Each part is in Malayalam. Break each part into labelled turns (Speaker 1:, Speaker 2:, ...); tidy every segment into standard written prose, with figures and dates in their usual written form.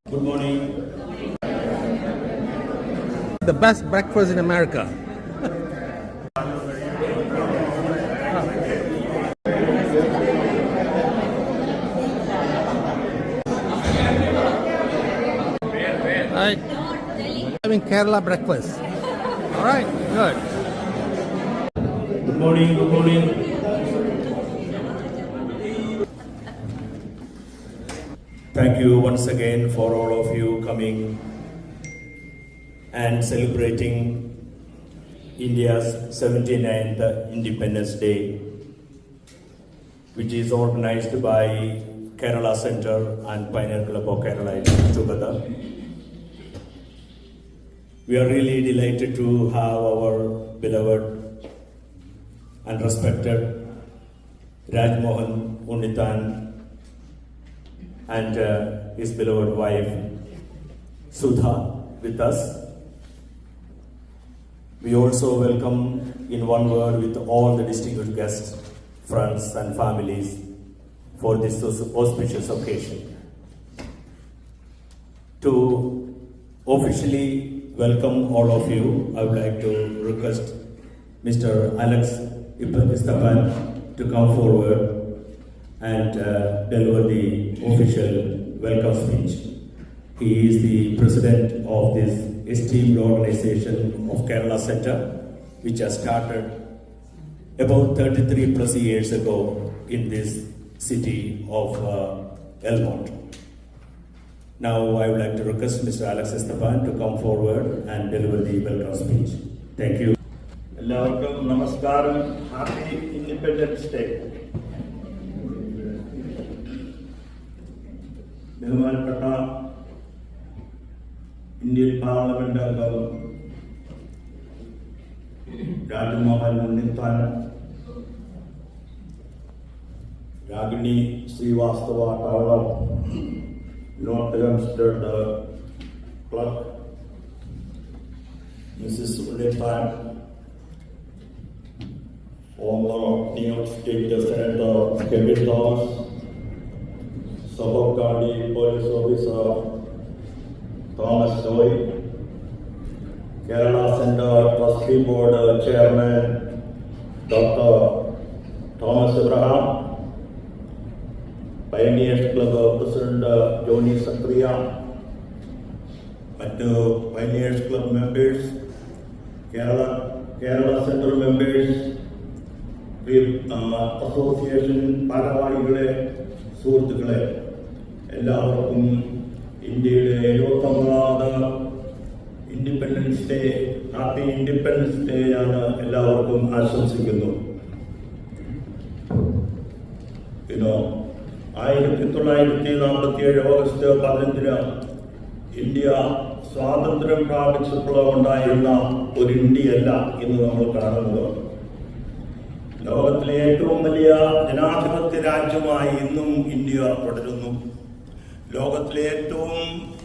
Speaker 1: Good morning.
Speaker 2: The best breakfast in America. Right. Having Kerala breakfast. All right, good.
Speaker 1: Good morning, good morning. Thank you once again for all of you coming and celebrating India's 79th Independence Day, which is organized by Kerala Center and Pioneer Club of Kerala together. We are really delighted to have our beloved and respected Rajmohan Unnithan and his beloved wife Sudha with us. We also welcome in one word with all the distinguished guests, friends and families for this auspicious occasion. To officially welcome all of you, I would like to request Mr. Alex Estepan to come forward and deliver the official welcome speech. He is the president of this esteemed organization of Kerala Center, which has started about 33 plus years ago in this city of Elmont. Now I would like to request Mr. Alex Estepan to come forward and deliver the welcome speech. Thank you.
Speaker 3: Welcome, namaskaram, happy Independence Day. ബഹുമാനപ്പെട്ട ഇന്ത്യൻ പാർലമെന്റ് അംഗം Rajmohan Unnithan, Ragini Srivastava ടവളം, North Hempstead clerk, Mrs. Unnithan, former New York State Senator Kevin Thomas, Suffolk County Police Officer Thomas Joy, Kerala Center Trustee Board Chairman Dr. Thomas Abraham, Pioneers Club President Joni Sakriya, Pioneers Club members, Kerala Center members, Association ഭാരവാഹികളെ, സുഹൃത്തുക്കളെ എല്ലാവർക്കും ഇന്ത്യയുടെ 79ാമത് independence day, happy independence day ഞാൻ എല്ലാവർക്കും ആശംസിക്കുന്നു. 1947 ഓഗസ്റ്റ് 15 ഇന്ത്യ സ്വാതന്ത്ര്യം പ്രാപിച്ചപ്പോൾ ഉണ്ടായിരുന്ന ഒരു ഇന്ത്യയല്ല ഇന്ന് നമ്മൾ കാണുന്നത്. ലോകത്തിലെ ഏറ്റവും വലിയ ജനാധിപത്യ രാജ്യമായി ഇന്നും ഇന്ത്യ തുടരുന്നു. ലോകത്തിലെ ഏറ്റവും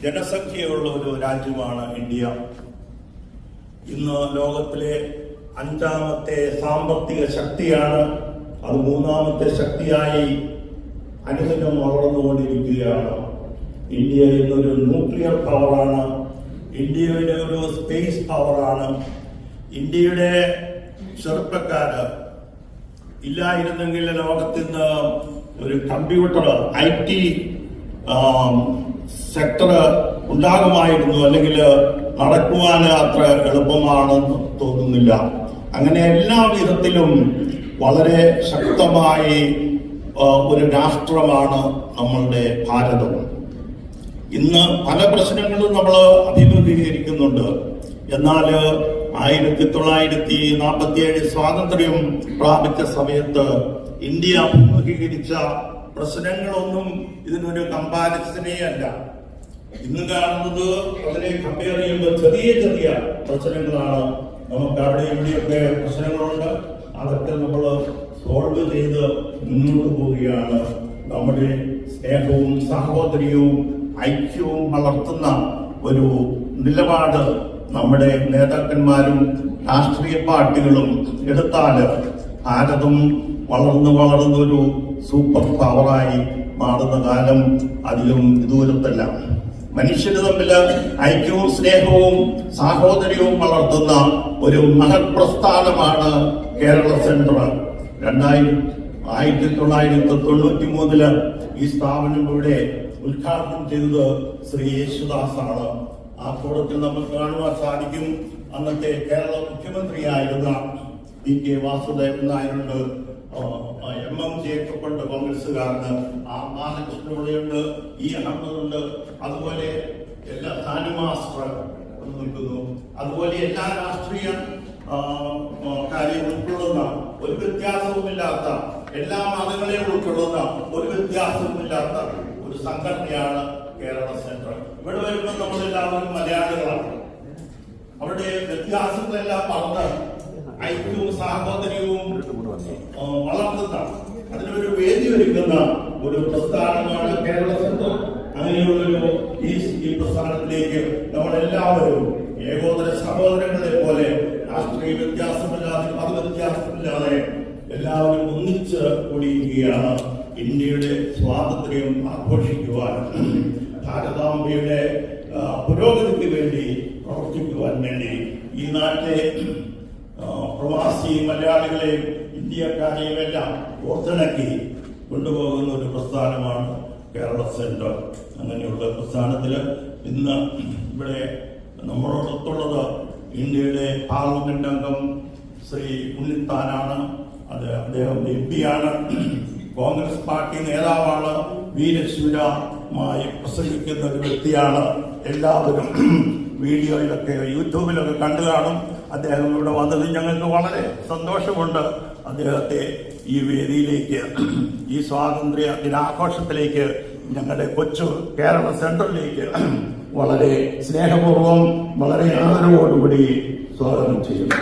Speaker 3: ജനസംഖ്യയുള്ള ഒരു രാജ്യമാണ് ഇന്ത്യ. ഇന്ന് ലോകത്തിലെ 5ാമത്തെ സാമ്പത്തിക ശക്തിയാണ്. അത് 3ാമത്തെ ശക്തിയായി അനുദിനം വളർന്നുകൊണ്ടിരിക്കുകയാണ്. ഇന്ത്യ ഇന്നൊരു ന്യൂക്ലിയർ പവറാണ്. ഇന്ത്യയുടെ ഒരു സ്പേസ് പവറാണ്. ഇന്ത്യയുടെ ചെറുപ്പക്കാര് ഇല്ലായിരുന്നെങ്കിൽ ലോകത്തിന് ഒരു കമ്പ്യൂട്ടർ IT സെക്ടർ ഉണ്ടാകുമായിരുന്നു, അല്ലെങ്കിൽ നടക്കുവാൻ അത്ര എളുപ്പമാണെന്ന് തോന്നുന്നില്ല. അങ്ങനെ എല്ലാ വിധത്തിലും വളരെ ശക്തമായി ഒരു രാഷ്ട്രമാണ് നമ്മളുടെ ഭാരതം. ഇന്ന് പല പ്രശ്നങ്ങളും നമ്മൾ അഭിമുഖീകരിക്കുന്നുണ്ട്. എന്നാൽ 1947 സ്വാതന്ത്ര്യം പ്രാപിച്ച സമയത്ത് ഇന്ത്യ അഭിമുഖീകരിച്ച പ്രശ്നങ്ങളൊന്നും ഇതിനൊരു കമ്പാരിസനേ അല്ല. ഇന്ന് കാണുന്നത് അതിനെ കമ്പയർ ചെയ്യുമ്പോൾ ചെറിയ ചെറിയ പ്രശ്നങ്ങളാണ്. നമുക്ക് അവിടെ ഇവിടെയൊക്കെ പ്രശ്നങ്ങളുണ്ട്. അതൊക്കെ നമ്മൾ സോൾവ് ചെയ്ത് മുന്നോട്ട് പോവുകയാണ്. നമ്മുടെ സ്നേഹവും സാഹോദര്യവും ഐക്യവും വളർത്തുന്ന ഒരു നിലപാട് നമ്മുടെ നേതാക്കന്മാരും രാഷ്ട്രീയ പാർട്ടികളും എടുത്താൽ ഭാരതം വളർന്നൊരു സൂപ്പർ പവറായി മാറുന്ന കാലം അധികം വിദൂരത്തല്ല. മനുഷ്യര് തമ്മിൽ ഐക്യവും സ്നേഹവും സാഹോദര്യവും വളർത്തുന്ന ഒരു മഹത് പ്രസ്ഥാനമാണ് കേരള സെന്റർ. 1993 ഈ സ്ഥാപനം ഇവിടെ ഉദ്ഘാടനം ചെയ്തത് ശ്രീ യേശുദാസാണ്. ആ കൂടത്തിൽ നമുക്ക് കാണുവാൻ സാധിക്കും അന്നത്തെ കേരള മുഖ്യമന്ത്രിയായിരുന്ന PK വാസുദേവൻ നായരുണ്ട്, MM ജേക്കബുണ്ട് കോൺഗ്രസ്സുകാരന്, ബാലകൃഷ്ണപിള്ളയുണ്ട്, E അഹമ്മദുണ്ട്, അതുപോലെ എല്ലാ സാനുമാസ്റ്റർ നിൽക്കുന്നു. അതുപോലെ എല്ലാ രാഷ്ട്രീയ കാര്യം ഉൾക്കൊള്ളുന്ന, ഒരു വ്യത്യാസവുമില്ലാത്ത, എല്ലാ മതങ്ങളെയും ഉൾക്കൊള്ളുന്ന, ഒരു വ്യത്യാസവുമില്ലാത്ത ഒരു സംഘടനയാണ് കേരള സെന്റർ. ഇവിടെ വരുമ്പോൾ നമ്മളെല്ലാവരും മലയാളികളാണ്. അവരുടെ വ്യത്യാസങ്ങളെല്ലാം പറഞ്ഞ് ഐക്യവും സാഹോദര്യവും വളർത്തുന്ന, അതിനൊരു വേദി ഒരുക്കുന്ന ഒരു പ്രസ്ഥാനമാണ് കേരള സെന്റർ. അങ്ങനെയുള്ളൊരു ഈ പ്രസ്ഥാനത്തിലേക്ക് നമ്മളെല്ലാവരും ഏകോദര സഹോദരങ്ങളെ പോലെ രാഷ്ട്രീയ വ്യത്യാസമില്ലാതെ, മതവ്യത്യാസമില്ലാതെ എല്ലാവരും ഒന്നിച്ച് കൂടിയിരിക്കുകയാണ്. ഇന്ത്യയുടെ സ്വാതന്ത്ര്യം ആഘോഷിക്കുവാൻ, ഭാരതാംബയുടെ പുരോഗതിക്ക് വേണ്ടി പ്രവർത്തിക്കുവാൻ വേണ്ടി ഈ നാട്ടിലെ പ്രവാസി മലയാളികളെയും ഇന്ത്യക്കാരെയും എല്ലാം ഓർത്തിണക്കി കൊണ്ടുപോകുന്ന ഒരു പ്രസ്ഥാനമാണ് കേരള സെന്റർ. അങ്ങനെയുള്ള പ്രസ്ഥാനത്തിൽ ഇന്ന് ഇവിടെ നമ്മളോടൊത്തുള്ളത് ഇന്ത്യയുടെ പാർലമെന്റ് അംഗം ശ്രീ ഉണ്ണിത്താനാണ്. അദ്ദേഹം MP ആണ്, കോൺഗ്രസ് പാർട്ടി നേതാവാണ്, വീരശൂരമായി പ്രസംഗിക്കുന്ന ഒരു വ്യക്തിയാണ്. എല്ലാവരും വീഡിയോയിലൊക്കെ യൂട്യൂബിലൊക്കെ കണ്ടു കാണും. അദ്ദേഹം ഇവിടെ വന്നത് ഞങ്ങൾക്ക് വളരെ സന്തോഷമുണ്ട്. അദ്ദേഹത്തെ ഈ വേദിയിലേക്ക്, ഈ സ്വാതന്ത്ര്യ ദിനാഘോഷത്തിലേക്ക്, ഞങ്ങളുടെ കൊച്ചു കേരള സെന്ററിലേക്ക് വളരെ സ്നേഹപൂർവ്വം, വളരെ ആദരവോടുകൂടി സ്വാഗതം ചെയ്യുന്നു.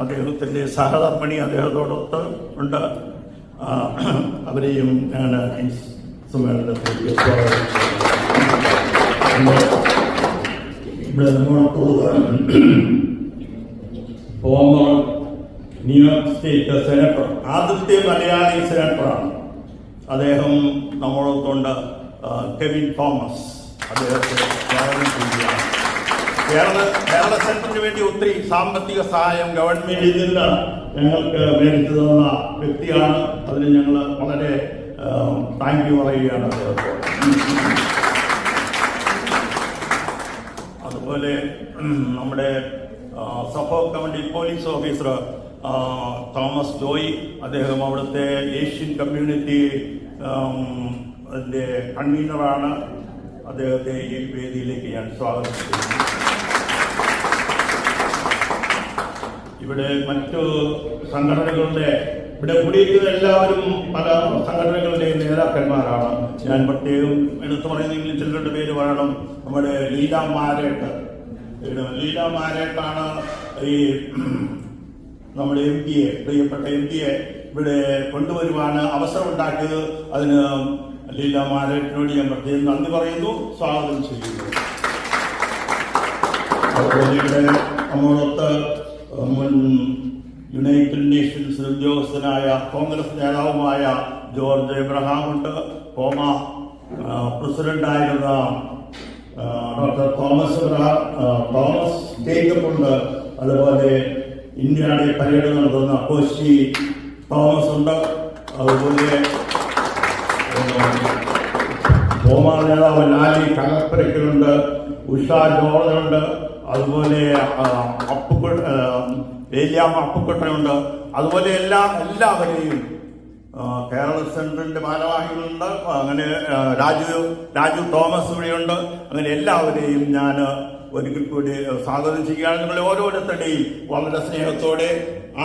Speaker 3: അദ്ദേഹത്തിന്റെ സഹധർമ്മിണി അദ്ദേഹത്തോടൊത്ത് ഉണ്ട്. അവരെയും ഞാൻ ഈ സമ്മേളനത്തിലേക്ക് സ്വാഗതം ചെയ്യുന്നു. ഇവിടെ നമ്മളോട് ഫോമർ ന്യൂയോർക്ക് സ്റ്റേറ്റ് സെനറ്റർ, ആദ്യത്തെ മലയാളി സെനറ്ററാണ് അദ്ദേഹം. നമ്മളോടൊത്തുണ്ട് കെവിൻ തോമസ്, അദ്ദേഹത്തെ സ്വാഗതം ചെയ്യുകയാണ്. കേരള സെന്ററിന് വേണ്ടി ഒത്തിരി സാമ്പത്തിക സഹായം ഗവൺമെന്റിൽ നിന്ന് ഞങ്ങൾക്ക് മേടിച്ചു തന്ന വ്യക്തിയാണ്. അതിന് ഞങ്ങൾ വളരെ താങ്ക് യു പറയുകയാണ് അദ്ദേഹത്തോട്. അതുപോലെ നമ്മുടെ Suffolk county police officer Thomas Joy, അദ്ദേഹം അവിടുത്തെ ഏഷ്യൻ കമ്മ്യൂണിറ്റി അതിൻ്റെ കൺവീനറാണ്. അദ്ദേഹത്തെ ഈ വേദിയിലേക്ക് ഞാൻ സ്വാഗതം ചെയ്യുന്നു. ഇവിടെ മറ്റു സംഘടനകളുടെ ഇവിടെ കൂടിയിരിക്കുന്ന എല്ലാവരും പല സംഘടനകളുടെയും നേതാക്കന്മാരാണ്. ഞാൻ പ്രത്യേകം എടുത്തു പറയുന്നെങ്കിൽ ചിലരുടെ പേര് പറയണം. നമ്മുടെ ലീല മാരേട്ടാണ് ഈ നമ്മുടെ MP യെ, പ്രിയപ്പെട്ട MP യെ ഇവിടെ കൊണ്ടുവരുവാൻ അവസരമുണ്ടാക്കിയത്. അതിന് ലീല മാരേട്ടിനോട് ഞാൻ പ്രത്യേകം നന്ദി പറയുന്നു, സ്വാഗതം ചെയ്യുന്നു. അതുപോലെ ഇവിടെ നമ്മളൊത്ത് മുൻ യുണൈറ്റഡ് നേഷൻസ് ഉദ്യോഗസ്ഥനായ കോൺഗ്രസ് നേതാവുമായ ജോർജ് എബ്രഹാമുണ്ട്. കോമ പ്രസിഡന്റായിരുന്ന ഡോക്ടർ തോമസ് ജേക്കബ് ഉണ്ട്. അതുപോലെ ഇന്ത്യയുടെ പര്യടനം നടത്തുന്ന കോശി തോമസ് ഉണ്ട്. അതുപോലെ കോമ നേതാവ് ലാലി കലപ്പരയ്ക്കലുണ്ട്. ഉഷ ജോർജുണ്ട്. അതുപോലെ ഏലിയാമ്മ അപ്പുക്കുട്ടനുണ്ട്. അതുപോലെ എല്ലാവരെയും കേരള സെൻട്രലിന്റെ ഭാരവാഹികളുണ്ട്. അങ്ങനെ രാജു തോമസ് ഇവിടെയുണ്ട്. അങ്ങനെ എല്ലാവരെയും ഞാൻ ഒരിക്കൽ കൂടി സ്വാഗതം ചെയ്യുകയാണ്. നിങ്ങളെ ഓരോരുത്തരുടെയും വളരെ സ്നേഹത്തോടെ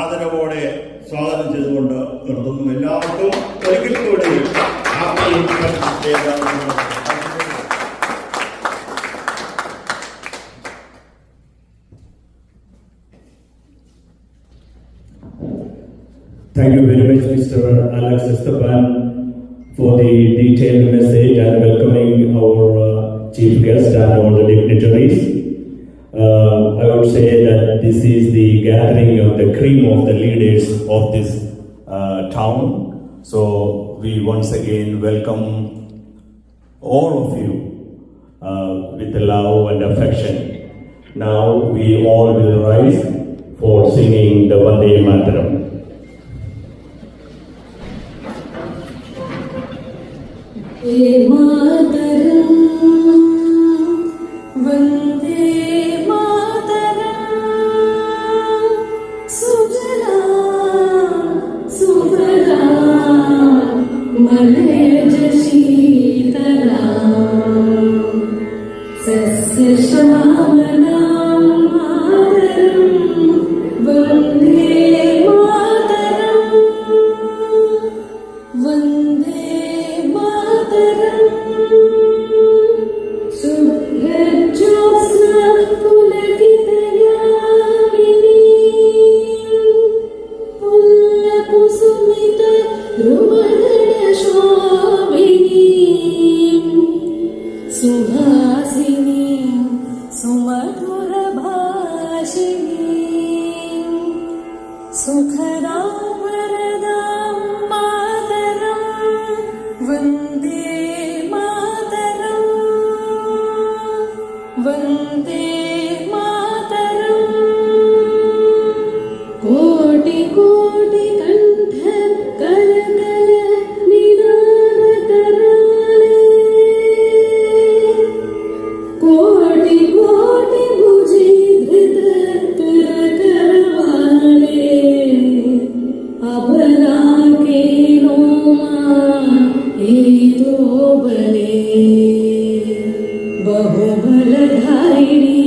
Speaker 3: ആദരവോടെ സ്വാഗതം ചെയ്തുകൊണ്ട് നിർത്തുന്നു. എല്ലാവർക്കും ഒരിക്കൽ കൂടി
Speaker 1: Thank you very much, Mr. Alex Esteban, for the detailed message and welcoming our chief guest and all the dignitaries. I would say that this is the gathering of the cream of the leaders of this town. So we once again welcome all of you with love and affection. Now we all will rise for singing the Vande Mataram.
Speaker 4: मातरम वंदे मातरम सुजला सुफला मलयज शीतला सस्य श्यामला मातरम वंदे मातरम वंदे सुहासिनी सुमधुर भाषिणी सुखदा वरदा मातरम वंदे मातरम वंदे मातरम कोटि कोटि कंठ कल कल निनाद कराले कोटि कोटि भुजि धृत कर करवाले अबला के नोमा तो बले बहुबलधारिणी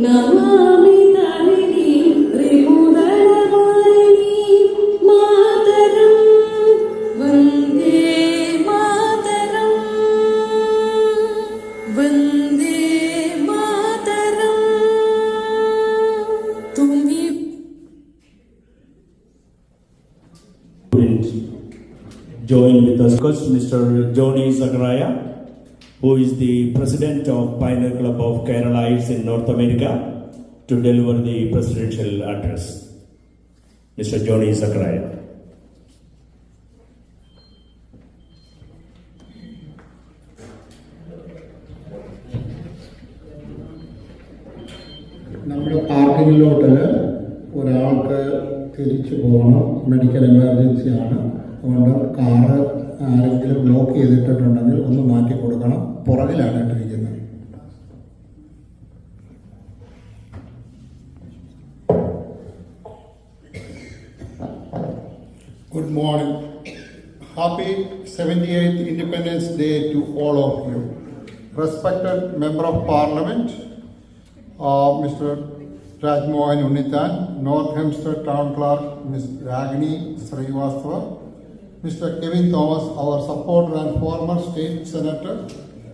Speaker 4: नमामि तारिणी त्रिपुरवारिणी मातरम वंदे मातरम वंदे मातरम तुम्ही
Speaker 1: Join with us, Mr. Johnny Zagaraya, who is the president of Pioneer Club of Keralites in North America, to deliver the presidential address. Mr. Johnny Zagaraya.
Speaker 5: നമ്മുടെ പാർക്കിങ്ങിലോട്ട് ഒരാൾക്ക് തിരിച്ചു പോകണം, മെഡിക്കൽ എമർജൻസി ആണ്. അതുകൊണ്ട് കാറ് ആരെങ്കിലും ബ്ലോക്ക് ചെയ്തിട്ടുണ്ടെങ്കിൽ ഒന്ന് മാറ്റി കൊടുക്കണം. പുറകിലാണ് ഇട്ടിരിക്കുന്നത്. Good morning. Happy 78th Independence Day to all of you. Respected Member of Parliament, Mr. Rajmohan Unnithan, North Hempstead Town Clerk, Ms. Ragini Srivastava, Mr. Kevin Thomas, our supporter and former State Senator,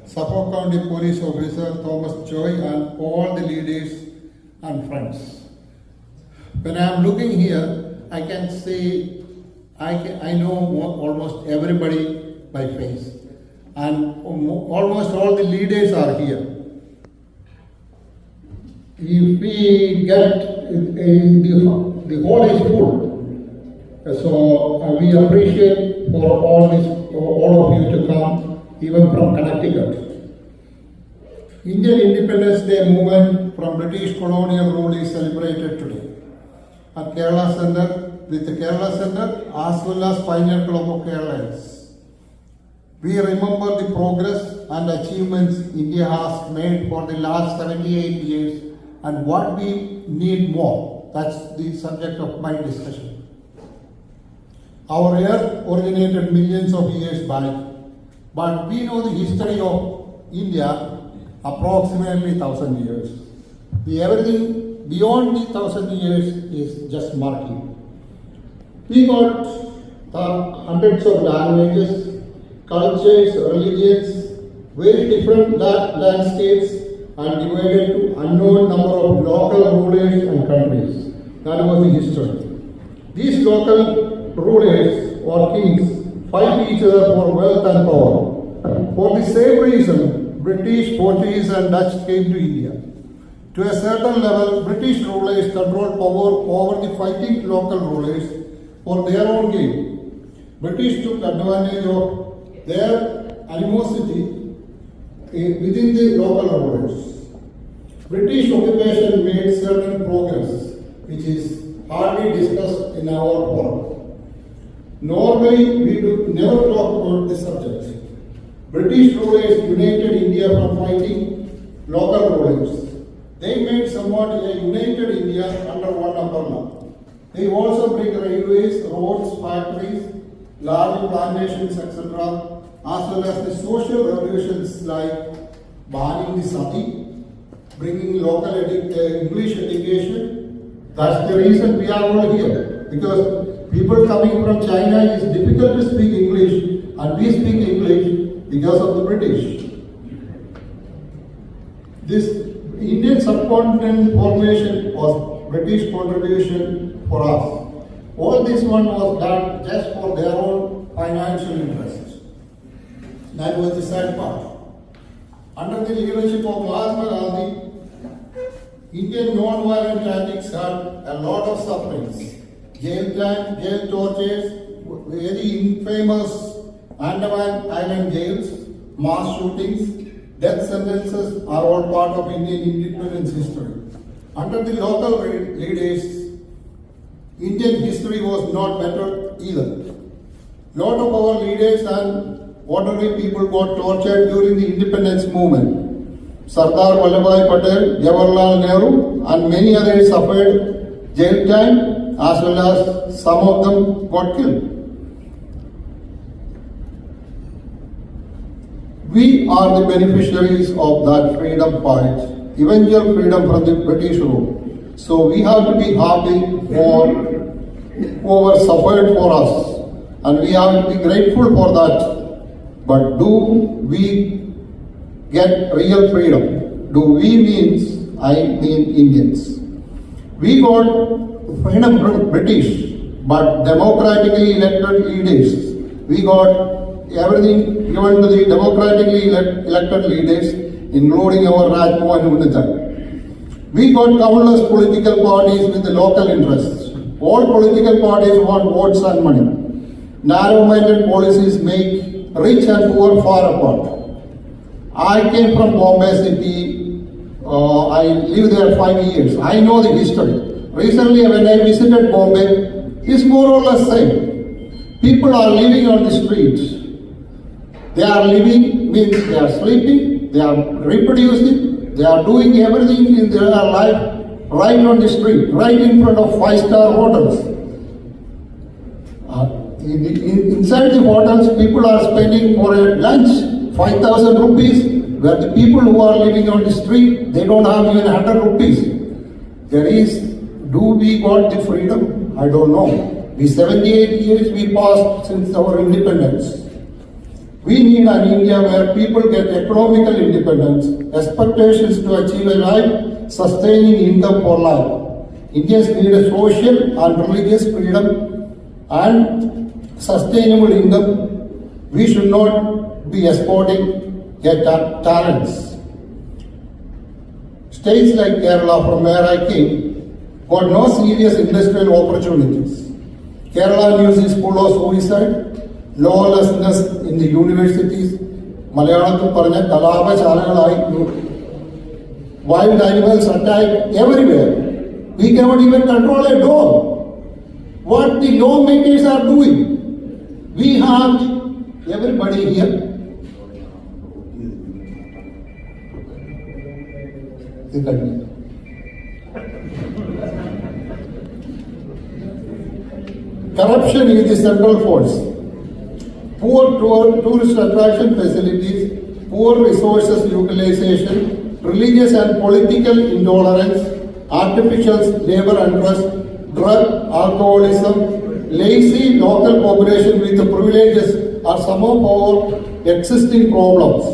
Speaker 5: Suffolk County Police Officer Thomas Choi, and all the leaders and friends. When I am looking here, I can see I know almost everybody by face, and almost all the leaders are here. If we get the hall is full, so we appreciate for all of you to come, even from Connecticut. Indian Independence Day movement from British colonial rule is celebrated today at Kerala Center, with the Kerala Center as well as Pioneer Club of Kerala. We remember the progress and achievements India has made for the last 78 years and what we need more. That's the subject of my discussion. Our earth originated millions of years back, but we know the history of India approximately 1,000 years. Everything beyond the 1,000 years is just murky. We got hundreds of languages, cultures, religions, very different landscapes, and divided to unknown number of local rulers and countries. That was the history. These local rulers or kings fight each other for wealth and power. For the same reason, British, Portuguese, and Dutch came to India. To a certain level, British rulers controlled power over the fighting local rulers for their own gain. British took advantage of their animosity within the local rulers. British occupation made certain progress, which is hardly discussed in our forum. Normally, we do never talk about this subject. British rulers united India from fighting local rulers. They made somewhat a united India under one umbrella. They also bring railways, roads, factories, large plantations, etc., as well as the social revolutions like banning the sati, bringing local English education. That's the reason we are all here. Because people coming from China, is difficult to speak English, and we speak English because of the British. This Indian subcontinent formation was British contribution for us. All this one was done just for their own financial interests. That was the sad part. Under the leadership of Mahatma Gandhi, Indian non-violent tactics had a lot of sufferings. Jail time, jail tortures, very infamous Andaman Island jails, mass shootings, death sentences are all part of Indian independence history. Under the local leaders, Indian history was not better either. Lot of our leaders and ordinary people got tortured during the independence movement. Sardar Vallabhbhai Patel, Jawaharlal Nehru, and many others suffered jail time, as well as some of them got killed. We are the beneficiaries of that freedom fight, eventual freedom from the British rule. So we have to be happy for whoever suffered for us, and we have to be grateful for that. But do we get real freedom? Do we means, I mean Indians. We got freedom from British, but democratically elected leaders. We got everything given to the democratically elected leaders, including our Rajmohan Unnithan. We got countless political parties with the local interests. All political parties want votes and money. Narrow-minded policies make rich and poor far apart. I came from Bombay city. I lived there 5 years. I know the history. Recently, when I visited Bombay, it's more or less same. People are living on the streets. They are living means they are sleeping, they are reproducing, they are doing everything in their life right on the street, right in front of 5-star hotels. inside the hotels, people are spending for a lunch 5,000 rupees, where the people who are living on the street, they don't have even 100 rupees. Do we got the freedom? I don't know. The 78 years we passed since our independence. We need an India where people get economical independence, expectations to achieve a life, sustaining income for life. Indians need a social and religious freedom and sustainable income. We should not be exporting their talents. States like Kerala, from where I came, got no serious industrial opportunities. Kerala news is full of suicide, lawlessness in the universities, Malayalam പറഞ്ഞ കലാപശാലകളായി, wild animals attack everywhere. We cannot even control a dog. What the lawmakers are doing? We have everybody here. Corruption is the central force. Poor tourist attraction facilities, poor resources utilization, religious and political intolerance, artificial labor unrest, drug, alcoholism, lazy local population with the privileges are some of our existing problems.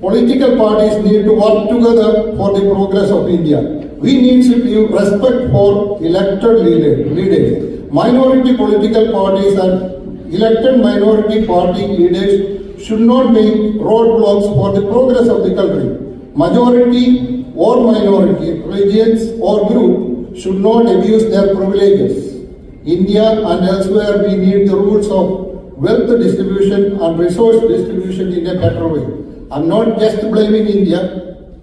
Speaker 5: Political parties need to work together for the progress of India. We need to give respect for elected leaders. Minority political parties and elected minority party leaders should not make roadblocks for the progress of the country. Majority or minority, religions or group should not abuse their privileges. India and elsewhere we need the rules of wealth distribution and resource distribution in a better way. I'm not just blaming India,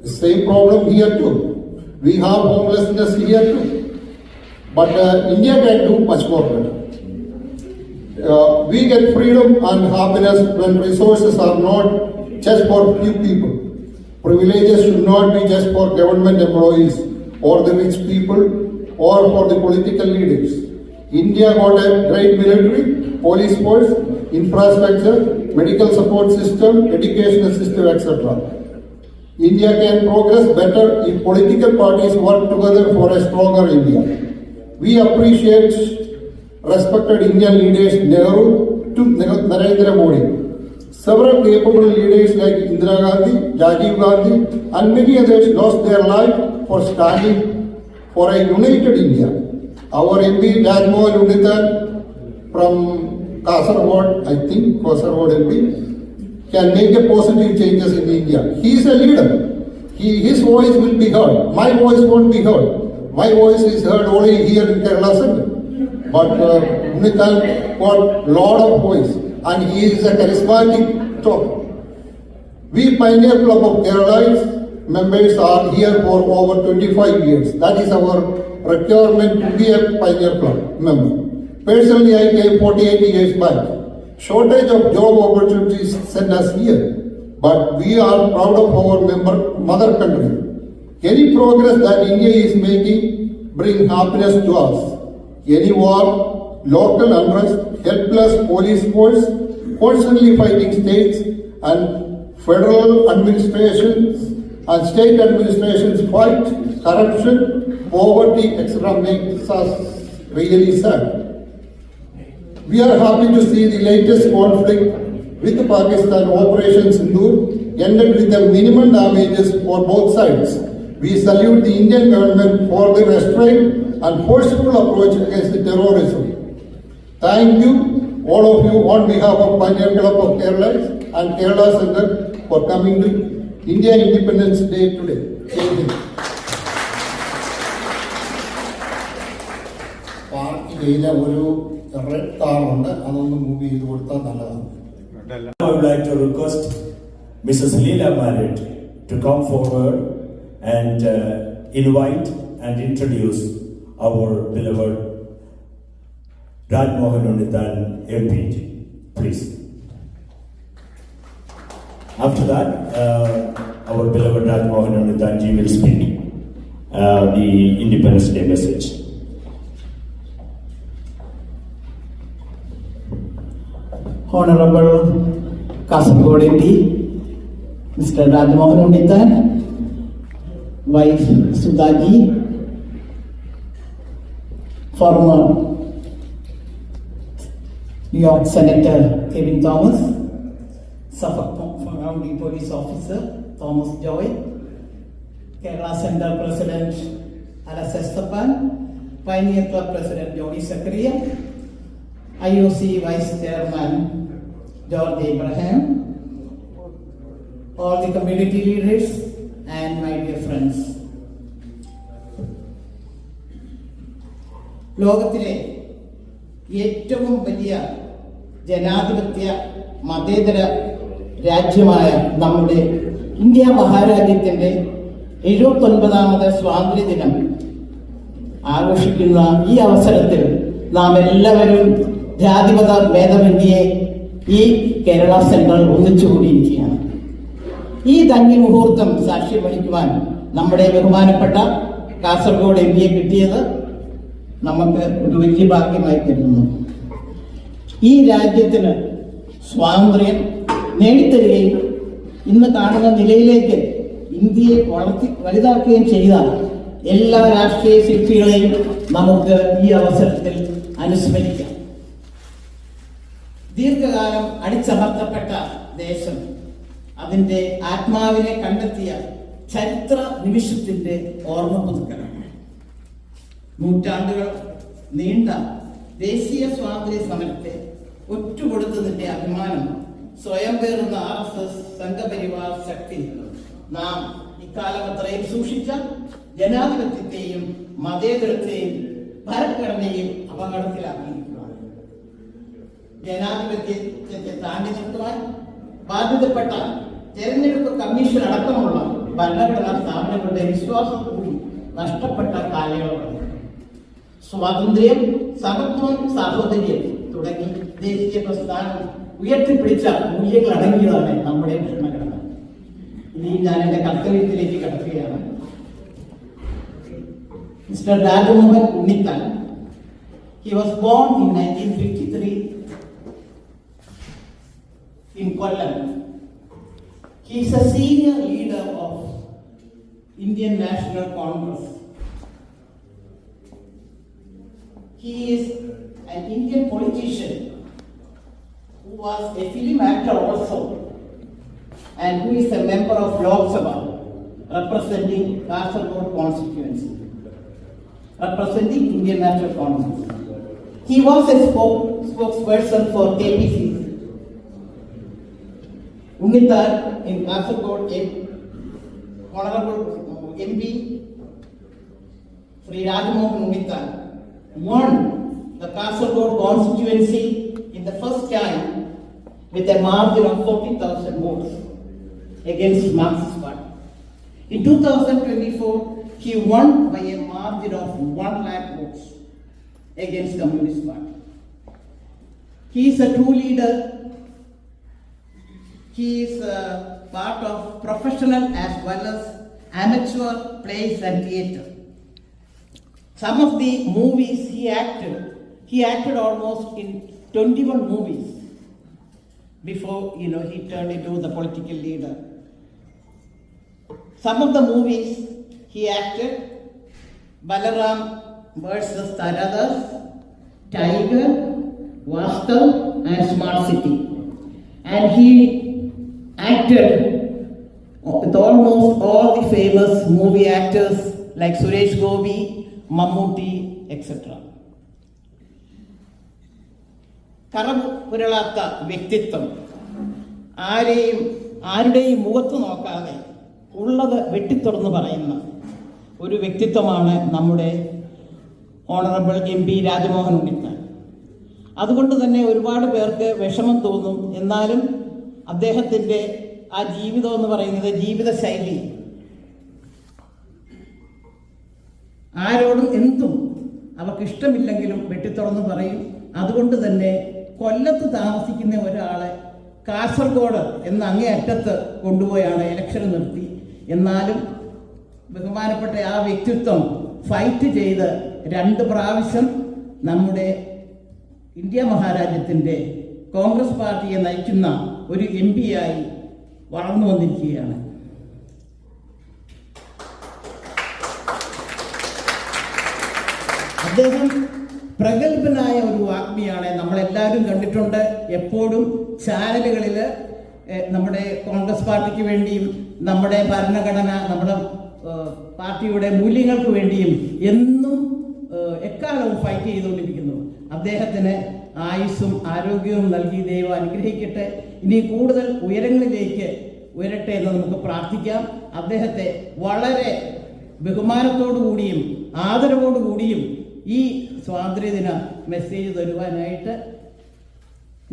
Speaker 5: the same problem here too. We have homelessness here too. But India can do much more better. We get freedom and happiness when resources are not just for few people. Privileges should not be just for government employees or the rich people or for the political leaders. India got a great military, police force, infrastructure, medical support system, educational system, etc. India can progress better if political parties work together for a stronger India. We appreciate respected Indian leaders Nehru to Narendra Modi. Several capable leaders like Indira Gandhi, Rajiv Gandhi and many others lost their life for standing for a united India. Our MP Rajmohan Unithan from Kasaragod, I think Kasaragod MP, can make a positive changes in India. He is a leader. His voice will be heard. My voice won't be heard. My voice is heard only here in Kerala Center. But Unithan got lot of voice and he is a charismatic talker. We Pioneer Club of Kerala members are here for over 25 years. That is our requirement to be a Pioneer Club member. Personally, I came 48 years back. Shortage of job opportunities sent us here. But we are proud of our mother country. Any progress that India is making bring happiness to us. Any war, local unrest, helpless police force, constantly fighting states and federal administrations and state administrations fight corruption, poverty, etc. makes us really sad. We are happy to see the latest conflict with Pakistan, Operation Sindoor, ended with the minimum damages for both sides. We salute the Indian government for the restraint and forceful approach against the terrorism. Thank you, all of you, on behalf of Pioneer Club of Kerala and Kerala Center for coming to India Independence Day today. Thank you. പാർക്കിയിലെ ഒരു റെഡ് കാറുണ്ട്, അതൊന്ന് മൂവ് ചെയ്ത് കൊടുത്താൽ നല്ലതാണ്.
Speaker 1: I would like to request Mrs. Leela Marit to come forward and invite and introduce our beloved Rajmohan Unithan MP. Please. After that, our beloved Rajmohan Unithan ji will speak the Independence Day message.
Speaker 6: Honorable Kasaragod MP, Mr. Rajmohan Unnithan, wife Sudhaji, former New York Senator Kevin Thomas, Suffolk County Police Officer Thomas Joy, Kerala Center President Alex Esteban, Pioneer Club President Johnny Zakaria, IOC Vice Chairman George Abraham, all the community leaders and my dear friends. ലോകത്തിലെ ഏറ്റവും വലിയ ജനാധിപത്യ മതേതര രാജ്യമായ നമ്മുടെ ഇന്ത്യ മഹാരാജ്യത്തിൻ്റെ 79ാമത് സ്വാതന്ത്ര്യദിനം ആഘോഷിക്കുന്ന ഈ അവസരത്തിൽ നാം എല്ലാവരും ജാതിമത ഭേദമന്യേ ഈ കേരള സെൻട്രൽ ഒന്നിച്ചുകൂടിയിരിക്കുകയാണ്. ഈ ധന്യ മുഹൂർത്തം സാക്ഷ്യം വഹിക്കുവാൻ നമ്മുടെ ബഹുമാനപ്പെട്ട കാസർഗോഡ് MP കിട്ടിയത് നമുക്ക് ഒരു വലിയ ഭാഗ്യമായി കരുതുന്നു. ഈ രാജ്യത്തിന് സ്വാതന്ത്ര്യം നേടിത്തരികയും ഇന്ന് കാണുന്ന നിലയിലേക്ക് ഇന്ത്യയെ വലുതാക്കുകയും ചെയ്ത എല്ലാ രാഷ്ട്രീയ ശില്പികളെയും നമുക്ക് ഈ അവസരത്തിൽ അനുസ്മരിക്കാം. ദീർഘകാലം അടിച്ചമർത്തപ്പെട്ട ദേശം അതിൻ്റെ ആത്മാവിനെ കണ്ടെത്തിയ ചരിത്ര നിമിഷത്തിന്റെ ഓർമ്മ പുതുക്കണം. നൂറ്റാണ്ടുകൾ നീണ്ട ദേശീയ സ്വാതന്ത്ര്യ സമരത്തെ ഒറ്റുകൊടുത്തതിന്റെ അഭിമാനം സ്വയം പേറുന്ന RSS സംഘപരിവാർ ശക്തി നാം ഇക്കാലം അത്രയും സൂക്ഷിച്ച ജനാധിപത്യത്തെയും മതേതരത്തെയും ഭരണഘടനയും അപകടത്തിലാക്കിയിരിക്കുകയാണ്. ജനാധിപത്യത്തെ താണ്ടി നിർത്തുവാൻ ബാധ്യതപ്പെട്ട തെരഞ്ഞെടുപ്പ് കമ്മീഷൻ അടക്കമുള്ള ഭരണഘടനാ സ്ഥാപനങ്ങളുടെ വിശ്വാസം കൂടി നഷ്ടപ്പെട്ട കാലയളവാണ്. സ്വാതന്ത്ര്യം, സമത്വം, സാഹോദര്യം തുടങ്ങി ദേശീയ പ്രസ്ഥാനം ഉയർത്തിപ്പിടിച്ച മൂല്യങ്ങൾ അടങ്ങിയതാണ് നമ്മുടെ ഭരണഘടന. ഇനി ഞാൻ എന്റെ കർത്തവ്യത്തിലേക്ക് കടക്കുകയാണ്. Mister Rajamohan Unnithan, he was born in 1953 in Kollam. He is a senior leader of Indian National Congress. He is an Indian politician who was a film actor also and who is a member of Lok Sabha representing Kasaragod constituency, representing Indian National Congress. He was a spokesperson for KPC. Unnithan in Kasaragod, Honorable MP Sri Rajmohan Unnithan won the Kasaragod constituency in the first time with a margin of 40,000 votes against Marxist Party. In 2024, he won by a margin of 1 lakh votes against Communist Party. He is a true leader. He is a part of professional as well as amateur plays and theatre. Some of the movies he acted almost in 21 movies before he turned into the political leader. Some of the movies he acted: Balaram versus Taradas, Tiger, Vastav and Smart City. And he acted with almost all the famous movie actors like Suresh Gopi, Mammootty, etc. കറപുരളാത്ത വ്യക്തിത്വം, ആരുടെയും മുഖത്ത് നോക്കാതെ ഉള്ളത് വെട്ടിത്തുറന്ന് പറയുന്ന ഒരു വ്യക്തിത്വമാണ് നമ്മുടെ ഓണറബിൾ MP രാജമോഹൻ ഉണ്ണിത്താൻ. അതുകൊണ്ട് തന്നെ ഒരുപാട് പേർക്ക് വിഷമം തോന്നും. എന്നാലും അദ്ദേഹത്തിൻ്റെ ആ ജീവിതം എന്ന് പറയുന്നത് ജീവിതശൈലി ആരോടും എന്തും അവർക്ക് ഇഷ്ടമില്ലെങ്കിലും വെട്ടിത്തുറന്ന് പറയും. അതുകൊണ്ട് തന്നെ കൊല്ലത്ത് താമസിക്കുന്ന ഒരാളെ കാസർഗോഡ് എന്ന അങ്ങേയറ്റത്ത് കൊണ്ടുപോയാണ് ഇലക്ഷൻ നിർത്തി. എന്നാലും ബഹുമാനപ്പെട്ട ആ വ്യക്തിത്വം ഫൈറ്റ് ചെയ്ത് 2 പ്രാവശ്യം നമ്മുടെ ഇന്ത്യ മഹാരാജ്യത്തിൻ്റെ കോൺഗ്രസ് പാർട്ടിയെ നയിക്കുന്ന ഒരു MP ആയി വളർന്നു വന്നിരിക്കുകയാണ്. അദ്ദേഹം പ്രഗത്ഭനായ ഒരു വാഗ്മിയാണ്. നമ്മളെല്ലാവരും കണ്ടിട്ടുണ്ട്. എപ്പോഴും ചാനലുകളിൽ നമ്മുടെ കോൺഗ്രസ് പാർട്ടിക്ക് വേണ്ടിയും നമ്മുടെ ഭരണഘടന, നമ്മുടെ പാർട്ടിയുടെ മൂല്യങ്ങൾക്ക് വേണ്ടിയും എന്നും എക്കാലവും ഫൈറ്റ് ചെയ്തുകൊണ്ടിരിക്കുന്നു. അദ്ദേഹത്തിന് ആയുസ്സും ആരോഗ്യവും നൽകി ദൈവം അനുഗ്രഹിക്കട്ടെ. ഇനി കൂടുതൽ ഉയരങ്ങളിലേക്ക് ഉയരട്ടെ എന്ന് നമുക്ക് പ്രാർത്ഥിക്കാം. അദ്ദേഹത്തെ വളരെ ബഹുമാനത്തോടു കൂടിയും ആദരവോടുകൂടിയും ഈ സ്വാതന്ത്ര്യദിന മെസ്സേജ് തരുവാനായിട്ട്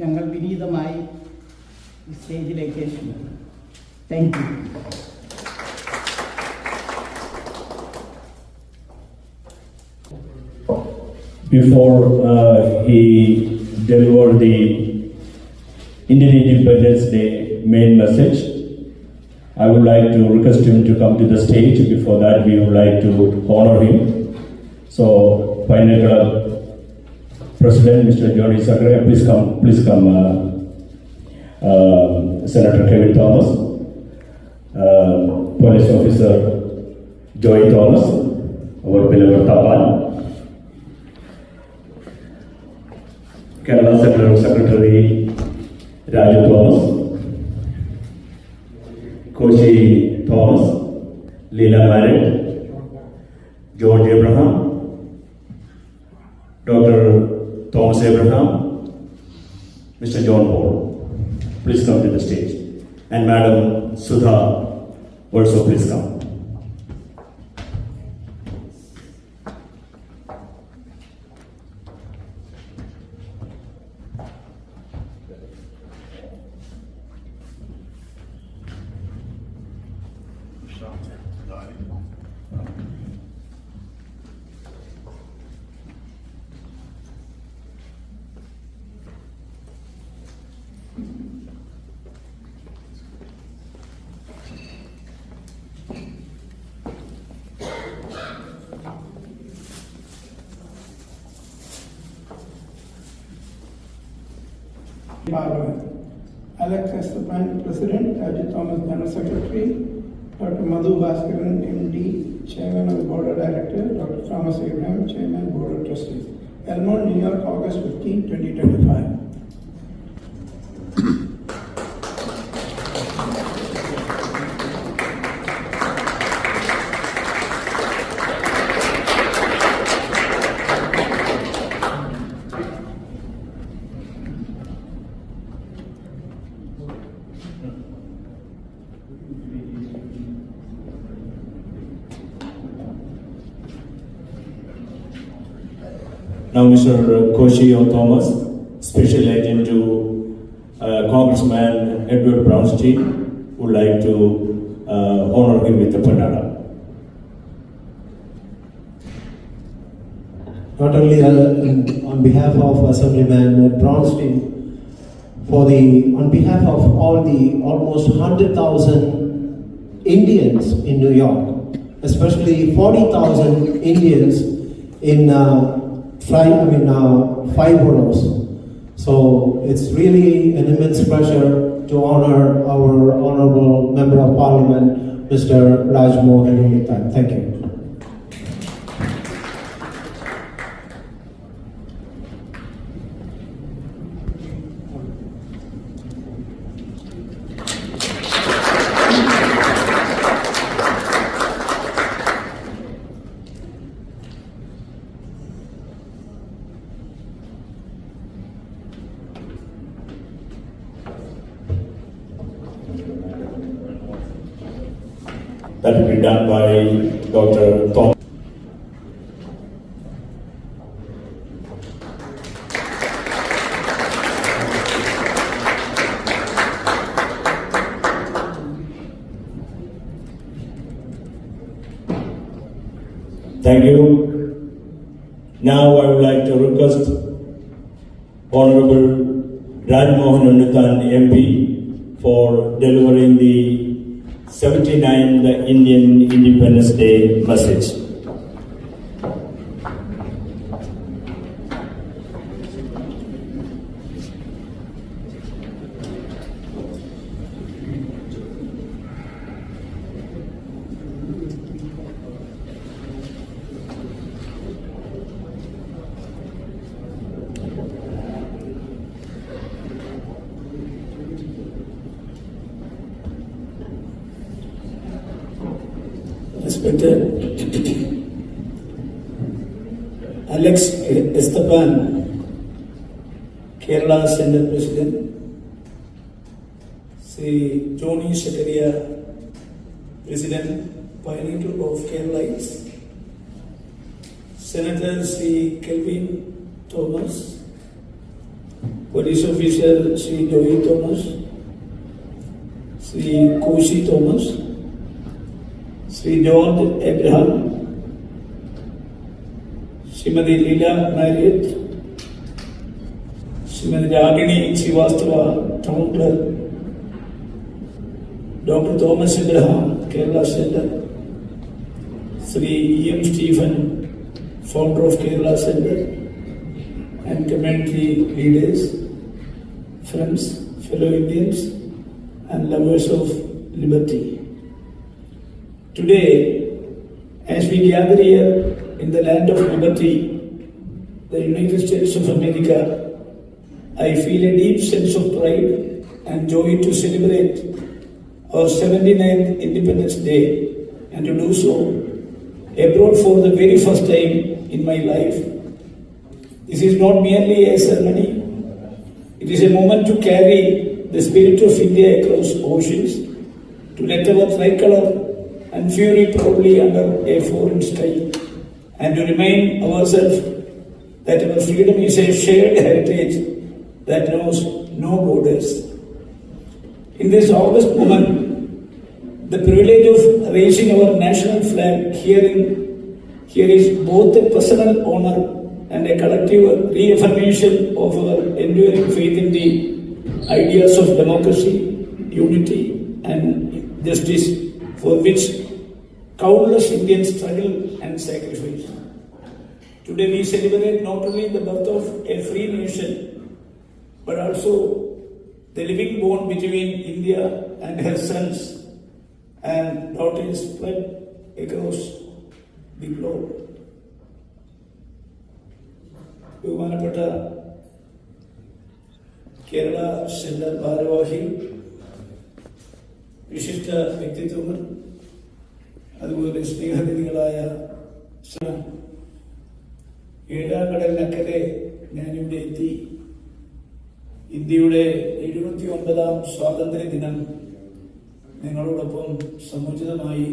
Speaker 6: ഞങ്ങൾ വിനീതമായി സ്റ്റേജിലേക്ക് ക്ഷണിക്കുന്നു. Thank you.
Speaker 1: Before he delivered the Indian Independence Day main message, I would like to request him to come to the stage. Before that, we would like to honor him. So, Pioneer Club President Mr. Johnny Sakre, please come, Senator Kevin Thomas, Police Officer Joey Thomas, our beloved Tapan, Kerala Central Secretary Raju Thomas, Kochi Thomas, Leela Marriott, George Abraham, Dr. Thomas Abraham, Mr. John Paul. Please come to the stage. And Madam Sudha also please come.
Speaker 7: Parliament. Alex Esteban, President, Ajit Thomas, General Secretary, Dr. Madhu Bhaskaran, MD, Chairman of the Board of Directors, Dr. Thomas Abraham, Chairman, Board of Trustees. Elmont, New York, August 15, 2025.
Speaker 1: Now, Mr. Koshio Thomas, Special Agent to Congressman Edward Brownstein, would like to honor him with the Pandana.
Speaker 8: Not only on behalf of Assemblyman Brownstein, on behalf of all the almost 100,000 Indians in New York, especially 40,000 Indians in 5 boroughs. So it's really an immense pleasure to honor our Honorable Member of Parliament, Mr. Raj Mohan Unithan. Thank you.
Speaker 1: That will be done by Dr. Thomas. Thank you. Now I would like to request Honorable Raj Mohan Unithan MP for delivering the 79th Indian Independence Day message.
Speaker 9: respected Alex Esteban, Kerala Senate President, Sri Johnny Shakaria, President, Pioneer of Kerala East, Senator Sri Kelvin Thomas, Police Officer Sri Joey Thomas, Sri Koshi Thomas, Sri George Abraham, Srimati Leela Marriott, Srimati Ragini Srivastava, Town Clerk, Dr. Thomas Abraham, Kerala Center, Sri E.M. Stephen, founder of Kerala Center, and community leaders, friends, fellow Indians, and lovers of liberty. Today, as we gather here in the land of liberty, the United States of America, I feel a deep sense of pride and joy to celebrate our 79th Independence Day and to do so abroad for the very first time in my life. This is not merely a ceremony, it is a moment to carry the spirit of India across oceans, to let our tricolor and fury proudly under a foreign sky, and to remind ourselves that our freedom is a shared heritage that knows no borders. In this August moment, the privilege of raising our national flag here is both a personal honor and a collective reaffirmation of our enduring faith in the ideas of democracy, unity, and justice for which countless Indians struggle and sacrifice. Today we celebrate not only the birth of a free nation, but also the living bond between India and her sons and daughters spread across the globe. ബഹുമാനപ്പെട്ട കേരള സെന്റർ ഭാരവാഹി, വിശിഷ്ട വ്യക്തിത്വങ്ങൾ, അതുപോലെ സ്നേഹനിധികളായ ഏഴാം കടലിനക്കരെ ഞാനിവിടെ എത്തി ഇന്ത്യയുടെ 79ാം സ്വാതന്ത്ര്യ ദിനം നിങ്ങളോടൊപ്പം സമുചിതമായി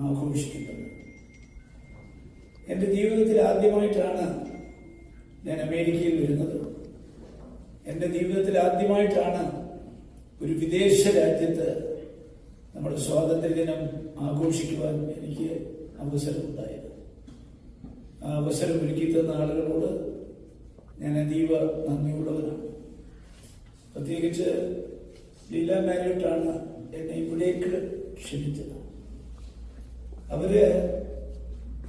Speaker 9: ആഘോഷിക്കുന്നത്. എൻ്റെ ജീവിതത്തിൽ ആദ്യമായിട്ടാണ് ഞാൻ അമേരിക്കയിൽ വരുന്നത്. എൻ്റെ ജീവിതത്തിൽ ആദ്യമായിട്ടാണ് ഒരു വിദേശ രാജ്യത്ത് നമ്മുടെ സ്വാതന്ത്ര്യദിനം ആഘോഷിക്കുവാൻ എനിക്ക് അവസരമുണ്ടായത്. ആ അവസരം ഒരുക്കി തന്ന ആളുകളോട് ഞാൻ അതീവ നന്ദിയുള്ളവരാണ്. പ്രത്യേകിച്ച് ലീല മാരിയോട്ടാണ് എന്നെ ഇവിടേക്ക് ക്ഷണിച്ചത്.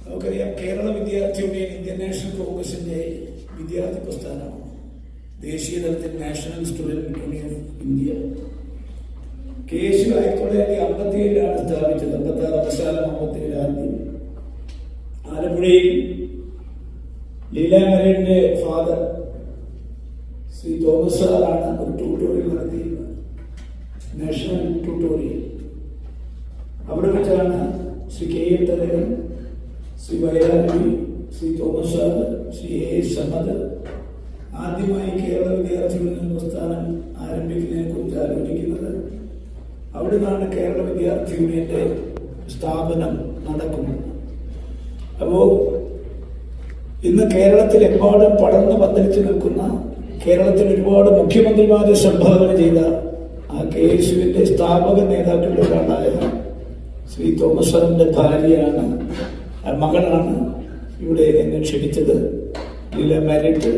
Speaker 9: നമുക്കറിയാം, കേരള വിദ്യാർത്ഥി യൂണിയൻ ഇന്ത്യൻ നാഷണൽ കോൺഗ്രസിന്റെ വിദ്യാർത്ഥി പ്രസ്ഥാനമാണ്. ദേശീയ തലത്തിൽ national student union of India. KSU 1957 സ്ഥാപിച്ചത്. 56 അവസാനം 57 ആദ്യം. ആലപ്പുഴയിൽ ലീല മാരിയുടെ ഫാദർ ശ്രീ തോമസ് സാറാണ് ഒരു ട്യൂട്ടോറിയൽ നടത്തിയിരുന്നത്, നാഷണൽ ട്യൂട്ടോറിയൽ. അവിടെ വെച്ചാണ് ശ്രീ KM തലവൻ, Shri Vairagi, Shri Thomas sir, Shri A. Samad ആദ്യമായി കേരള വിദ്യാർത്ഥി യൂണിയൻ പ്രസ്ഥാനം ആരംഭിക്കുന്നതിനെ കുറിച്ച് ആലോചിക്കുന്നത്. അവിടെ നിന്നാണ് കേരള വിദ്യാർത്ഥി യൂണിയന്റെ സ്ഥാപനം നടക്കുന്നത്. അപ്പോ ഇന്ന് കേരളത്തിലെമ്പാടും പടർന്നു പന്തലിച്ചു നിൽക്കുന്ന, കേരളത്തിൽ ഒരുപാട് മുഖ്യമന്ത്രിമാരെ സംഭാവന ചെയ്ത ആ KSUവിന്റെ സ്ഥാപക നേതാക്കളുടെ ഒരാളായ ശ്രീ തോമസ് സാറിന്റെ ഭാര്യയാണ്, മകളാണ് ഇവിടെ എന്നെ ക്ഷണിച്ചത്. ലീല മാരിറ്റ്.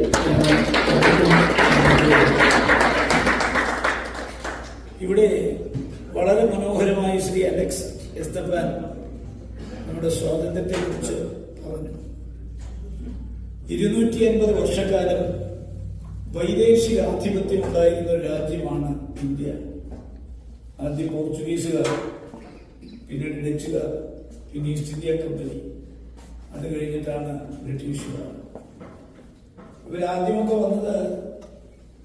Speaker 9: ഇവിടെ വളരെ മനോഹരമായി ശ്രീ അലക്സ് എസ്തപ്പാൻ നമ്മുടെ സ്വാതന്ത്ര്യത്തെ കുറിച്ച് പറഞ്ഞു. 250 വർഷക്കാലം വൈദേശിക ആധിപത്യം ഉണ്ടായിരുന്ന ഒരു രാജ്യമാണ് ഇന്ത്യ. ആദ്യം പോർച്ചുഗീസുകാർ, പിന്നീട് ഡച്ചുകാർ, പിന്നെ ഈസ്റ്റ് ഇന്ത്യ കമ്പനി, അത് കഴിഞ്ഞിട്ടാണ് ബ്രിട്ടീഷുകാർ. ഇവരാദ്യമൊക്കെ വന്നത്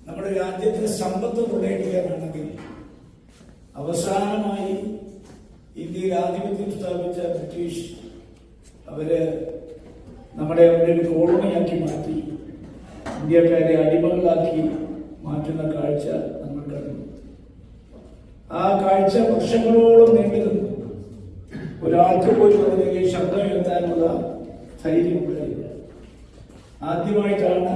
Speaker 9: നമ്മുടെ രാജ്യത്തിന് സമ്പത്ത് കൊള്ളയിടുകയാണെങ്കിൽ അവസാനമായി ഇന്ത്യയിൽ ആധിപത്യം സ്ഥാപിച്ച ബ്രിട്ടീഷ് അവര് നമ്മുടെ അവിടെ ഒരു കോളനിയാക്കി മാറ്റി ഇന്ത്യക്കാരെ അടിമകളാക്കി മാറ്റുന്ന കാഴ്ച നമ്മൾ കണ്ടു. ആ കാഴ്ച വർഷങ്ങളോളം നീണ്ടുനിന്നു. ഒരാൾക്ക് പോലും അതിലേക്ക് ശബ്ദം ഉയർത്താനുള്ള ധൈര്യമുണ്ടായില്ല. ആദ്യമായിട്ടാണ്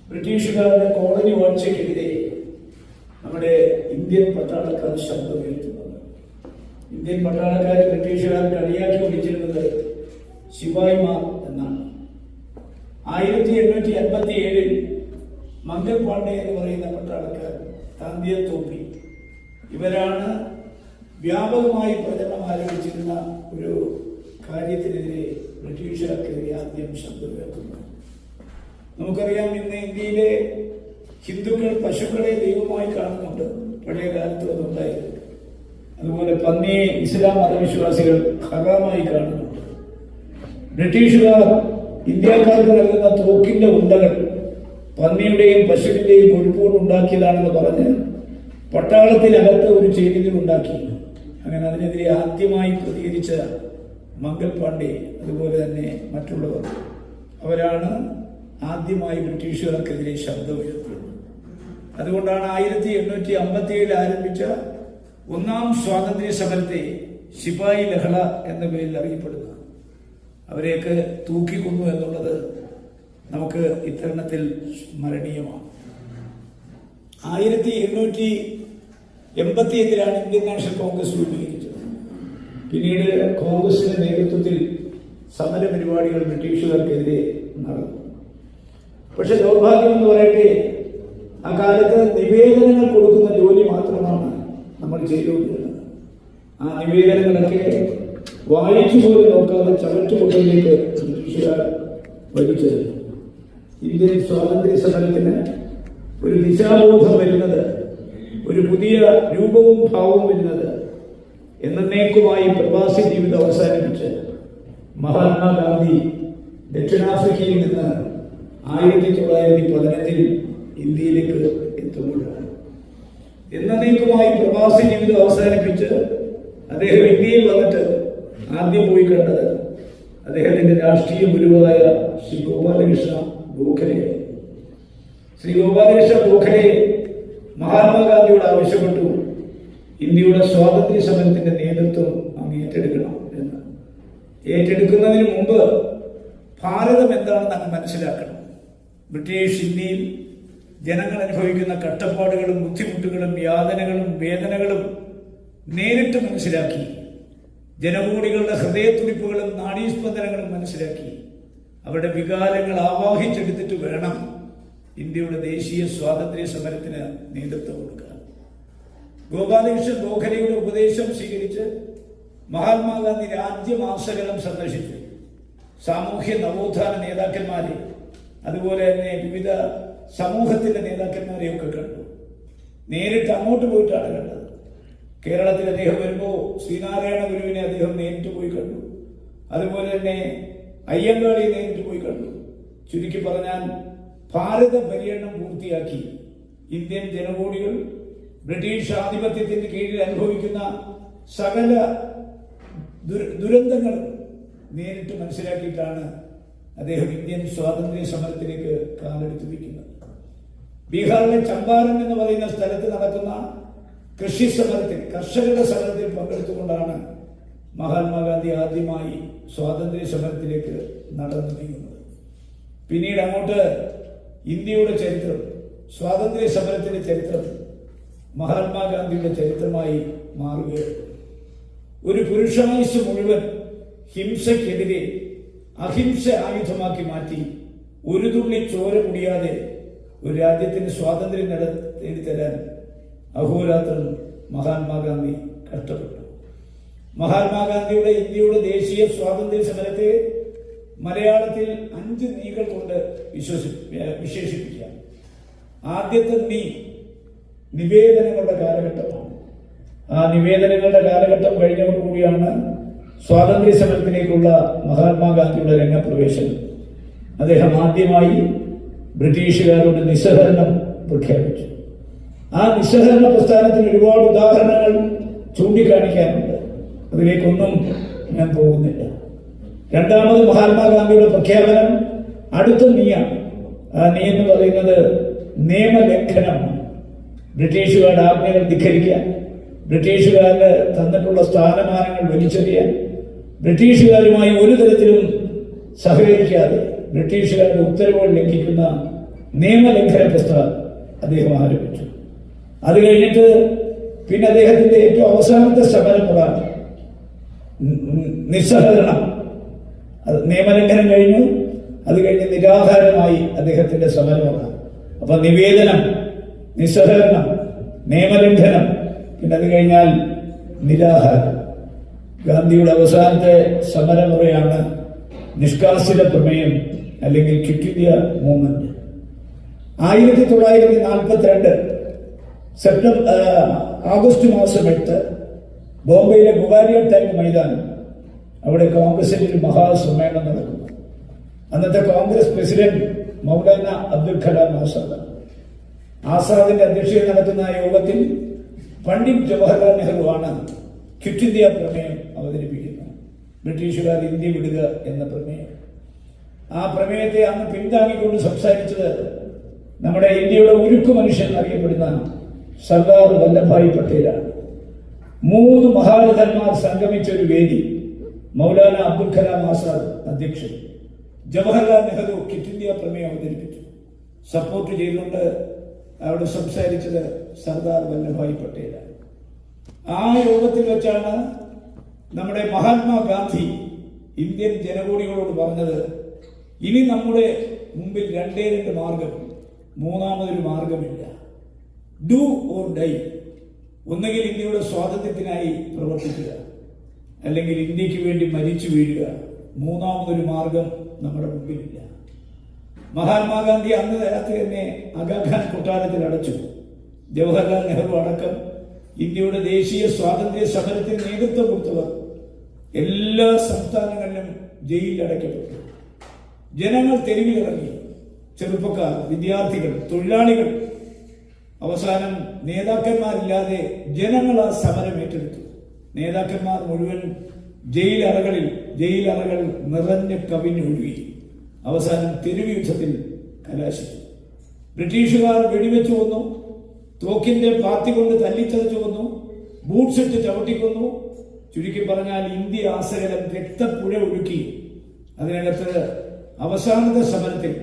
Speaker 9: ബ്രിട്ടീഷുകാരുടെ കോളനി വാഴ്ചയ്ക്കെതിരെ നമ്മുടെ ഇന്ത്യൻ പട്ടാളക്കാർ ശബ്ദം ഉയർത്തുന്നത്. ഇന്ത്യൻ പട്ടാളക്കാരെ ബ്രിട്ടീഷുകാർ കളിയാക്കി വിളിച്ചിരുന്നത് ശിപായിമാർ എന്നാണ്. 1857 മംഗൽ പാണ്ഡെ എന്ന് പറയുന്ന പട്ടാളക്കാർ, താന്തിയ തോപ്പി, ഇവരാണ് വ്യാപകമായി പ്രചരണം ആരംഭിച്ചിരുന്ന ഒരു കാര്യത്തിനെതിരെ ബ്രിട്ടീഷുകാർക്കെതിരെ ആദ്യം ശബ്ദം ഉയർത്തുന്നത്. നമുക്കറിയാം, ഇന്ന് ഇന്ത്യയിലെ ഹിന്ദുക്കൾ പശുക്കളെ ദൈവമായി കാണുന്നുണ്ട്. പഴയ കാലത്ത് അതുണ്ടായിരുന്നു. അതുപോലെ പന്നിയെ ഇസ്ലാം മതവിശ്വാസികൾ ഹറാമായി കാണുന്നുണ്ട്. ബ്രിട്ടീഷുകാർ ഇന്ത്യക്കാർക്ക് നൽകുന്ന തോക്കിന്റെ ഉണ്ടകൾ പന്നിയുടെയും പശുവിന്റെയും കൊഴുപ്പോട് ഉണ്ടാക്കിയതാണെന്ന് പറഞ്ഞ് പട്ടാളത്തിനകത്ത് ഒരു ചേരിതിൽ ഉണ്ടാക്കി. അങ്ങനെ അതിനെതിരെ ആദ്യമായി പ്രതികരിച്ച മംഗൽ പാണ്ഡെ, അതുപോലെ തന്നെ മറ്റുള്ളവർ, അവരാണ് ആദ്യമായി ബ്രിട്ടീഷുകാർക്കെതിരെ ശബ്ദം ഉയർത്തിയത്. അതുകൊണ്ടാണ് 1857 ആരംഭിച്ച ഒന്നാം സ്വാതന്ത്ര്യ സമരത്തെ ശിപായി ലഹള എന്ന പേരിൽ അറിയപ്പെടുന്നത്. അവരെയൊക്കെ തൂക്കിക്കൊന്നു എന്നുള്ളത് നമുക്ക് ഇത്തരണത്തിൽ സ്മരണീയമാണ്. 1885 ഇന്ത്യൻ നാഷണൽ കോൺഗ്രസ് രൂപീകരിച്ചത്. പിന്നീട് കോൺഗ്രസിന്റെ നേതൃത്വത്തിൽ സമര പരിപാടികൾ ബ്രിട്ടീഷുകാർക്കെതിരെ നടന്നു. പക്ഷെ ദൗർഭാഗ്യം എന്ന് പറയട്ടെ, ആ കാലത്ത് നിവേദനങ്ങൾ കൊടുക്കുന്ന ജോലി മാത്രമാണ് നമ്മൾ ചെയ്തുകൊണ്ടിരുന്നത്. ആ നിവേദനങ്ങളൊക്കെ വായിച്ചു പോലും നോക്കാതെ ചവറ്റുകൊണ്ടിലേക്ക് ബ്രിട്ടീഷുകാർ വലിച്ചത്. ഇന്ത്യൻ സ്വാതന്ത്ര്യ സമരത്തിന് ഒരു ദിശാബോധം വരുന്നത്, ഒരു പുതിയ രൂപവും ഭാവവും വരുന്നത് എന്നേക്കുമായി പ്രവാസി ജീവിതം അവസാനിപ്പിച്ച് മഹാത്മാഗാന്ധി ദക്ഷിണാഫ്രിക്കയിൽ നിന്ന് 1915 ഇന്ത്യയിലേക്ക് എത്തുമ്പോഴാണ്. എന്നേക്കുമായി പ്രവാസി ജീവിതം അവസാനിപ്പിച്ച് അദ്ദേഹം ഇന്ത്യയിൽ വന്നിട്ട് ആദ്യം പോയി കണ്ടത് അദ്ദേഹത്തിന്റെ രാഷ്ട്രീയ ഗുരുവായ ശ്രീ ഗോപാലകൃഷ്ണ ഗോഖലെ. ശ്രീ ഗോപാലകൃഷ്ണ ഗോഖലെ മഹാത്മാഗാന്ധിയോട് ആവശ്യപ്പെട്ടു, ഇന്ത്യയുടെ സ്വാതന്ത്ര്യ സമരത്തിന്റെ നേതൃത്വം അങ്ങ് ഏറ്റെടുക്കണം എന്ന്. ഏറ്റെടുക്കുന്നതിന് മുമ്പ് ഭാരതം എന്താണെന്ന് അങ്ങ് മനസ്സിലാക്കണം. ബ്രിട്ടീഷ് ഇന്ത്യയിൽ ജനങ്ങൾ അനുഭവിക്കുന്ന കഷ്ടപ്പാടുകളും ബുദ്ധിമുട്ടുകളും യാതനകളും വേദനകളും നേരിട്ട് മനസ്സിലാക്കി, ജനകോടികളുടെ ഹൃദയത്തുടിപ്പുകളും നാഡീസ്പന്ദനങ്ങളും മനസ്സിലാക്കി, അവരുടെ വികാരങ്ങൾ ആവാഹിച്ചെടുത്തിട്ട് വേണം ഇന്ത്യയുടെ ദേശീയ സ്വാതന്ത്ര്യ സമരത്തിന് നേതൃത്വം കൊടുക്കാൻ. ഗോപാലകൃഷ്ണൻ ഗോഖലെയുടെ ഉപദേശം സ്വീകരിച്ച് മഹാത്മാഗാന്ധി രാജ്യമാസകലം സന്ദർശിച്ചു. സാമൂഹ്യ നവോത്ഥാന നേതാക്കന്മാരെ, അതുപോലെ തന്നെ വിവിധ സമൂഹത്തിന്റെ നേതാക്കന്മാരെയൊക്കെ കണ്ടു. നേരിട്ട് അങ്ങോട്ട് പോയിട്ടാണ് കണ്ടത്. കേരളത്തിൽ അദ്ദേഹം വരുമ്പോൾ ശ്രീനാരായണ ഗുരുവിനെ അദ്ദേഹം നേരിട്ട് പോയി കണ്ടു. അതുപോലെ തന്നെ അയ്യങ്കാളിയെ നേരിട്ട് പോയി കണ്ടു. ചുരുക്കി പറഞ്ഞാൽ ഭാരത പര്യടനം പൂർത്തിയാക്കി ഇന്ത്യൻ ജനകോടികൾ ബ്രിട്ടീഷ് ആധിപത്യത്തിന്റെ കീഴിൽ അനുഭവിക്കുന്ന സകല ദുരന്തങ്ങൾ നേരിട്ട് മനസ്സിലാക്കിയിട്ടാണ് അദ്ദേഹം ഇന്ത്യൻ സ്വാതന്ത്ര്യ സമരത്തിലേക്ക് കാലെടുത്ത് വയ്ക്കുന്നത്. ബീഹാറിലെ ചമ്പാരൻ എന്ന് പറയുന്ന സ്ഥലത്ത് നടക്കുന്ന കൃഷി സമരത്തിൽ, കർഷകരുടെ സമരത്തിൽ പങ്കെടുത്തുകൊണ്ടാണ് മഹാത്മാഗാന്ധി ആദ്യമായി സ്വാതന്ത്ര്യ സമരത്തിലേക്ക് നടന്നു നീങ്ങുന്നത്. പിന്നീട് അങ്ങോട്ട് ഇന്ത്യയുടെ ചരിത്രം, സ്വാതന്ത്ര്യ സമരത്തിന്റെ ചരിത്രം മഹാത്മാഗാന്ധിയുടെ ചരിത്രമായി മാറുകയാണ്. ഒരു പുരുഷായുസ് മുഴുവൻ ഹിംസയ്ക്കെതിരെ അഹിംസ ആയുധമാക്കി മാറ്റി ഒരു തുള്ളി ചോര മുടിയാതെ ഒരു രാജ്യത്തിന് സ്വാതന്ത്ര്യം നേടിത്തരാൻ അഹോരാത്രം മഹാത്മാഗാന്ധി കഷ്ടപ്പെട്ടു. മഹാത്മാഗാന്ധിയുടെ ഇന്ത്യയുടെ ദേശീയ സ്വാതന്ത്ര്യ സമരത്തെ മലയാളത്തിൽ 5 നീകൾ കൊണ്ട് വിശേഷിപ്പിക്കാം. ആദ്യത്തെ നീ നിവേദനങ്ങളുടെ കാലഘട്ടമാണ്. ആ നിവേദനങ്ങളുടെ കാലഘട്ടം കഴിഞ്ഞതോടുകൂടിയാണ് സ്വാതന്ത്ര്യ സമരത്തിലേക്കുള്ള മഹാത്മാഗാന്ധിയുടെ രംഗപ്രവേശനം. അദ്ദേഹം ആദ്യമായി ബ്രിട്ടീഷുകാരോട് നിസ്സഹകരണം പ്രഖ്യാപിച്ചു. ആ നിസ്സഹകരണ പ്രസ്ഥാനത്തിന് ഒരുപാട് ഉദാഹരണങ്ങൾ ചൂണ്ടിക്കാണിക്കാനുണ്ട്. അതിലേക്കൊന്നും ഞാൻ പോകുന്നില്ല. രണ്ടാമത് മഹാത്മാഗാന്ധിയുടെ പ്രഖ്യാപനം അടുത്ത നീയാണ്. ആ നീ എന്ന് പറയുന്നത് നിയമലംഘനമാണ്. ബ്രിട്ടീഷുകാരുടെ ആജ്ഞകൾ ധിക്കരിക്കാൻ, ബ്രിട്ടീഷുകാരുടെ തന്നിട്ടുള്ള സ്ഥാനമാനങ്ങൾ വലിച്ചെറിയാൻ, ബ്രിട്ടീഷുകാരുമായി ഒരു തരത്തിലും സഹകരിക്കാതെ ബ്രിട്ടീഷുകാരുടെ ഉത്തരവുകൾ ലംഘിക്കുന്ന നിയമലംഘന പ്രസ്ഥാനം അദ്ദേഹം ആരംഭിച്ചു. അത് കഴിഞ്ഞിട്ട് പിന്നെ അദ്ദേഹത്തിന്റെ ഏറ്റവും അവസാനത്തെ സമരമുറ നിസ്സഹകരണം. അത് നിയമലംഘനം കഴിഞ്ഞു, അത് കഴിഞ്ഞ് നിരാഹാരമായി അദ്ദേഹത്തിന്റെ സമരമുറ. അപ്പൊ നിവേദനം, നിസ്സഹകരണം, നിയമലംഘനം, പിന്നെ അത് കഴിഞ്ഞാൽ നിരാഹാരം. ഗാന്ധിയുടെ അവസാനത്തെ സമരമുറയാണ് നിഷ്കാസിത പ്രമേയം അല്ലെങ്കിൽ ക്വിറ്റ് ഇന്ത്യ മൂവ്മെന്റ്. 1942 ആഗസ്റ്റ് മാസം 8 ബോംബെയിലെ ഗുവാലിയ ടാങ്ക് മൈതാനം, അവിടെ കോൺഗ്രസിന്റെ ഒരു മഹാസമ്മേളനം നടക്കുന്നു. അന്നത്തെ കോൺഗ്രസ് പ്രസിഡന്റ് മൗലാന അബ്ദുൽ കലാം ആസാദിന്റെ അധ്യക്ഷതയിൽ നടക്കുന്ന ആ യോഗത്തിൽ പണ്ഡിറ്റ് ജവഹർലാൽ നെഹ്റു ആണ് ക്വിറ്റ് ഇന്ത്യ പ്രമേയം അവതരിപ്പിക്കുന്നത്. ബ്രിട്ടീഷുകാർ ഇന്ത്യ വിടുക എന്ന പ്രമേയം. ആ പ്രമേയത്തെ അന്ന് പിന്താങ്ങിക്കൊണ്ട് സംസാരിച്ചത് നമ്മുടെ ഇന്ത്യയുടെ ഉരുക്കു മനുഷ്യൻ അറിയപ്പെടുന്ന സർദാർ വല്ലഭായ് പട്ടേലാണ്. 3 മഹാരഥന്മാർ സംഗമിച്ച ഒരു വേദി. മൗലാന അബ്ദുൽ കലാം ആസാദ് അധ്യക്ഷൻ, ജവഹർലാൽ നെഹ്റു ക്വിറ്റ് ഇന്ത്യ പ്രമേയം അവതരിപ്പിച്ചു. സപ്പോർട്ട് ചെയ്തുകൊണ്ട് അവിടെ സംസാരിച്ചത് സർദാർ വല്ലഭായ് പട്ടേലാണ്. ആ യോഗത്തിൽ വെച്ചാണ് നമ്മുടെ മഹാത്മാഗാന്ധി ഇന്ത്യൻ ജനകോടികളോട് പറഞ്ഞത്, ഇനി നമ്മുടെ മുമ്പിൽ 2 മാർഗം, മൂന്നാമതൊരു മാർഗമില്ല. Do or die. ഒന്നുകിൽ ഇന്ത്യയുടെ സ്വാതന്ത്ര്യത്തിനായി പ്രവർത്തിക്കുക, അല്ലെങ്കിൽ ഇന്ത്യക്ക് വേണ്ടി മരിച്ചു വീഴുക. മൂന്നാമതൊരു മാർഗം നമ്മുടെ മുമ്പിലില്ല. മഹാത്മാഗാന്ധി അന്ന് രാത്രി തന്നെ ആഗാഖാൻ കൊട്ടാരത്തിൽ അടച്ചു. ജവഹർലാൽ നെഹ്റു അടക്കം ഇന്ത്യയുടെ ദേശീയ സ്വാതന്ത്ര്യ സമരത്തിന് നേതൃത്വം കൊടുത്തവർ എല്ലാ സംസ്ഥാനങ്ങളിലും ജയിലിൽ അടയ്ക്കപ്പെട്ടു. ജനങ്ങൾ തെരുവിലിറങ്ങി. ചെറുപ്പക്കാർ, വിദ്യാർത്ഥികൾ, തൊഴിലാളികൾ. അവസാനം നേതാക്കന്മാരില്ലാതെ ജനങ്ങൾ ആ സമരം ഏറ്റെടുത്തു. നേതാക്കന്മാർ മുഴുവൻ ജയിലറകൾ നിറഞ്ഞ് കവിഞ്ഞൊഴുകി. അവസാനം തെരുവ് യുദ്ധത്തിൽ കലാശിച്ചു. ബ്രിട്ടീഷുകാർ വെടിവെച്ചു കൊന്നു, തോക്കിന്റെ പാത്തി കൊണ്ട് തല്ലിച്ചതച്ചു കൊന്നു, ബൂട്ട്സ് ഇട്ട് ചവിട്ടിക്കൊന്നു. ചുരുക്കി പറഞ്ഞാൽ ഇന്ത്യ ആസകലം രക്തപ്പുഴ ഒഴുക്കി. അതിനകത്ത് അവസാനത്തെ സമരത്തിൽ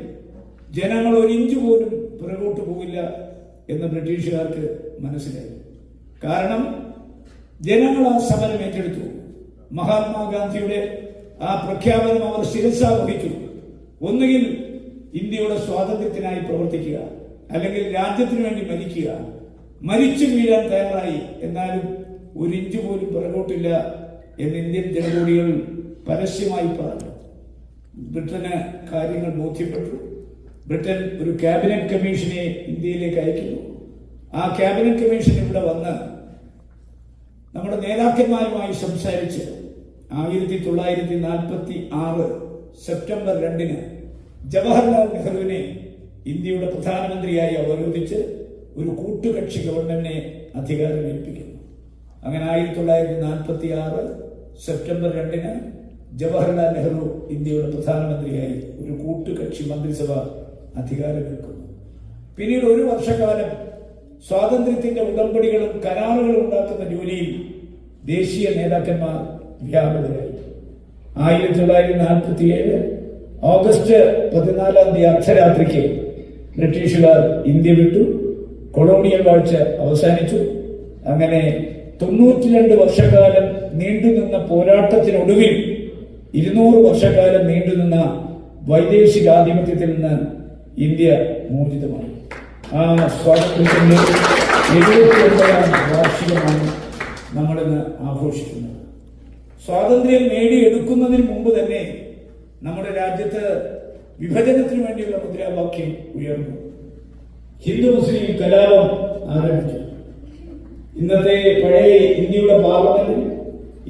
Speaker 9: ജനങ്ങൾ 1 ഇഞ്ച് പോലും പുറകോട്ട് പോകില്ല എന്ന് ബ്രിട്ടീഷുകാർക്ക് മനസ്സിലായി. കാരണം ജനങ്ങൾ ആ സമരം ഏറ്റെടുത്തു. മഹാത്മാഗാന്ധിയുടെ ആ പ്രഖ്യാപനം അവർ ശിരസാ വഹിച്ചു. ഒന്നുകിൽ ഇന്ത്യയുടെ സ്വാതന്ത്ര്യത്തിനായി പ്രവർത്തിക്കുക, അല്ലെങ്കിൽ രാജ്യത്തിനു വേണ്ടി മരിക്കുക. മരിച്ചു വീഴാൻ തയ്യാറായി, എന്നാലും 1 ഇഞ്ച് പോലും പുറകോട്ടില്ല എന്ന് ഇന്ത്യൻ ജനകോടികൾ പരസ്യമായി പറഞ്ഞു. ബ്രിട്ടന് കാര്യങ്ങൾ ബോധ്യപ്പെട്ടു. ബ്രിട്ടൻ ഒരു ക്യാബിനറ്റ് കമ്മീഷനെ ഇന്ത്യയിലേക്ക് അയക്കുന്നു. ആ ക്യാബിനറ്റ് കമ്മീഷൻ ഇവിടെ വന്ന് നമ്മുടെ നേതാക്കന്മാരുമായി സംസാരിച്ച് 1946 സെപ്റ്റംബർ 2 ജവഹർലാൽ നെഹ്റുവിനെ ഇന്ത്യയുടെ പ്രധാനമന്ത്രിയായി അവരോധിച്ച് ഒരു കൂട്ടുകക്ഷി ഗവൺമെന്റിനെ അധികാരമേൽപ്പിക്കുന്നു. അങ്ങനെ 1946 സെപ്റ്റംബർ 2 ജവഹർലാൽ നെഹ്റു ഇന്ത്യയുടെ പ്രധാനമന്ത്രിയായി ഒരു കൂട്ടുകക്ഷി മന്ത്രിസഭ അധികാരമേൽക്കുന്നു. പിന്നീട് 1 വർഷക്കാലം സ്വാതന്ത്ര്യത്തിന്റെ ഉടമ്പടികളും കരാറുകളും ഉണ്ടാക്കുന്ന ജോലിയിൽ ദേശീയ നേതാക്കന്മാർ വ്യാപൃതരായി. 1947 ഓഗസ്റ്റ് 14 അർദ്ധരാത്രിക്ക് ബ്രിട്ടീഷുകാർ ഇന്ത്യ വിട്ടു. കൊളോണിയൽ വാഴ്ച അവസാനിച്ചു. അങ്ങനെ 92 വർഷക്കാലം നീണ്ടുനിന്ന പോരാട്ടത്തിനൊടുവിൽ 200 വർഷക്കാലം നീണ്ടുനിന്ന വൈദേശികാധിപത്യത്തിൽ നിന്ന് ഇന്ത്യ മോചിതമായി. ആ സ്വാതന്ത്ര്യത്തിന്റെ 79ാം വാർഷികമാണ് നമ്മളിന്ന് ആഘോഷിക്കുന്നത്. സ്വാതന്ത്ര്യം നേടിയെടുക്കുന്നതിന് മുമ്പ് തന്നെ നമ്മുടെ രാജ്യത്ത് വിഭജനത്തിന് വേണ്ടിയുള്ള മുദ്രാവാക്യം ഉയർന്നു. ഹിന്ദു മുസ്ലിം കലാപം ആരംഭിച്ചു. ഇന്നത്തെ പഴയ ഇന്ത്യയുടെ പാർലമെന്റിൽ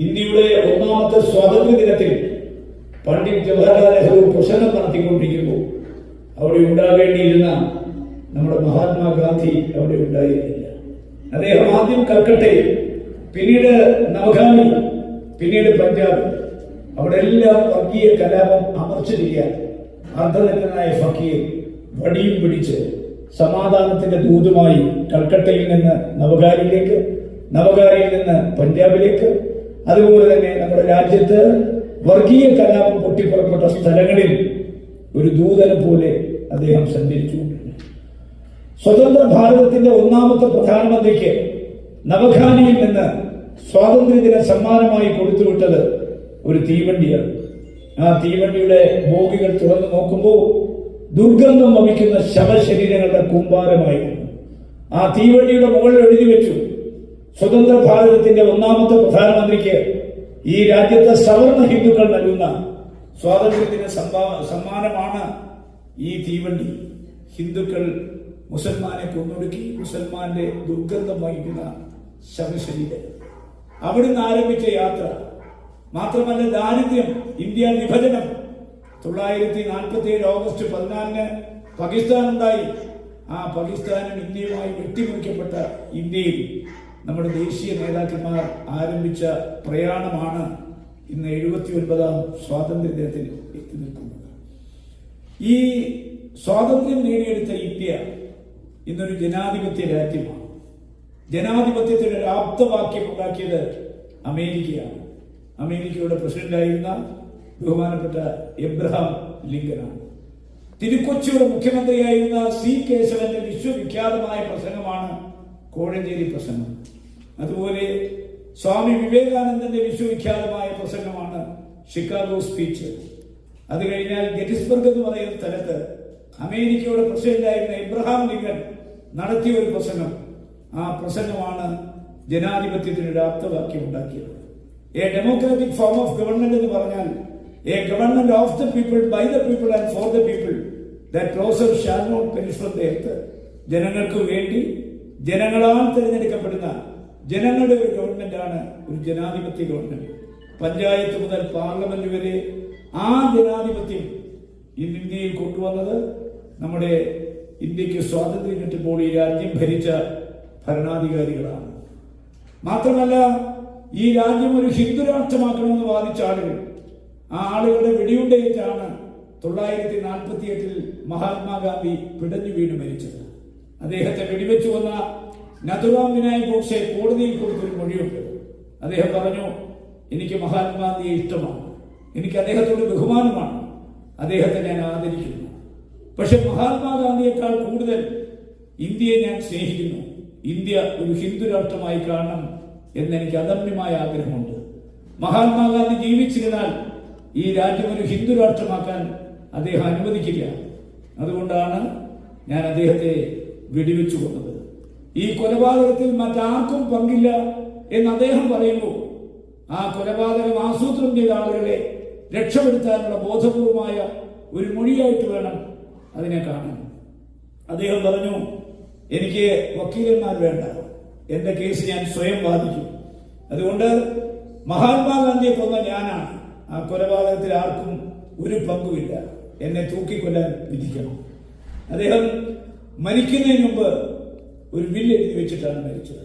Speaker 9: ഇന്ത്യയുടെ 1ാമത്തെ സ്വാതന്ത്ര്യ ദിനത്തിൽ പണ്ഡിറ്റ് ജവഹർലാൽ നെഹ്റു പ്രസംഗം നടത്തിക്കൊണ്ടിരിക്കുമ്പോൾ അവിടെ ഉണ്ടാകേണ്ടിയിരുന്ന നമ്മുടെ മഹാത്മാഗാന്ധി അവിടെ ഉണ്ടായിരുന്നില്ല. അദ്ദേഹം ആദ്യം കൽക്കട്ടയിൽ, പിന്നീട് നവഗാമി, പിന്നീട് പഞ്ചാബ്. അവിടെ എല്ലാം വർഗീയ കലാപം അമർച്ച ചെയ്യാൻ അർദ്ധനഗ്നനായ ഫക്കീർ വടിയും പിടിച്ച് സമാധാനത്തിന്റെ ദൂതുമായി കൽക്കട്ടയിൽ നിന്ന് നവകാരിയിലേക്ക്, നവകാരിയിൽ നിന്ന് പഞ്ചാബിലേക്ക്, അതുപോലെ തന്നെ നമ്മുടെ രാജ്യത്ത് വർഗീയ കലാപം പൊട്ടിപ്പുറപ്പെട്ട സ്ഥലങ്ങളിൽ ഒരു ദൂതനെ പോലെ അദ്ദേഹം സഞ്ചരിച്ചു. സ്വതന്ത്ര ഭാരതത്തിന്റെ ഒന്നാമത്തെ പ്രധാനമന്ത്രിക്ക് നവഖാനിയിൽ നിന്ന് സ്വാതന്ത്ര്യദിന സമ്മാനമായി കൊടുത്തുവിട്ടത് ഒരു തീവണ്ടിയാണ്. ആ തീവണ്ടിയുടെ ബോഗികൾ തുറന്നു നോക്കുമ്പോൾ ദുർഗന്ധം വമിക്കുന്ന ശവശരീരങ്ങളുടെ കൂമ്പാരമായിരുന്നു. ആ തീവണ്ടിയുടെ മുകളിൽ എഴുതി വെച്ചു, സ്വതന്ത്ര ഭാരതത്തിന്റെ ഒന്നാമത്തെ പ്രധാനമന്ത്രിക്ക് ഈ രാജ്യത്തെ സവർണ ഹിന്ദുക്കൾ നൽകുന്ന സ്വാതന്ത്ര്യദിന സമ്മാനമാണ് ഈ തീവണ്ടി. ഹിന്ദുക്കൾ മുസൽമാനെ കൊന്നൊടുക്കി, മുസൽമാന്റെ ദുർഗന്ധം വഹിക്കുന്ന ശവശരീരം. അവിടുന്ന് ആരംഭിച്ച യാത്ര മാത്രമല്ല, ദാരിദ്ര്യം, ഇന്ത്യ വിഭജനം, 1947 ഓഗസ്റ്റ് 14 പാകിസ്ഥാൻ ഉണ്ടായി. ആ പാകിസ്ഥാനും ഇന്ത്യയുമായി വെട്ടിമുറിക്കപ്പെട്ട ഇന്ത്യയിൽ നമ്മുടെ ദേശീയ നേതാക്കന്മാർ ആരംഭിച്ച പ്രയാണമാണ് ഇന്ന് 79ാം സ്വാതന്ത്ര്യ ദിനത്തിൽ എത്തി നിൽക്കുന്നത്. ഈ സ്വാതന്ത്ര്യം നേടിയെടുത്ത ഇന്ത്യ ഇന്നൊരു ജനാധിപത്യ രാജ്യമാണ്. ജനാധിപത്യത്തിന് ഒരു ആപ്തവാക്യം ഉണ്ടാക്കിയത് അമേരിക്കയാണ്. അമേരിക്കയുടെ പ്രസിഡന്റായിരുന്ന ബഹുമാനപ്പെട്ട എബ്രഹാം ലിങ്കനാണ്. തിരുക്കൊച്ചിയുടെ മുഖ്യമന്ത്രിയായിരുന്ന സി കേശവന്റെ വിശ്വവിഖ്യാതമായ പ്രസംഗമാണ് കോഴഞ്ചേരി പ്രസംഗം. അതുപോലെ സ്വാമി വിവേകാനന്ദന്റെ വിശ്വവിഖ്യാതമായ പ്രസംഗമാണ് ഷിക്കാഗോ സ്പീച്ച്. അത് കഴിഞ്ഞാൽ ഗെറ്റിസ്ബർഗ് എന്ന് പറയുന്ന സ്ഥലത്ത് അമേരിക്കയുടെ പ്രസിഡന്റായിരുന്ന എബ്രഹാം ലിങ്കൻ നടത്തിയ ഒരു പ്രസംഗം. ആ പ്രസംഗമാണ് ജനാധിപത്യത്തിന് ഒരു ആപ്തവാക്യം ഉണ്ടാക്കിയത്. A democratic form of government എന്ന് പറഞ്ഞാൽ a government of the people, by the people and for the people, that process shall not perish from the earth. ജനങ്ങൾക്ക് വേണ്ടി ജനങ്ങളാൽ തിരഞ്ഞെടുക്കപ്പെടുന്ന ജനങ്ങളുടെ ഒരു ഗവൺമെന്റാണ് ഒരു ജനാധിപത്യ ഗവൺമെന്റ്. പഞ്ചായത്ത് മുതൽ പാർലമെന്റ് വരെ ആ ജനാധിപത്യം ഇന്ത്യയിൽ കൊണ്ടുവന്നത് നമ്മുടെ ഇന്ത്യക്ക് സ്വാതന്ത്ര്യം കിട്ടുമ്പോൾ ഈ രാജ്യം ഭരിച്ച ഭരണാധികാരികളാണ്. മാത്രമല്ല, ഈ രാജ്യം ഒരു ഹിന്ദു രാഷ്ട്രമാക്കണമെന്ന് വാദിച്ച ആളുകൾ, ആ ആളുകളുടെ വെടിയുണ്ടേറ്റാണ് 1948 മഹാത്മാഗാന്ധി പിടഞ്ഞു വീണ് മരിച്ചത്. അദ്ദേഹത്തെ വെടിവെച്ചു വന്ന നഥുറാം വിനായക് ഗോഡ്സെ കോടതിയിൽ കൊടുത്തൊരു മൊഴിയുണ്ട്. അദ്ദേഹം പറഞ്ഞു, എനിക്ക് മഹാത്മാഗാന്ധിയെ ഇഷ്ടമാണ്, എനിക്ക് അദ്ദേഹത്തോട് ബഹുമാനമാണ്, അദ്ദേഹത്തെ ഞാൻ ആദരിക്കുന്നു. പക്ഷെ മഹാത്മാഗാന്ധിയേക്കാൾ കൂടുതൽ ഇന്ത്യയെ ഞാൻ സ്നേഹിക്കുന്നു. ഇന്ത്യ ഒരു ഹിന്ദു രാഷ്ട്രമായി കാണണം എന്നെനിക്ക് അദമ്യമായ ആഗ്രഹമുണ്ട്. മഹാത്മാഗാന്ധി ജീവിച്ചിരുന്നാൽ ഈ രാജ്യം ഒരു ഹിന്ദു രാഷ്ട്രമാക്കാൻ അദ്ദേഹം അനുവദിക്കില്ല. അതുകൊണ്ടാണ് ഞാൻ അദ്ദേഹത്തെ വെടിവെച്ചു കൊന്നത്. ഈ കൊലപാതകത്തിൽ മറ്റാർക്കും പങ്കില്ല എന്ന് അദ്ദേഹം പറയുമ്പോൾ ആ കൊലപാതകം ആസൂത്രണം ചെയ്ത ആളുകളെ രക്ഷപ്പെടുത്താനുള്ള ബോധപൂർവമായ ഒരു മൊഴിയായിട്ട് വേണം അതിനെ കാണാൻ. അദ്ദേഹം പറഞ്ഞു, എനിക്ക് വക്കീലന്മാർ വേണ്ട, എന്റെ കേസ് ഞാൻ സ്വയം വാദിക്കും. അതുകൊണ്ട് മഹാത്മാഗാന്ധിയെ കൊന്ന ഞാനാണ്, ആ കൊലപാതകത്തിൽ ആർക്കും ഒരു പങ്കുമില്ല, എന്നെ തൂക്കിക്കൊല്ലാൻ വിധിക്കണം. അദ്ദേഹം മരിക്കുന്നതിന് മുമ്പ് ഒരു വില്ല് എഴുതി വെച്ചിട്ടാണ് മരിച്ചത്.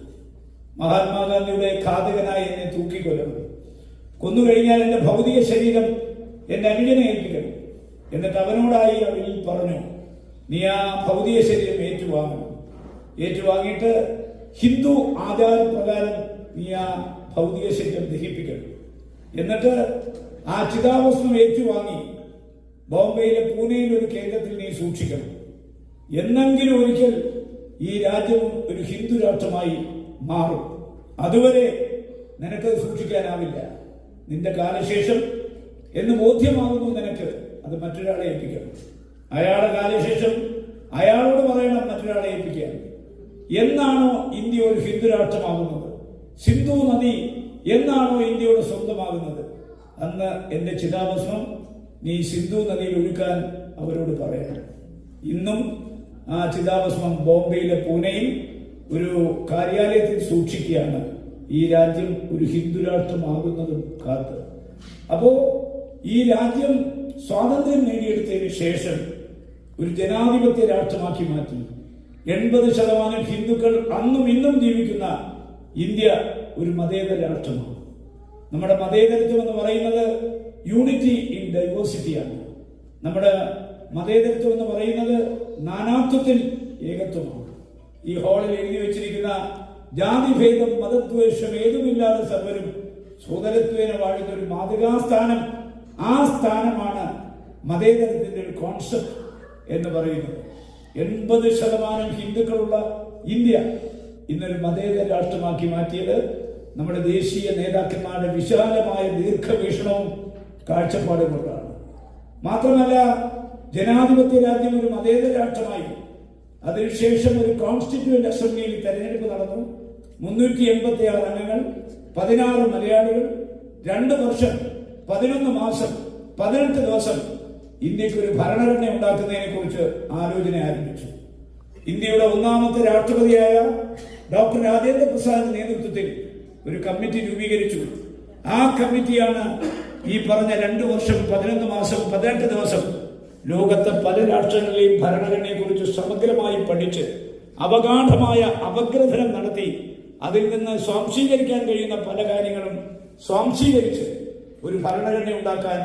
Speaker 9: മഹാത്മാഗാന്ധിയുടെ ഘാതകനായി എന്നെ തൂക്കിക്കൊല്ലണം, കൊന്നുകഴിഞ്ഞാൽ എന്റെ ഭൗതിക ശരീരം എന്റെ അനുജനെ ഏൽപ്പിക്കണം. എന്നിട്ട് അവനോടായി ആ വില്ലിൽ പറഞ്ഞു, നീ ആ ഭൗതിക ശരീരം ഏറ്റുവാങ്ങണം, ഏറ്റുവാങ്ങിയിട്ട് ഹിന്ദു ആചാരപ്രകാരം നീ ആ ഭൗതിക ശരീരം ദഹിപ്പിക്കണം. എന്നിട്ട് ആ ചിതാഭസ്മം ഏറ്റുവാങ്ങി ബോംബെയിലെ പൂനെയിൽ ഒരു കേന്ദ്രത്തിൽ നീ സൂക്ഷിക്കണം. എന്നെങ്കിലും ഒരിക്കൽ ഈ രാജ്യം ഒരു ഹിന്ദു രാഷ്ട്രമായി മാറും. അതുവരെ നിനക്കത് സൂക്ഷിക്കാനാവില്ല. നിന്റെ കാലശേഷം എന്ന് ബോധ്യമാകുന്നു നിനക്ക്, അത് മറ്റൊരാളെ ഏൽപ്പിക്കണം. അയാളുടെ കാലശേഷം അയാളോട് പറയണം മറ്റൊരാളെ ഏൽപ്പിക്കാൻ. എന്നാണോ ഇന്ത്യ ഒരു ഹിന്ദു രാഷ്ട്രമാകുന്നത്, സിന്ധു നദി എന്നാണോ ഇന്ത്യയുടെ സ്വന്തമാകുന്നത്, അന്ന് എന്റെ ചിതാഭസ്മം നീ സിന്ധു നദിയിൽ ഒഴുക്കാൻ അവരോട് പറയണം. ഇന്നും ആ ചിതാഭസ്മം ബോംബെയിലെ പൂനെയിൽ ഒരു കാര്യാലയത്തിൽ സൂക്ഷിക്കുകയാണ്, ഈ രാജ്യം ഒരു ഹിന്ദു രാഷ്ട്രമാകുന്നതും കാത്ത്. അപ്പോ ഈ രാജ്യം സ്വാതന്ത്ര്യം നേടിയെടുത്തതിന് ശേഷം ഒരു ജനാധിപത്യ രാഷ്ട്രമാക്കി മാറ്റി. 80% ഹിന്ദുക്കൾ അന്നും ഇന്നും ജീവിക്കുന്ന ഇന്ത്യ ഒരു മതേതര രാഷ്ട്രമാണ്. നമ്മുടെ മതേതരത്വം എന്ന് പറയുന്നത് യൂണിറ്റി ഇൻ ഡൈവേഴ്സിറ്റിയാണ്. നമ്മുടെ മതേതരത്വം എന്ന് പറയുന്നത് നാനാത്വത്തിൽ ഏകത്വമാണ്. ഈ ഹാളിൽ എഴുതി വെച്ചിരിക്കുന്ന ജാതിഭേദം മതദ്വേഷം ഏതുമില്ലാതെ സർവരും സോദരത്വേന വാഴുന്ന ഒരു മാതൃകാസ്ഥാനം, ആ സ്ഥാനമാണ് മതേതരത്തിന്റെ ഒരു കോൺസെപ്റ്റ് എന്ന് പറയുന്നത്. 80% ഹിന്ദുക്കളുള്ള ഇന്ത്യ ഇന്നൊരു മതേതര രാഷ്ട്രമാക്കി മാറ്റിയത് നമ്മുടെ ദേശീയ നേതാക്കന്മാരുടെ വിശാലമായ ദീർഘവീക്ഷണവും കാഴ്ചപ്പാടും കൊണ്ടാണ്. മാത്രമല്ല, ജനാധിപത്യ രാജ്യം ഒരു മതേതര രാഷ്ട്രമായി. അതിനുശേഷം ഒരു കോൺസ്റ്റിറ്റ്യൂവന്റ് അസംബ്ലിയിൽ തെരഞ്ഞെടുപ്പ് നടന്നു. 386 അംഗങ്ങൾ, 16 മലയാളികൾ, 2 വർഷം 11 മാസം 18 ദിവസം ഇന്ത്യക്ക് ഒരു ഭരണഘടന ഉണ്ടാക്കുന്നതിനെ കുറിച്ച് ആലോചന ആരംഭിച്ചു. ഇന്ത്യയുടെ 1ാമത്തെ രാഷ്ട്രപതിയായ ഡോക്ടർ രാജേന്ദ്ര പ്രസാദിന്റെ നേതൃത്വത്തിൽ ഒരു കമ്മിറ്റി രൂപീകരിച്ചു. ആ കമ്മിറ്റിയാണ് ഈ പറഞ്ഞ 2 വർഷം 11 മാസം 18 ദിവസം ലോകത്തെ പല രാഷ്ട്രങ്ങളിലെയും ഭരണഘടനയെ കുറിച്ച് സമഗ്രമായി പഠിച്ച് അവഗാഢമായ അപഗ്രഥനം നടത്തി അതിൽ നിന്ന് സ്വാംശീകരിക്കാൻ കഴിയുന്ന പല കാര്യങ്ങളും സ്വാംശീകരിച്ച് ഒരു ഭരണഘടന ഉണ്ടാക്കാൻ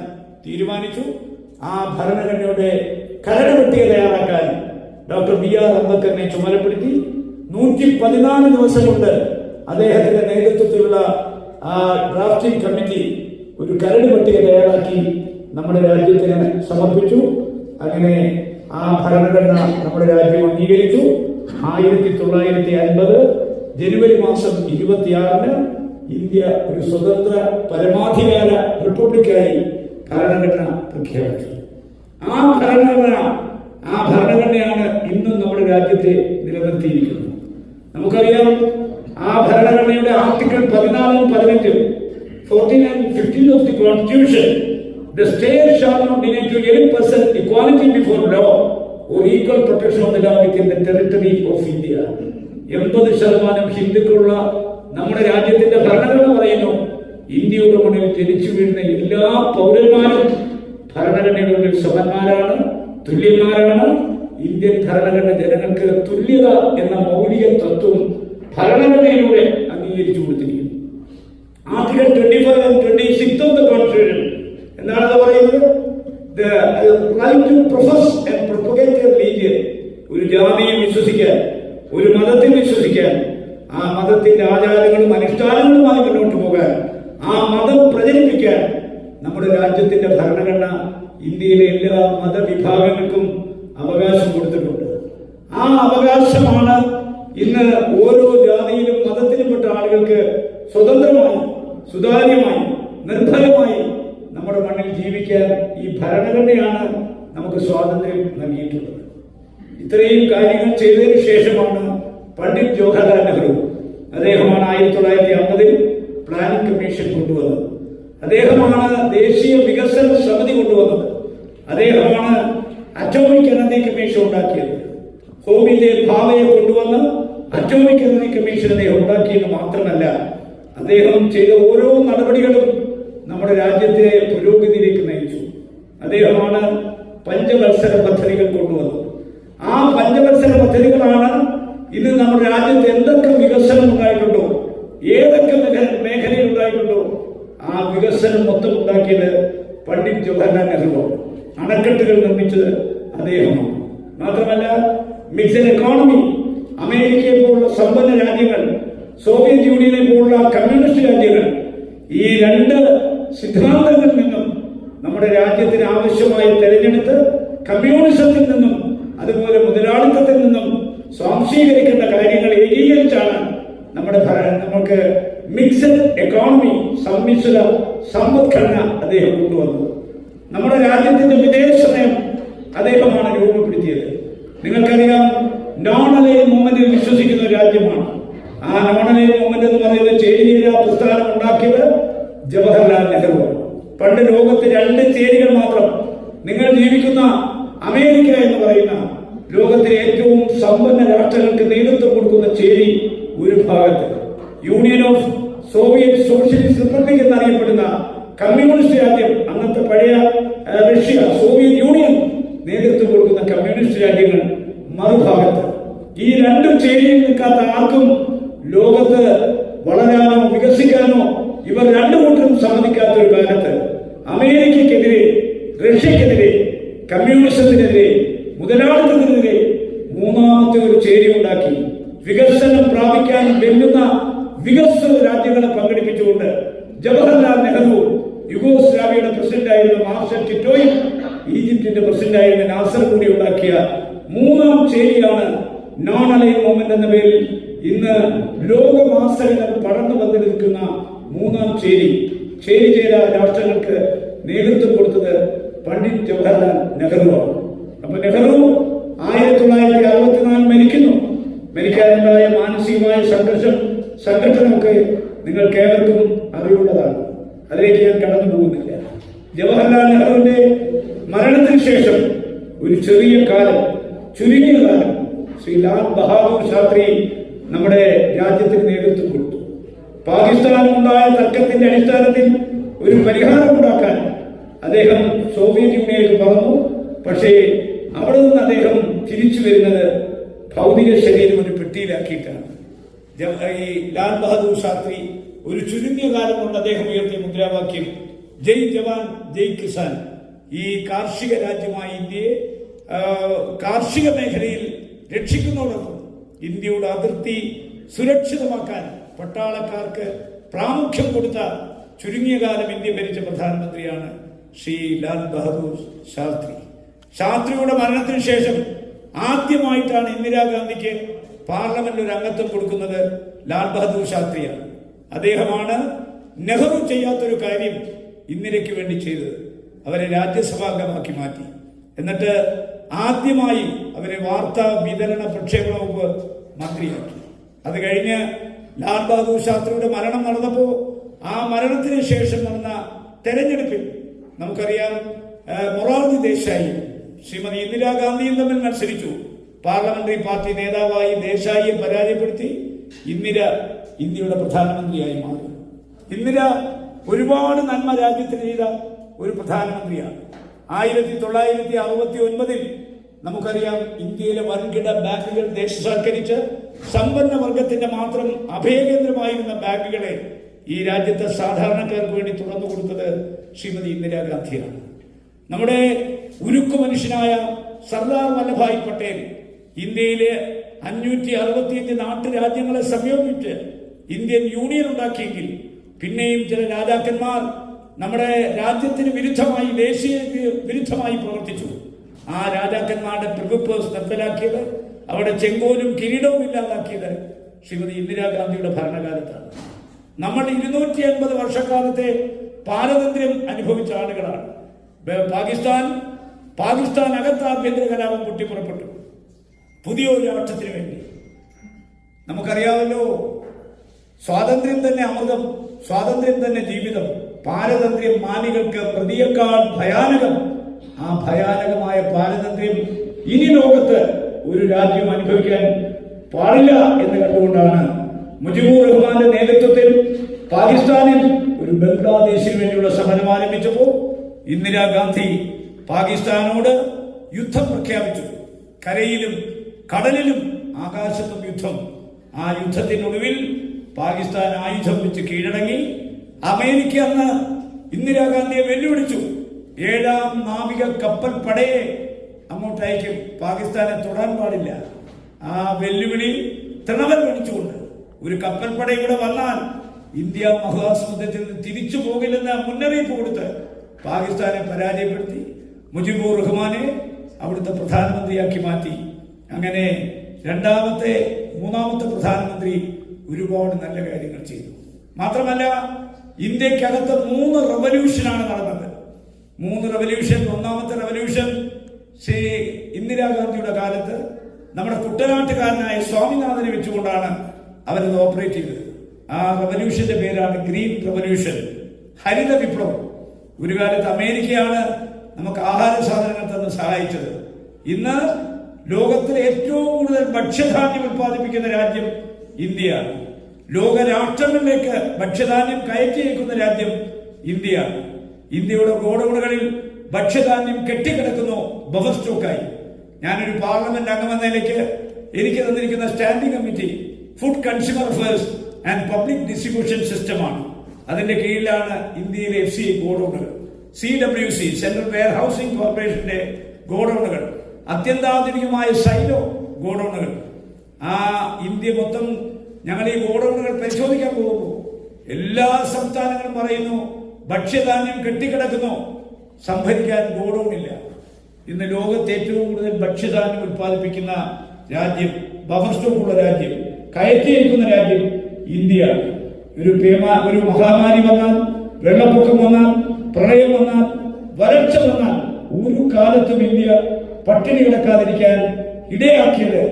Speaker 9: തീരുമാനിച്ചു. ആ ഭരണഘടനയുടെ കരട് പട്ടിക തയ്യാറാക്കാൻ ഡോക്ടർ BR അംബേദ്കറിനെ ചുമതലപ്പെടുത്തി. 114 ദിവസം കൊണ്ട് അദ്ദേഹത്തിന്റെ നേതൃത്വത്തിലുള്ള ആ ഡ്രാഫ്റ്റിംഗ് കമ്മിറ്റി ഒരു കരട് പട്ടിക തയ്യാറാക്കി നമ്മുടെ രാജ്യത്തിന് സമർപ്പിച്ചു. അങ്ങനെ ആ ഭരണഘടന നമ്മുടെ രാജ്യം അംഗീകരിച്ചു. 1950 ജനുവരി മാസം 26 ഇന്ത്യ ഒരു സ്വതന്ത്ര പരമാധികാര റിപ്പബ്ലിക്കായി ഭരണഘടന പ്രഖ്യാപിച്ചു. ആ ഭരണഘടനയാണ് ഇന്നും നമ്മുടെ രാജ്യത്തെ നിലനിർത്തിയിരിക്കുന്നത്. നമുക്കറിയാം, ആ ഭരണഘടനയുടെ article 14 15 14 and 15 of the Constitution, the state shall not deny to any person equality before law or equal protection of the law within the territory of India. 80% ഹിന്ദുക്കളുള്ള നമ്മുടെ രാജ്യത്തിന്റെ ഭരണഘടന പറയുന്നു, ഇന്ത്യയുടെ മണ്ണിൽ ജനിച്ചു വീഴുന്ന എല്ലാ പൗരന്മാരും ഭരണഘടനയുടെ മുന്നിൽ സമന്മാരാണ്, തുല്യന്മാരാണ്. ഇന്ത്യൻ ഭരണഘടന ജനങ്ങൾക്ക് തുല്യത എന്ന മൗലിക തത്വം ഭരണഘടനയിലൂടെ അംഗീകരിച്ചു കൊടുത്തിരിക്കുന്നു. Article 25 and 26 of the Constitution എന്താണ് പറയുന്നത്? The right to profess and propagate their religion. ഒരു ജാതിയിൽ വിശ്വസിക്കാൻ, ഒരു മതത്തിൽ വിശ്വസിക്കാൻ, ആ മതത്തിന്റെ ആചാരങ്ങളും അനുഷ്ഠാനങ്ങളുമായി മുന്നോട്ട് പോകാൻ, ആ മതം പ്രചരിപ്പിക്കാൻ നമ്മുടെ രാജ്യത്തിന്റെ ഭരണഘടന ഇന്ത്യയിലെ എല്ലാ മതവിഭാഗങ്ങൾക്കും അവകാശം കൊടുത്തിട്ടുണ്ട്. ആ അവകാശമാണ് ഇന്ന് ഓരോ ജാതിയിലും മതത്തിലും പെട്ട ആളുകൾക്ക് സ്വതന്ത്രമായി, സുതാര്യമായി, നിർഭയമായി നമ്മുടെ മണ്ണിൽ ജീവിക്കാൻ ഈ ഭരണഘടനയാണ് നമുക്ക് സ്വാതന്ത്ര്യം നൽകിയിട്ടുള്ളത്. ഇത്രയും കാര്യങ്ങൾ ചെയ്തതിനു ശേഷമാണ് പണ്ഡിറ്റ് ജവഹർലാൽ നെഹ്റു, അദ്ദേഹമാണ് 1950 പ്ലാനിംഗ് കമ്മീഷൻ കൊണ്ടുവന്നത്. അദ്ദേഹമാണ് ദേശീയ വികസന സമിതി കൊണ്ടുവന്നത്. അദ്ദേഹമാണ് അറ്റോമിക് എനർജി കമ്മീഷൻ ഉണ്ടാക്കിയത്. ഹോമിയിലെ ഭാവയെ കൊണ്ടുവന്ന് അറ്റോമിക് എനർജി കമ്മീഷൻ അദ്ദേഹം ഉണ്ടാക്കിയെന്ന് മാത്രമല്ല, അദ്ദേഹം ചെയ്ത ഓരോ നടപടികളും നമ്മുടെ രാജ്യത്തെ പുരോഗതിയിലേക്ക് നയിച്ചു. അദ്ദേഹമാണ് പഞ്ചവത്സര പദ്ധതികൾ കൊണ്ടുവന്നത്. ആ പഞ്ചവത്സര പദ്ധതികളാണ് ഇന്ന് നമ്മുടെ രാജ്യത്ത് എന്തൊക്കെ വികസനം ഉണ്ടായിട്ടുണ്ടോ, ഏതൊക്കെ മേഖലയിൽ ഉണ്ടായിട്ടുണ്ടോ, ആ വികസനം മൊത്തം ഉണ്ടാക്കിയത് പണ്ഡിറ്റ് ജവഹർലാൽ നെഹ്റു. അണക്കെട്ടുകൾ നിർമ്മിച്ചത് അദ്ദേഹമാണ്. മാത്രമല്ല, മിക്സഡ് എക്കോണമി, അമേരിക്കയെ പോലുള്ള സമ്പന്ന രാജ്യങ്ങൾ, സോവിയറ്റ് യൂണിയനെ പോലുള്ള കമ്മ്യൂണിസ്റ്റ് രാജ്യങ്ങൾ, ഈ 2 സിദ്ധാന്തങ്ങളിൽ നിന്നും നമ്മുടെ രാജ്യത്തിന് ആവശ്യമായി തെരഞ്ഞെടുത്ത് കമ്മ്യൂണിസത്തിൽ നിന്നും അതുപോലെ മുതലാളിത്തത്തിൽ നിന്നും സ്വാംശീകരിക്കേണ്ട കാര്യങ്ങൾ ഏകീകരിച്ചാണ് നമുക്ക് മിക്സഡ് എക്കോണമി, സമ്മിശ്ര സമ്പദ്ഘടന അദ്ദേഹം കൊണ്ടുവന്നത്. നമ്മുടെ രാജ്യത്തിന്റെ വിദേശ നയം അദ്ദേഹമാണ് രൂപപ്പെടുത്തിയത്. നിങ്ങൾക്കറിയാം, നോൺ അലൈൻ മൂവ്മെന്റിൽ വിശ്വസിക്കുന്ന ഒരു രാജ്യമാണ്. ആ നോൺ അലൈൻ മൂവ്മെന്റ് എന്ന് പറയുന്നത് ചേരിചേരാ പ്രസ്ഥാനം ഉണ്ടാക്കിയത് ജവഹർലാൽ നെഹ്റു. പണ്ട് ലോകത്ത് 2 ചേരികൾ മാത്രം. നിങ്ങൾ ജീവിക്കുന്ന അമേരിക്ക എന്ന് പറയുന്ന ലോകത്തിലെ ഏറ്റവും സമ്പന്ന രാഷ്ട്രങ്ങൾക്ക് നേതൃത്വം കൊടുക്കുന്ന ചേരി ഒരു ഭാഗത്ത്, union of Soviet socialist republic എന്നറിയപ്പെടുന്ന കമ്മ്യൂണിസ്റ്റ് രാജ്യം, അന്നത്തെ പഴയ റഷ്യ, സോവിയറ്റ് യൂണിയൻ നേതൃത്വം കൊടുക്കുന്ന കമ്മ്യൂണിസ്റ്റ് രാജ്യങ്ങൾ മറുഭാഗത്ത്. ഈ 2 ചേരിയിൽ നിൽക്കാത്ത ആർക്കും ലോകത്ത് വളരാനോ വികസിക്കാനോ ഇവർ 2 കൂട്ടരും ഉണ്ടാക്കി വികസനം പ്രാപിക്കാൻ വെല്ലുന്ന വികസിത രാജ്യങ്ങളെ പങ്കെടുപ്പിച്ചുകൊണ്ട് ജവഹർലാൽ നെഹ്റു, യുഗോസ്ലാവിയയുടെ പ്രസിഡന്റായിരുന്ന മാർഷൽ ടിറ്റോയും ഈജിപ്തിന്റെ പ്രസിഡന്റായിരുന്ന നാസർ കൂടി ഉണ്ടാക്കിയ മൂന്നാം ചേരിയാണ് നോൺ അലൈൻ മൂവ്മെന്റ് എന്ന പേരിൽ ഇന്ന് ലോകമാസകലം പടർന്നു വന്നു നിൽക്കുന്ന മൂന്നാം ചേരി ചേരാ രാഷ്ട്രങ്ങൾക്ക് നേതൃത്വം കൊടുത്തത് പണ്ഡിറ്റ് ജവഹർലാൽ നെഹ്റുവാണ്. അപ്പൊ നെഹ്റു 1964 മരിക്കുന്നു. മരിക്കാനുണ്ടായ മാനസികമായ സംഘർഷമൊക്കെ നിങ്ങൾക്ക് ഏവർക്കും അറിവുള്ളതാണ്. അതിലേക്ക് ഞാൻ കടന്നു പോകുന്നില്ല. ജവഹർലാൽ നെഹ്റുവിന്റെ മരണത്തിന് ശേഷം ഒരു ചെറിയ കാലം, ചുരുങ്ങിയ കാലം, ശ്രീ ലാൽ ബഹാദൂർ ശാസ്ത്രി നമ്മുടെ രാജ്യത്തിന് നേതൃത്വം കൊടുത്തു. പാകിസ്ഥാനുണ്ടായ തർക്കത്തിന്റെ അടിസ്ഥാനത്തിൽ ഒരു പരിഹാരം ഉണ്ടാക്കാൻ അദ്ദേഹം സോവിയറ്റ് യൂണിയനിലേക്ക് പറഞ്ഞു. പക്ഷേ അവിടെ നിന്ന് അദ്ദേഹം തിരിച്ചു വരുന്നത് ഭൗതിക ശരീരം ഒരു പെട്ടിയിലാക്കിയിട്ടാണ്. ഈ ലാൽ ബഹാദൂർ ശാസ്ത്രി ഒരു ചുരുങ്ങിയ കാലം കൊണ്ട് അദ്ദേഹം ഉയർത്തിയ മുദ്രാവാക്യം ജയ് ജവാൻ ജയ് കിസാൻ. ഈ കാർഷിക രാജ്യമായ ഇന്ത്യയെ കാർഷിക മേഖലയിൽ രക്ഷിക്കുന്നതോടൊപ്പം ഇന്ത്യയുടെ അതിർത്തി സുരക്ഷിതമാക്കാൻ പട്ടാളക്കാർക്ക് പ്രാമുഖ്യം കൊടുത്ത ചുരുങ്ങിയ കാലം ഇന്ത്യ ഭരിച്ച പ്രധാനമന്ത്രിയാണ് ശ്രീ ലാൽ ബഹാദൂർ ശാസ്ത്രി. ശാസ്ത്രിയുടെ മരണത്തിന് ശേഷം ആദ്യമായിട്ടാണ് ഇന്ദിരാഗാന്ധിക്ക് പാർലമെന്റിൽ ഒരു അംഗത്വം കൊടുക്കുന്നത് ലാൽ ബഹാദൂർ ശാസ്ത്രിയാണ്. അദ്ദേഹമാണ് നെഹ്റു ചെയ്യാത്തൊരു കാര്യം ഇന്ദിരയ്ക്ക് വേണ്ടി ചെയ്തത്. അവരെ രാജ്യസഭാംഗമാക്കി മാറ്റി. എന്നിട്ട് ആദ്യമായി അവരെ വാർത്താ വിതരണ പ്രക്ഷേപണ വകുപ്പ് മന്ത്രിയാക്കി. അത് കഴിഞ്ഞ് ലാൽ ബഹാദൂർ ശാസ്ത്രിയുടെ മരണം നടന്നപ്പോ ആ മരണത്തിന് ശേഷം നടന്ന തെരഞ്ഞെടുപ്പിൽ നമുക്കറിയാം മൊറാർജി ദേശായി ശ്രീമതി ഇന്ദിരാഗാന്ധിയും തമ്മിൽ മത്സരിച്ചു. പാർലമെന്ററി പാർട്ടി നേതാവായി ദേശായിയെ പരാജയപ്പെടുത്തി ഇന്ത്യയുടെ പ്രധാനമന്ത്രിയായി മാറി. ഇന്ദിര ഒരുപാട് നന്മ രാജ്യത്തിന് ചെയ്ത ഒരു പ്രധാനമന്ത്രിയാണ്. 1969 നമുക്കറിയാം ഇന്ത്യയിലെ വൻകിട ബാങ്കുകൾ ദേശസാൽക്കരിച്ച് സമ്പന്ന വർഗത്തിന്റെ മാത്രം അഭയകേന്ദ്രമായിരുന്ന ബാങ്കുകളെ ഈ രാജ്യത്തെ സാധാരണക്കാർക്ക് വേണ്ടി തുറന്നു കൊടുത്തത് ശ്രീമതി ഇന്ദിരാഗാന്ധിയാണ്. നമ്മുടെ ഉരുക്കു മനുഷ്യനായ സർദാർ വല്ലഭായ് പട്ടേൽ ഇന്ത്യയിലെ 565 നാട്ടുരാജ്യങ്ങളെ സംയോജിച്ച് ഇന്ത്യൻ യൂണിയൻ ഉണ്ടാക്കിയെങ്കിൽ പിന്നെയും ചില രാജാക്കന്മാർ നമ്മുടെ രാജ്യത്തിന് വിരുദ്ധമായി, ദേശീയതയ്ക്ക് വിരുദ്ധമായി പ്രവർത്തിച്ചു. ആ രാജാക്കന്മാരുടെ പ്രഭുത്വം നിർത്തലാക്കിയത്, അവിടെ ചെങ്കോലും കിരീടവും ഇല്ലാതാക്കിയത് ശ്രീമതി ഇന്ദിരാഗാന്ധിയുടെ ഭരണകാലത്താണ്. നമ്മൾ 250 വർഷക്കാലത്തെ പാരതന്ത്ര്യം അനുഭവിച്ച ആളുകളാണ്. പാകിസ്ഥാനകത്ത് ആഭ്യന്തര കലാപം പൊട്ടിപ്പുറപ്പെട്ടു പുതിയൊരു രാഷ്ട്രത്തിന് വേണ്ടി. നമുക്കറിയാമല്ലോ, സ്വാതന്ത്ര്യം തന്നെ അമൃതം, സ്വാതന്ത്ര്യം തന്നെ ജീവിതം, പാരതന്ത്ര്യം മാനികൾക്ക് പ്രതിയേക്കാൾ ഭയാനകം. ആ ഭയാനകമായ പാരതന്ത്ര്യം ഇനി ലോകത്ത് ഒരു രാജ്യം അനുഭവിക്കാൻ പാടില്ല എന്ന് കണ്ടുകൊണ്ടാണ് മുജിബുർ റഹ്മാന്റെ നേതൃത്വത്തിൽ പാകിസ്ഥാനിൽ ഒരു ബംഗ്ലാദേശിന് വേണ്ടിയുള്ള സമരം ആരംഭിച്ചപ്പോൾ ഇന്ദിരാഗാന്ധി പാകിസ്ഥാനോട് യുദ്ധം പ്രഖ്യാപിച്ചു. കരയിലും കടലിലും ആകാശത്തും യുദ്ധം. ആ യുദ്ധത്തിനൊടുവിൽ പാകിസ്ഥാൻ ആയുധം വെച്ച് കീഴടങ്ങി. അമേരിക്ക അന്ന് ഇന്ദിരാഗാന്ധിയെ വെല്ലുവിളിച്ചു. 7ാം നാവിക കപ്പൽ പടയെ അങ്ങോട്ടയക്കും, പാകിസ്ഥാനെ തൊടാൻ പാടില്ല. ആ വെല്ലുവിളി തൃണവൽ ഗണിച്ചുകൊണ്ട് ഒരു കപ്പൽ പട ഇവിടെ വന്നാൽ ഇന്ത്യ മഹാസമുദ്രത്തിൽ നിന്ന് തിരിച്ചു പോകില്ലെന്ന മുന്നറിയിപ്പ് കൊടുത്ത് പാകിസ്ഥാനെ പരാജയപ്പെടുത്തി മുജിബുർ റഹ്മാനെ അവിടുത്തെ പ്രധാനമന്ത്രിയാക്കി മാറ്റി. അങ്ങനെ മൂന്നാമത്തെ പ്രധാനമന്ത്രി ഒരുപാട് നല്ല കാര്യങ്ങൾ ചെയ്തു. മാത്രമല്ല, ഇന്ത്യക്കകത്ത് 3 റവല്യൂഷനാണ് നടന്നത്. 3 റവല്യൂഷൻ. ഒന്നാമത്തെ റവല്യൂഷൻ ശ്രീ ഇന്ദിരാഗാന്ധിയുടെ കാലത്ത് നമ്മുടെ കുട്ടനാട്ടുകാരനായ സ്വാമിനാഥനെ വെച്ചുകൊണ്ടാണ് അവരത് ഓപ്പറേറ്റ് ചെയ്തത്. ആ റവല്യൂഷന്റെ പേരാണ് ഗ്രീൻ റവല്യൂഷൻ, ഹരിത വിപ്ലവം. ഒരു കാലത്ത് അമേരിക്കയാണ് നമുക്ക് ആഹാര സാധനങ്ങൾ തന്ന് സഹായിച്ചത്. ഇന്ന് ലോകത്തിലെ ഏറ്റവും കൂടുതൽ ഭക്ഷ്യധാന്യം ഉത്പാദിപ്പിക്കുന്ന രാജ്യം ഇന്ത്യയാണ്. ലോക രാഷ്ട്രങ്ങളിലേക്ക് ഭക്ഷ്യധാന്യം കയറ്റി അയക്കുന്ന രാജ്യം ഇന്ത്യയാണ്. ഇന്ത്യയുടെ ഗോഡൌണുകളിൽ ഭക്ഷ്യധാന്യം കെട്ടിക്കിടക്കുന്നു ബഫർ സ്റ്റോക്കായി. ഞാനൊരു പാർലമെന്റ് അംഗമെന്ന നിലയ്ക്ക് എനിക്ക് തന്നിരിക്കുന്ന standing committee food consumer affairs and public distribution സിസ്റ്റമാണ്. അതിന്റെ കീഴിലാണ് ഇന്ത്യയിലെ FCI ഗോഡൌണുകൾ, CWC സെൻട്രൽ വെയർ ഹൗസിംഗ് കോർപ്പറേഷന്റെ ഗോഡൌണുകൾ, അത്യന്താധുനികമായ സൈലോ ഗോഡൌണുകൾ. ആ ഇന്ത്യ മൊത്തം ഞങ്ങൾ ഈ ഗോഡൌണുകൾ പരിശോധിക്കാൻ പോകുമ്പോൾ എല്ലാ സംസ്ഥാനങ്ങളും പറയുന്നു ഭക്ഷ്യധാന്യം കെട്ടിക്കിടക്കുന്നു, സംഭരിക്കാൻ ഗോഡൌണില്ല. ഇന്ന് ലോകത്ത് ഏറ്റവും കൂടുതൽ ഭക്ഷ്യധാന്യം ഉത്പാദിപ്പിക്കുന്ന രാജ്യം, ബഫർ സ്റ്റോക്കുള്ള രാജ്യം, കയറ്റി അയക്കുന്ന രാജ്യം ഇന്ത്യയാണ്. ഒരു മഹാമാരി വന്നാൽ, വെള്ളപ്പൊക്കം വന്നാൽ, പ്രളയം വന്നാൽ, വരൾച്ച വന്നാൽ ഒരു കാലത്തും ഇന്ത്യ പട്ടിണി കിടക്കാതിരിക്കാൻ ഇടയാക്കിയത്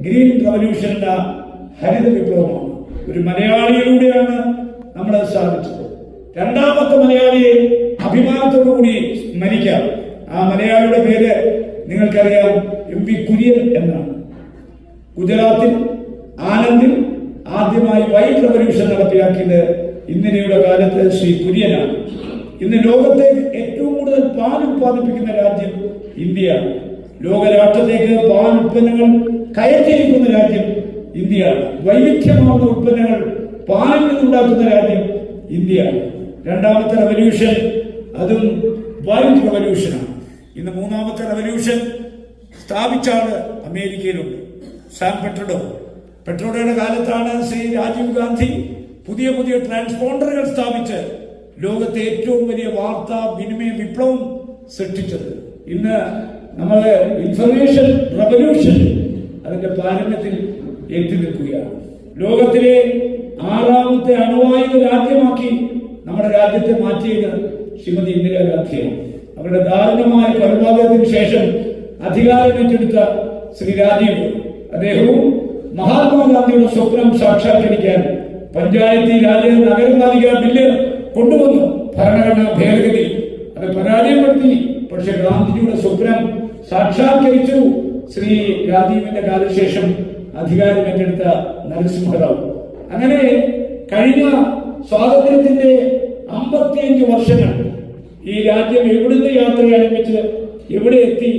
Speaker 9: ഗ്രീൻ റവല്യൂഷൻ എന്ന ഹരിത വിപ്ലവമാണ്. ഒരു മലയാളിയിലൂടെയാണ് നമ്മളത് സാധിച്ചത്. രണ്ടാമത്തെ മലയാളിയെ അഭിമാനത്തോടുകൂടി സ്മരിക്കാം. ആ മലയാളിയുടെ പേര് നിങ്ങൾക്കറിയാം, MV കുര്യൻ എന്നാണ്. ഗുജറാത്തിൽ ആനന്ദിൽ ആദ്യമായി വൈറ്റ് റവല്യൂഷൻ നടപ്പിലാക്കിയത് ഇന്നലെയുടെ കാലത്ത് ശ്രീ കുര്യനാണ്. ഇന്ന് ലോകത്തെ ഏറ്റവും കൂടുതൽ പാൽ ഉത്പാദിപ്പിക്കുന്ന രാജ്യം ഇന്ത്യയാണ്. ലോകരാഷ്ട്രത്തേക്ക് പാൽ ഉൽപ്പന്നങ്ങൾ കയറ്റിയിരിക്കുന്ന രാജ്യം ഇന്ത്യയാണ്. വൈവിധ്യമാർന്ന ഉൽപ്പന്നങ്ങൾ പാലിൽ നിന്നുണ്ടാക്കുന്ന രാജ്യം ഇന്ത്യയാണ്. രണ്ടാമത്തെ റവല്യൂഷൻ അതും വൈറ്റ് റവല്യൂഷനാണ്. ഇന്ന് മൂന്നാമത്തെ റവല്യൂഷൻ സ്ഥാപിച്ച ആള് അമേരിക്കയിലുണ്ട്, സാം പെട്രോഡോ. പെട്രോഡോയുടെ കാലത്താണ് ശ്രീ രാജീവ് ഗാന്ധി പുതിയ പുതിയ ട്രാൻസ്പോണ്ടറുകൾ സ്ഥാപിച്ച് ലോകത്തെ ഏറ്റവും വലിയ വാർത്താ വിനിമയ വിപ്ലവം സൃഷ്ടിച്ചത്. ഇന്ന് നമ്മൾ ഇൻഫർമേഷൻ റവല്യൂഷൻ അതിന്റെ പാരമ്യത്തിൽ എത്തി നിൽക്കുകയാണ്. ലോകത്തിലെ 6ാമത്തെ അണുവായുധ രാജ്യമാക്കി നമ്മുടെ രാജ്യത്തെ മാറ്റിയത് ശ്രീമതി ഇന്ദിരാഗാന്ധിയാണ്. അവരുടെ ദാരുണമായ കൊലപാതകത്തിന് ശേഷം അധികാരം ഏറ്റെടുത്ത ശ്രീ രാജീവ്, അദ്ദേഹവും മഹാത്മാഗാന്ധിയുടെ സ്വപ്നം സാക്ഷാത്കരിക്കാൻ പഞ്ചായത്തി രാജ് നഗരപാലിക ബില്ല് കൊണ്ടുവന്നു, ഭരണഘടനാ ഭേദഗതി. അത് പരാജയപ്പെടുത്തി. പക്ഷെ ഗാന്ധിജിയുടെ സ്വപ്നം സാക്ഷാത്കരിച്ചു ശ്രീ രാജീവിന്റെ കാലശേഷം അധികാരം ഏറ്റെടുത്ത നരസിംഹറാവു. അങ്ങനെ കഴിഞ്ഞ സ്വാതന്ത്ര്യത്തിന്റെ 55 വർഷങ്ങൾ ഈ രാജ്യം എവിടുന്ന് യാത്ര ആരംഭിച്ച് എവിടെ എത്തി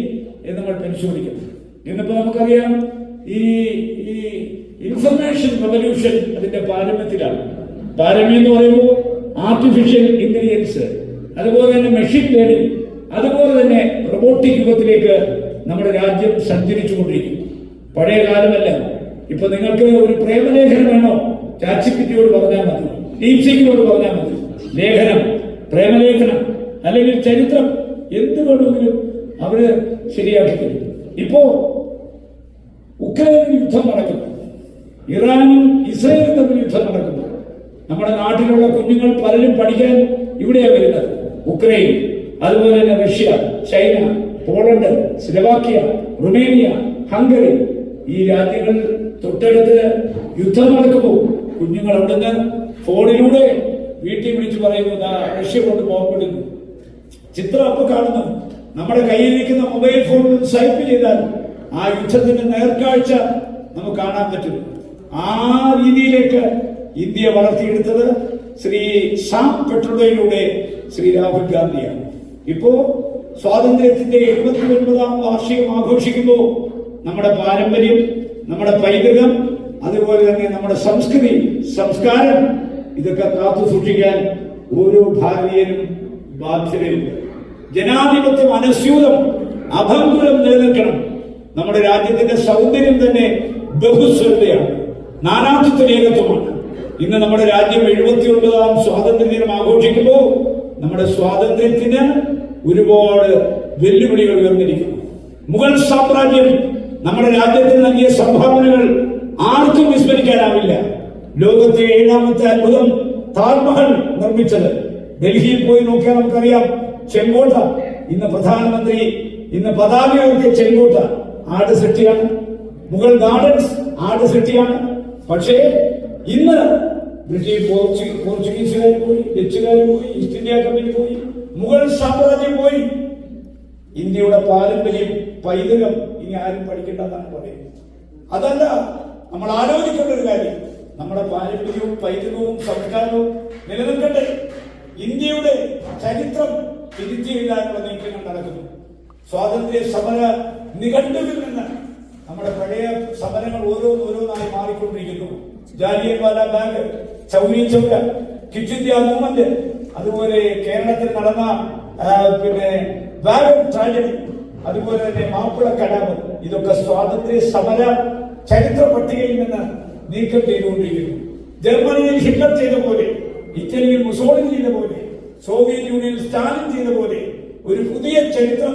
Speaker 9: എന്ന് നമ്മൾ പരിശോധിക്കും. ഇന്നിപ്പോ നമുക്കറിയാം, ഈ ഇൻഫർമേഷൻ റവല്യൂഷൻ അതിന്റെ പാരമ്യത്തിലാണ്. പാരമ്യം എന്ന് പറയുമ്പോൾ ആർട്ടിഫിഷ്യൽ ഇന്റലിജൻസ്, അതുപോലെ തന്നെ മെഷീൻ ലേണിംഗ്, അതുപോലെ തന്നെ റോബോട്ടിക് യുഗത്തിലേക്ക് നമ്മുടെ രാജ്യം സഞ്ചരിച്ചുകൊണ്ടിരിക്കും. പഴയ കാലമല്ല. ഇപ്പൊ നിങ്ങൾക്ക് ഒരു പ്രേമലേഖനം വേണോ, ചാറ്റ്ജിപിറ്റിയോട് പറഞ്ഞാൽ മതി, ഡീപ്സീക്കിനോട് പറഞ്ഞാൽ മതി. ലേഖനം, പ്രേമലേഖനം അല്ലെങ്കിൽ ചരിത്രം എന്ത് വേണമെങ്കിലും അവര് ശരിയാക്കി തരും. ഇപ്പോ ഉക്രൈനിൽ യുദ്ധം നടക്കുന്നു, ഇറാനും ഇസ്രയേലും തമ്മിൽ യുദ്ധം നടക്കുന്നു. നമ്മുടെ നാട്ടിലുള്ള കുഞ്ഞുങ്ങൾ പലരും പഠിക്കാൻ ഇവിടെയാണ് വരുന്നത്. ഉക്രൈൻ, അതുപോലെ തന്നെ Russia, China, Poland, Slovakia, Romania, Hungary, ഈ രാജ്യങ്ങൾ തൊട്ടടുത്ത് യുദ്ധം നടക്കുമ്പോൾ കുഞ്ഞുങ്ങൾ അവിടുന്ന് ഫോണിലൂടെ വീട്ടിൽ വിളിച്ച് പറയുന്നു, റഷ്യ കൊണ്ട് ബോംബിടുന്നു. ചിത്രം അപ്പൊ കാണുന്നു. നമ്മുടെ കയ്യിലിരിക്കുന്ന മൊബൈൽ ഫോണിൽ സ്വൈപ്പ് ചെയ്താൽ ആ യുദ്ധത്തിന്റെ നേർക്കാഴ്ച നമുക്ക് കാണാൻ പറ്റും. ആ രീതിയിലേക്ക് ഇന്ത്യ വളർത്തിയെടുത്തത് ശ്രീ സാം പെട്രോഡോയിലൂടെ ശ്രീ രാഹുൽ ഗാന്ധിയാണ്. ഇപ്പോ സ്വാതന്ത്ര്യത്തിന്റെ 79ാം വാർഷികം ആഘോഷിക്കുമ്പോൾ നമ്മുടെ പാരമ്പര്യം, നമ്മുടെ പൈതൃകം, അതുപോലെ തന്നെ നമ്മുടെ സംസ്കൃതി, സംസ്കാരം, ഇതൊക്കെ കാത്തു സൂക്ഷിക്കാൻ ഓരോ ഭാരതീയനും ബാധ്യതയുണ്ട്. ജനാധിപത്യം അനസ്യൂതം അഭംഗുരം നിലനിൽക്കണം. നമ്മുടെ രാജ്യത്തിന്റെ സൗന്ദര്യം തന്നെ ബഹുസ്വരതയാണ്, നാനാത്വത്തിൽ ഏകത്വമാണ്. ഇന്ന് നമ്മുടെ രാജ്യം 79ാം സ്വാതന്ത്ര്യ ദിനം ആഘോഷിക്കുമ്പോൾ നമ്മുടെ സ്വാതന്ത്ര്യത്തിന് ഒരുപാട് വെല്ലുവിളികൾ ഉയർന്നിരിക്കുന്നു. മുഗൾ സാമ്രാജ്യം നമ്മുടെ രാജ്യത്തിന് നൽകിയ സംഭാവനകൾ ആർക്കും വിസ്മരിക്കാനാവില്ല. ലോകത്തെ 7ാമത്തെ അത്ഭുതം താജ്മഹൽ നിർമ്മിച്ചത് ഡൽഹിയിൽ പോയി നോക്കിയാൽ നമുക്കറിയാം. ചെങ്കോട്ട, ഇന്ന് പ്രധാനമന്ത്രി ഇന്ന് പതാക ഉയർത്തിയ ചെങ്കോട്ട ആട് സൃഷ്ടിയാണ്. മുഗൾ ഗാർഡൻസ് ആട് സൃഷ്ടിയാണ്. പക്ഷേ ഇന്ന് ബ്രിട്ടീഷ് പോർച്ചുഗീസുകാർ പോയി, ഡച്ചുകാർ പോയി, ഈസ്റ്റ് ഇന്ത്യ കമ്പനി പോയി, മുഗൾ സാമ്രാജ്യം പോയി. ഇന്ത്യയുടെ പാരമ്പര്യം, പൈതൃകം ഇനി ആരും പഠിക്കേണ്ടെന്നാണ് പറയുന്നത്. അതല്ല നമ്മൾ ആലോചിക്കേണ്ട ഒരു കാര്യം. നമ്മുടെ പാരമ്പര്യവും പൈതൃകവും സംസ്കാരവും നിലനിൽക്കട്ടെ. ഇന്ത്യയുടെ ചരിത്രം തിരിച്ചെഴുതാനുള്ള നീക്കങ്ങൾ നടക്കുന്നു. സ്വാതന്ത്ര്യ സമര നിഘണ്ടുവിൽ നിന്ന് നമ്മുടെ പഴയ സമരങ്ങൾ ഓരോന്നായി മാറിക്കൊണ്ടിരിക്കുന്നു. Jallianwala bag, Chauri Chaura, quit India movement, അതുപോലെ കേരളത്തിൽ നടന്ന വാഗൺ ട്രാജഡി, അതുപോലെ തന്നെ മാപ്പിള കലാപം, ഇതൊക്കെ സ്വാതന്ത്ര്യ സമര ചരിത്ര പട്ടികയിൽ നിന്ന് നീക്കം ചെയ്തുകൊണ്ടിരിക്കുന്നു. ജർമ്മനിയിൽ ഹിറ്റ്ലർ ചെയ്ത പോലെ, ഇറ്റലിയിൽ മുസോളിനി ചെയ്ത പോലെ, സോവിയറ്റ് യൂണിയനിൽ സ്റ്റാലിൻ ചെയ്ത പോലെ ഒരു പുതിയ ചരിത്രം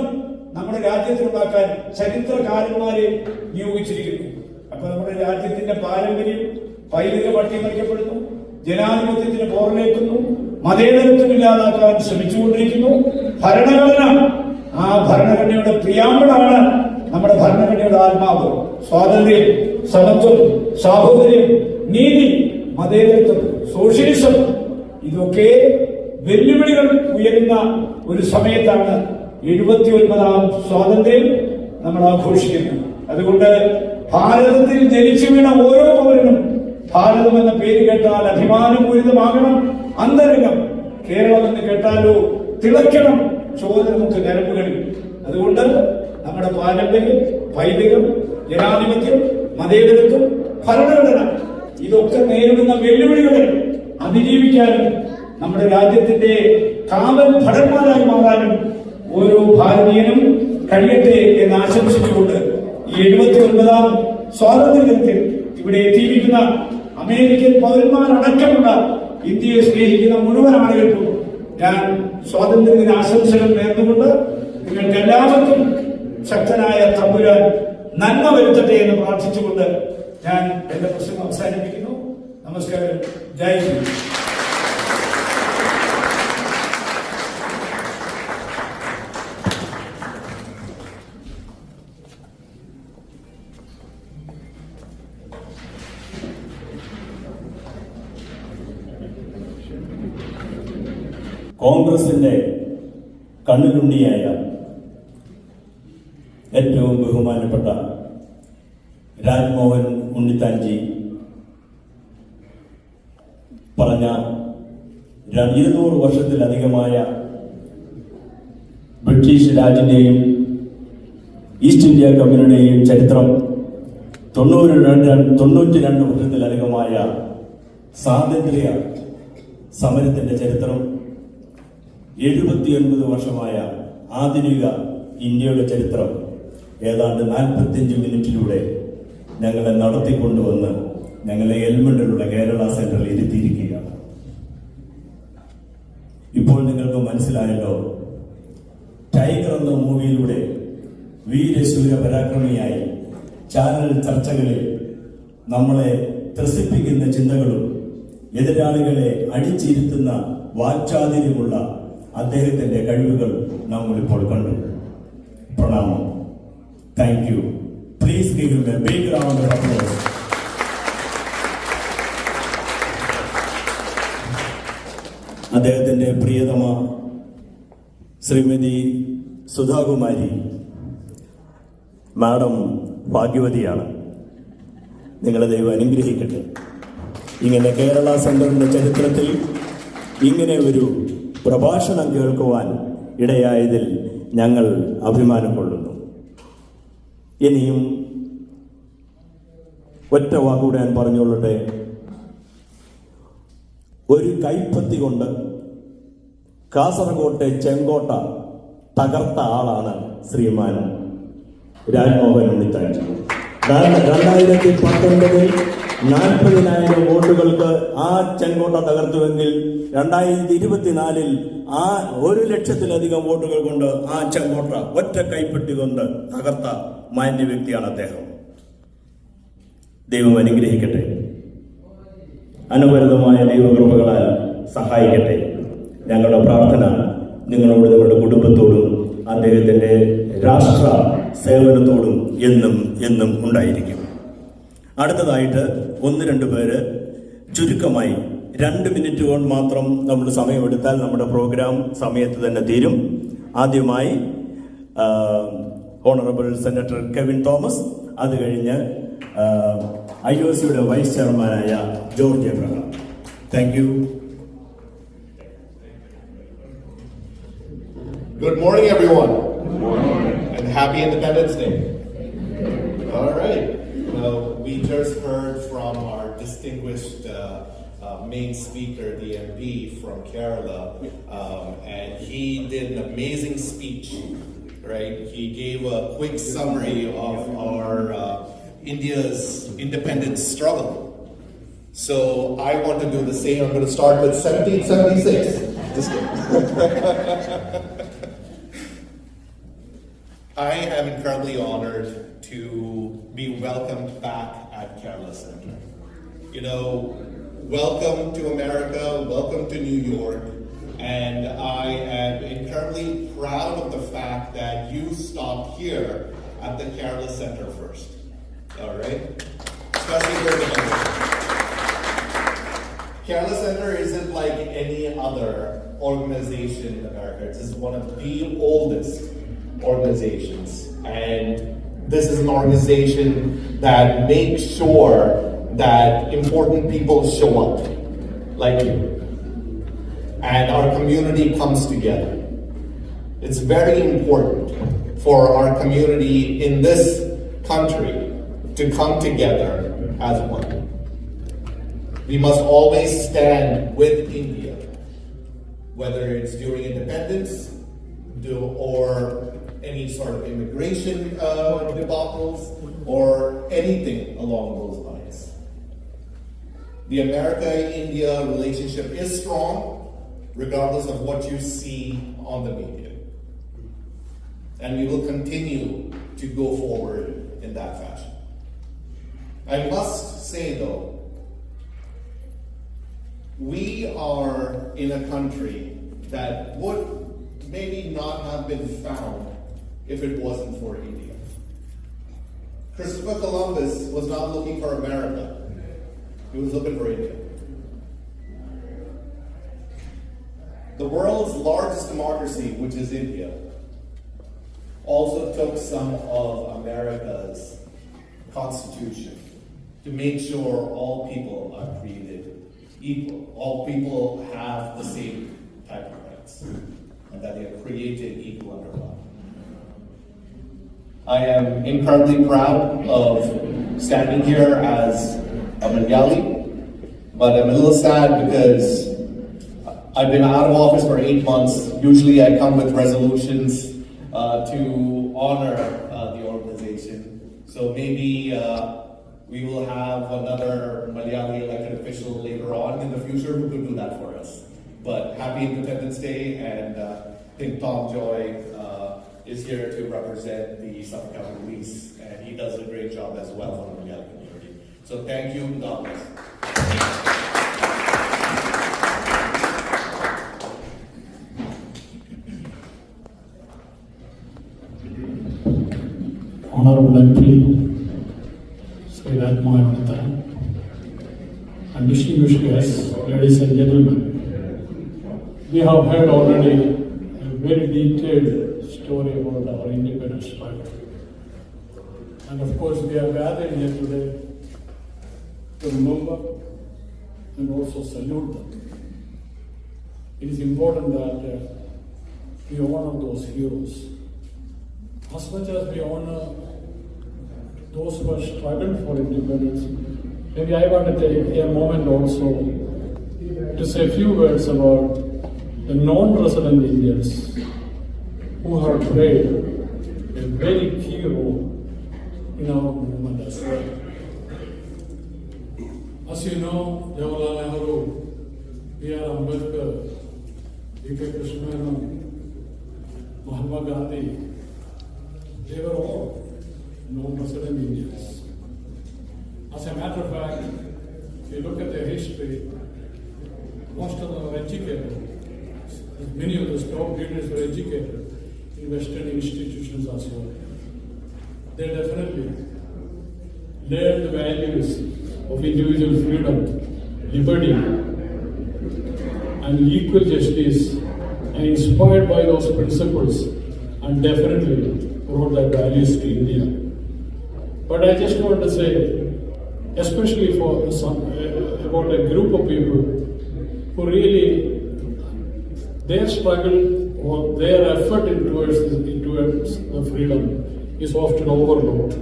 Speaker 9: നമ്മുടെ രാജ്യത്തുണ്ടാക്കാൻ ചരിത്രകാരന്മാരെ നിയോഗിച്ചിരിക്കുന്നു. അപ്പൊ നമ്മുടെ രാജ്യത്തിന്റെ പാരമ്പര്യം പൈതൃക പട്ടിമറിക്കപ്പെടുന്നു, ജനാധിപത്യത്തിന് പോറലേക്കുന്നു, മതേതരത്വം ഇല്ലാതാക്കാൻ ശ്രമിച്ചുകൊണ്ടിരിക്കുന്നു. ഭരണഘടന, ആ ഭരണഘടനയുടെ പ്രിയാമ്പിളാണ് നമ്മുടെ ഭരണഘടനയുടെ ആത്മാവ്. സ്വാതന്ത്ര്യം, സമത്വം, സാഹോദര്യം, നീതി, മതേതരത്വം, സോഷ്യലിസം, ഇതൊക്കെ വെല്ലുവിളികൾ ഉയരുന്ന ഒരു സമയത്താണ് 79ാം സ്വാതന്ത്ര്യം നമ്മൾ ആഘോഷിക്കുന്നത്. അതുകൊണ്ട് ഭാരതത്തിൽ ജനിച്ചു വീണ ഓരോ പൗരനും ഭാരതം എന്ന പേര് കേട്ടാൽ അഭിമാനപൂരിതമാകണം അന്തരംഗം. കേരളം എന്ന് കേട്ടാലോ തിളയ്ക്കണം ചോദനമുക്ക് ഞരമ്പുകളിൽ. അതുകൊണ്ട് നമ്മുടെ പാരമ്പര്യം, പൈതൃകം, ജനാധിപത്യം, മതേതരത്വം, ഭരണഘടന, ഇതൊക്കെ നേരിടുന്ന വെല്ലുവിളികളെ അതിജീവിക്കാനും നമ്മുടെ രാജ്യത്തിന്റെ കാവൽ ഭടന്മാരായി മാറാനും ഓരോ ഭാരതീയനും കഴിയട്ടെ എന്ന് ആശംസിച്ചുകൊണ്ട് ഈ 79ാം സ്വാതന്ത്ര്യദിനത്തിൽ ഇവിടെ എത്തിയിരിക്കുന്ന അമേരിക്കൻ പൗരന്മാരടക്കമുള്ള ഇന്ത്യയെ സ്നേഹിക്കുന്ന മുഴുവൻ ആളുകൾക്കും ഞാൻ സ്വാതന്ത്ര്യദിന ആശംസകൾ നേർന്നുകൊണ്ട് നിങ്ങൾക്ക് എല്ലാവർക്കും ശക്തനായ തമ്പുരാൻ നന്മ വരുത്തട്ടെ എന്ന് പ്രാർത്ഥിച്ചുകൊണ്ട് ഞാൻ എന്റെ പ്രസംഗം അവസാനിപ്പിക്കുന്നു. നമസ്കാരം. ജയ് ഹിന്ദ്.
Speaker 1: കോൺഗ്രസിന്റെ കണ്ണിലുണ്ണിയായ ഏറ്റവും ബഹുമാനപ്പെട്ട രാജ്മോഹൻ ഉണ്ണിത്താൻജി പറഞ്ഞ 200 വർഷത്തിലധികമായ ബ്രിട്ടീഷ് രാജിന്റെയും ഈസ്റ്റ് ഇന്ത്യ കമ്പനിയുടെയും ചരിത്രം, 92 വർഷത്തിലധികമായ സ്വാതന്ത്ര്യ സമരത്തിന്റെ ചരിത്രം, 79 വർഷമായ ആധുനിക ഇന്ത്യയുടെ ചരിത്രം ഏതാണ്ട് 45 മിനിറ്റിലൂടെ ഞങ്ങളെ നടത്തിക്കൊണ്ടുവന്ന് ഞങ്ങളെ എൽമണ്ടിലുള്ള കേരള സെന്ററിൽ ഇരുത്തിയിരിക്കുകയാണ്. ഇപ്പോൾ നിങ്ങൾക്ക് മനസ്സിലായല്ലോ, ടൈഗർ എന്ന മൂവിയിലൂടെ വീരശൂര പരാക്രമിയായി ചാനൽ ചർച്ചകളിൽ നമ്മളെ ത്രസിപ്പിക്കുന്ന ചിന്തകളും എതിരാളികളെ അടിച്ചിരുത്തുന്ന വാക്ചാതുര്യമുള്ള അദ്ദേഹത്തിന്റെ കഴിവുകൾ നമ്മളിപ്പോൾ കണ്ടു. പ്രണാമം. Thank you. Please give him a big round of applause. അദ്ദേഹത്തിന്റെ പ്രിയതമ ശ്രീമതി സുധാകുമാരി മാഡം ഭാഗ്യവതിയാണ്. നിങ്ങളെ ദൈവം അനുഗ്രഹിക്കട്ടെ. ഇങ്ങനെ കേരള സെന്ററിന്റെ ചരിത്രത്തിൽ ഇങ്ങനെ ഒരു പ്രഭാഷണം കേൾക്കുവാൻ ഇടയായതിൽ ഞങ്ങൾ അഭിമാനം കൊള്ളുന്നു. ഇനിയും ഒറ്റ വാക്കുകൂടെ ഞാൻ പറഞ്ഞുകൊള്ളട്ടെ. ഒരു കൈപ്പത്തി കൊണ്ട് കാസർഗോട്ടെ ചെങ്കോട്ട തകർത്ത ആളാണ് ശ്രീമാൻ രാജ്മോഹൻ ഉണ്ണിത്താൻജി. 2019 40,000 വോട്ടുകൾക്ക് ആ ചെങ്കോട്ട തകർത്തുവെങ്കിൽ 2024 ആ 1,00,000-ലധികം വോട്ടുകൾ കൊണ്ട് ആ ചെങ്കോട്ട ഒറ്റ കൈപ്പെട്ടി കൊണ്ട് തകർത്ത മാന്യ വ്യക്തിയാണ് അദ്ദേഹം. ദൈവം അനുഗ്രഹിക്കട്ടെ. അനവരതമായ ദൈവകൃപകളാൽ സഹായിക്കട്ടെ. ഞങ്ങളുടെ പ്രാർത്ഥന നിങ്ങളോട്, നിങ്ങളുടെ കുടുംബത്തോടും അദ്ദേഹത്തിന്റെ രാഷ്ട്ര സേവനത്തോടും എന്നും എന്നും ഉണ്ടായിരിക്കും. അടുത്തതായിട്ട് 1-2 പേര് ചുരുക്കമായി 2 മിനിറ്റ് കൊണ്ട് മാത്രം നമ്മൾ സമയമെടുത്താൽ നമ്മുടെ പ്രോഗ്രാം സമയത്ത് തന്നെ തീരും. ആദ്യമായി ഓണറബിൾ സെനറ്റർ കെവിൻ തോമസ്, അത് കഴിഞ്ഞ് IOCയുടെ വൈസ് ചെയർമാനായ George Abraham. Thank you.
Speaker 10: Good morning, everyone. Good morning. And happy Independence Day. All right. Well, we just heard from our distinguished main speaker, the MP from Kerala, and he did an amazing speech, right? He gave a quick summary of our India's independence struggle. So I want to do the same. I'm going to start with 1776. Just kidding. I am incredibly honored to be welcomed back at Kerala Center. You know, welcome to America, welcome to New York, and I am incredibly proud of the fact that you stopped here at the Kerala Center first. All right? Especially during the function. Kerala Center isn't like any other organization in America. It's just one of the oldest organizations. And this is an organization that makes sure that important people show up, like you. And our community comes together. It's very important for our community in this country to come together as one. We must always stand with India, whether it's during independence or any sort of immigration debacles or anything along those lines. The America-India relationship is strong, regardless of what you see on the media. And we will continue to go forward in that fashion. I must say though, we are in a country that would maybe not have been found if it wasn't for India. Christopher Columbus was not looking for America. He was looking for India. The world's largest democracy, which is India, also took some of America's constitution to make sure all people are created equal. All people have the same type of rights, and that they are created equal under law. I am incredibly proud of standing here as a Malayali, but I'm a little sad because I've been out of office for 8 months. Usually I come with resolutions to honor the organization. So maybe we will have another Malayali elected official later on in the future who could do that for us. But happy Independence Day, and I think Tom Joy is here to represent the Suffolk County Police, and he does a great job as well for the Malayali community. So thank you, God bless.
Speaker 9: Honorable MP, Sri Rajmohan and distinguished guests, ladies and gentlemen, we have heard already a very detailed story about our independence struggle. And of course, we are gathered here today to remember and also salute them. It is important that we honor those heroes. As much as we honor those who have struggled for independence, maybe I want to take a moment also to say a few words about the non-resident Indians who have played a very key role in our movement as well. As you know, Jawaharlal Nehru, B.R. Ambedkar, D.K. Krishnan, Mahatma Gandhi, they were all non-resident Indians. As a matter of fact, if you look at their history, most of them were educated. Many of the top leaders were educated in Western institutions as well. They definitely learned the values of individual freedom, liberty, and equal justice, and inspired by those principles, and definitely brought their values to India. But I just want to say, especially for about a group of people who really, their struggle or their effort towards the freedom is often overlooked.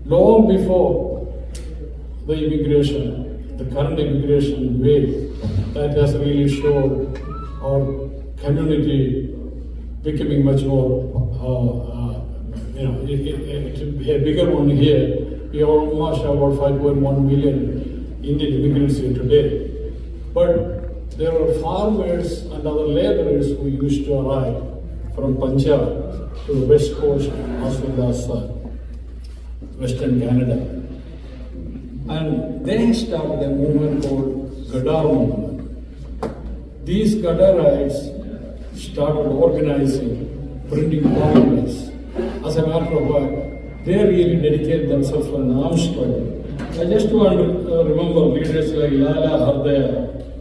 Speaker 9: Long before the immigration, the current immigration wave, that has really shown our community becoming much more, a bigger one here, We almost have about 5.1 million Indian immigrants here today. But there are farmers and other laborers who used to arrive from Punjab to the west coast as well as Western Canada. And they started a movement called Gadar movement. These Gadarites started organizing, printing documents. As a matter of fact, they really dedicated themselves to an arms struggle. I just want to remember leaders like Lala Hardaya,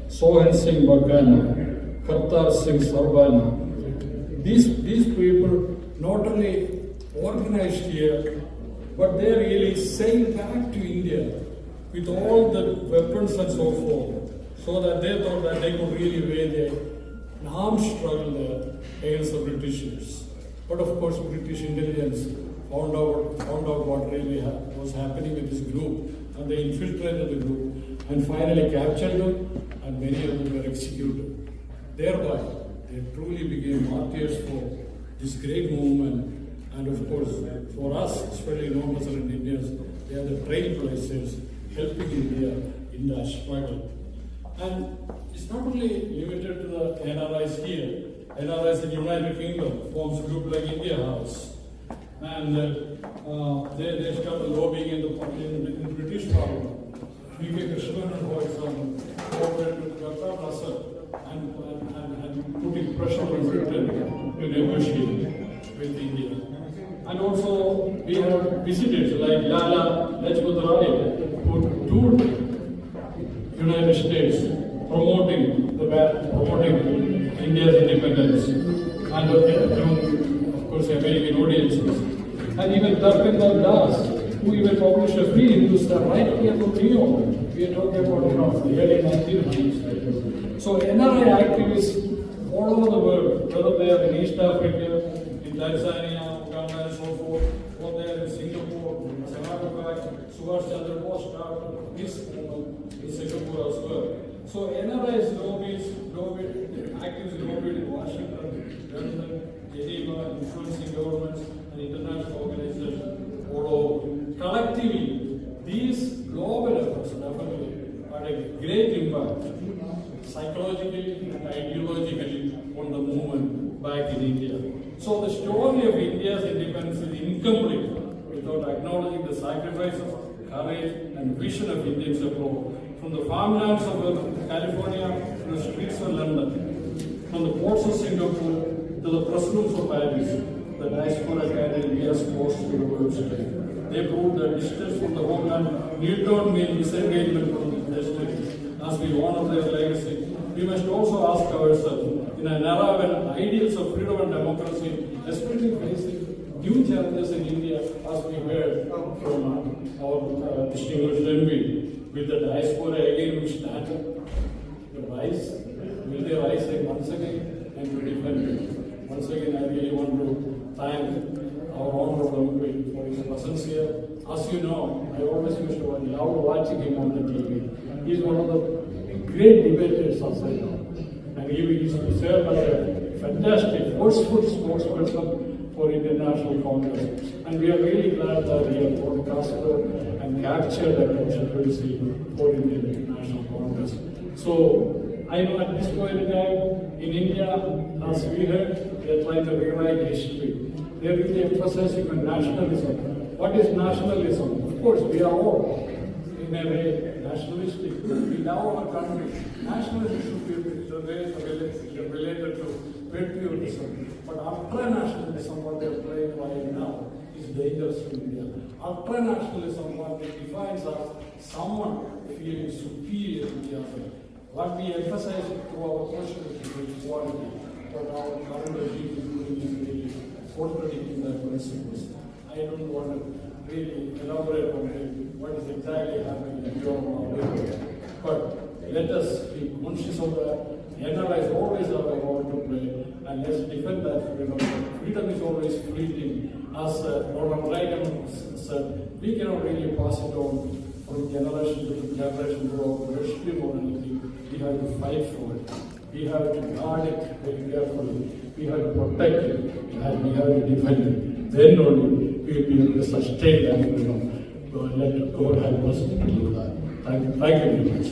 Speaker 9: Sohan Singh Bakana, Kartar Singh Sarbana. These people not only organized here, but they really sailed back to India with all the weapons and so forth, so that they thought that they could really wage an armed struggle there against the Britishers. But of course, British intelligence found out what really was happening with this group, and they infiltrated the group and finally captured them, and many of them were executed. Thereby, they truly became martyrs for this great movement, and of course, for us, especially non-resident Indians, they are the trailblazers helping India in that struggle. And it's not only limited to the NRIs here. NRIs in the United Kingdom forms a group like India House. And they started lobbying in the British Parliament. V.K. Krishnan, for example, cooperated with Dr. Russell and putting pressure on Britain to negotiate with India. And also, we have visitors like Lala Lajpat Rai, who toured United States promoting India's independence and through, of course, American audiences. And even Darpinder Das, who even published a free Hindustan right here from New York. We are talking about the early 1900s. So NRI activists all over the world, whether they are in East Africa, in Tanzania, Uganda and so forth, or they are in Singapore, as a matter of fact, Subhash Chandra Bose started his movement in Singapore as well. So NRI's lobbies, activists lobbied in Washington, London, Geneva, influencing governments and international organizations all over. Collectively, these global efforts definitely had a great impact psychologically and ideologically on the movement back in India. So the story of India's independence is incomplete without acknowledging the sacrifices, courage and vision of Indians abroad. From the farmlands of California to the streets of London, from the ports of Singapore to the press rooms of Paris, the diaspora carried India's cause to the world stage. They proved that distance from the homeland need not mean disengagement from the destiny. As we honor their legacy, we must also ask ourselves, in an era when ideals of freedom and democracy, especially facing new challenges in India, as we heard from our distinguished MP, will the diaspora again stand to rise? Will they rise once again and to defend it? Once again, I really want to thank our honorable MP for his presence here. As you know, I always used to love watching him on the TV. He is one of the great debaters as I know. And he is served as a fantastic, forceful spokesperson for International Congress. And we are really glad that he has broadcasted and captured that controversy for Indian International Congress. So, I know at this point in time, in India, as we heard, they are trying to rewrite history. They are really emphasizing on nationalism. What is nationalism? Of course, we are all, in a way, nationalistic. We love our country. Nationalism should be related to patriotism. But ultra-nationalism, what they are playing right now, is dangerous to India. Ultra-nationalism, what it defines as someone feeling superior to the other. What we emphasize through our question is equality, but our current regime is really contradicting that principles. I don't want to really elaborate on what is exactly happening in Europe now. But let us be conscious of that. NRIs always have a role to play, and let's defend that freedom. Freedom is always fleeting. As Ronald Reagan said, we cannot really pass it on from generation to generation throughout history morality. We have to fight for it. We have to guard it very carefully. We have to protect it, and we have to defend it. Then only we will be able to sustain that freedom.
Speaker 5: let God have mercy to do that. Thank you very much.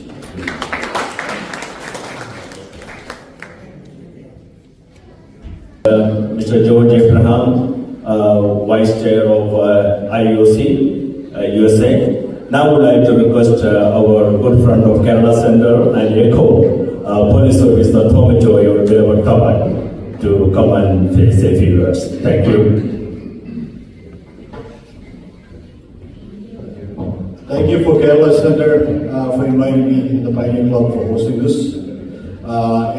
Speaker 1: Mr. George Abraham, Vice Chair of IOC, USA. Now I would like to request our good friend of Kerala Center and ECHO, Police Officer Tommy Joy or David Kaman to come and say a few words. Thank you.
Speaker 5: Thank you for Kerala Center for inviting me in the Pioneer Club for hosting this.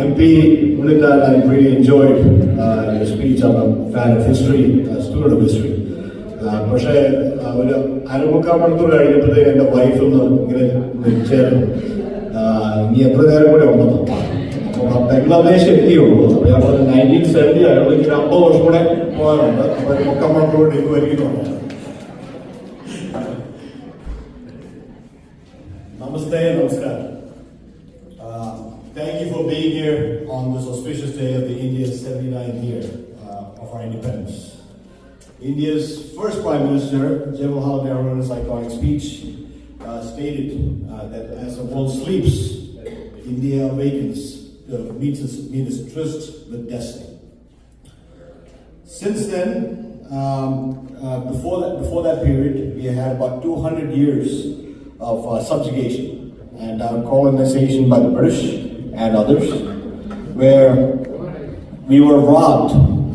Speaker 5: MP Unithan, I really enjoyed your speech. I'm a fan of history, a student of history. പക്ഷേ ഒരു അരമുക്കാൽ മണിക്കൂർ കഴിഞ്ഞപ്പോഴത്തേക്ക് എൻ്റെ വൈഫ് ഒന്ന് ഇങ്ങനെ വിളിച്ചായിരുന്നു ഇനി എത്ര നേരം കൂടെ ഉണ്ടെന്ന്. അപ്പോൾ ബംഗ്ലാദേശ് എത്തിയുള്ളൂ. അപ്പോൾ ഞാൻ പറഞ്ഞു 1970 ആയിരുന്നു, ഇങ്ങനെ 50 വർഷം കൂടെ പോകാറുണ്ട്. അപ്പോൾ ഒരു 3/4 മണിക്കൂർ എടുക്കുമായിരിക്കും. Namaste, namaskar. Thank you for being here on this auspicious day of the India's 79th year of our independence. India's first Prime Minister, Jawaharlal Nehru, in his iconic speech, stated that as the world sleeps, India awakens to meet its tryst with destiny. Since then, before that period, we had about 200 years of subjugation and colonization by the British and others, where we were robbed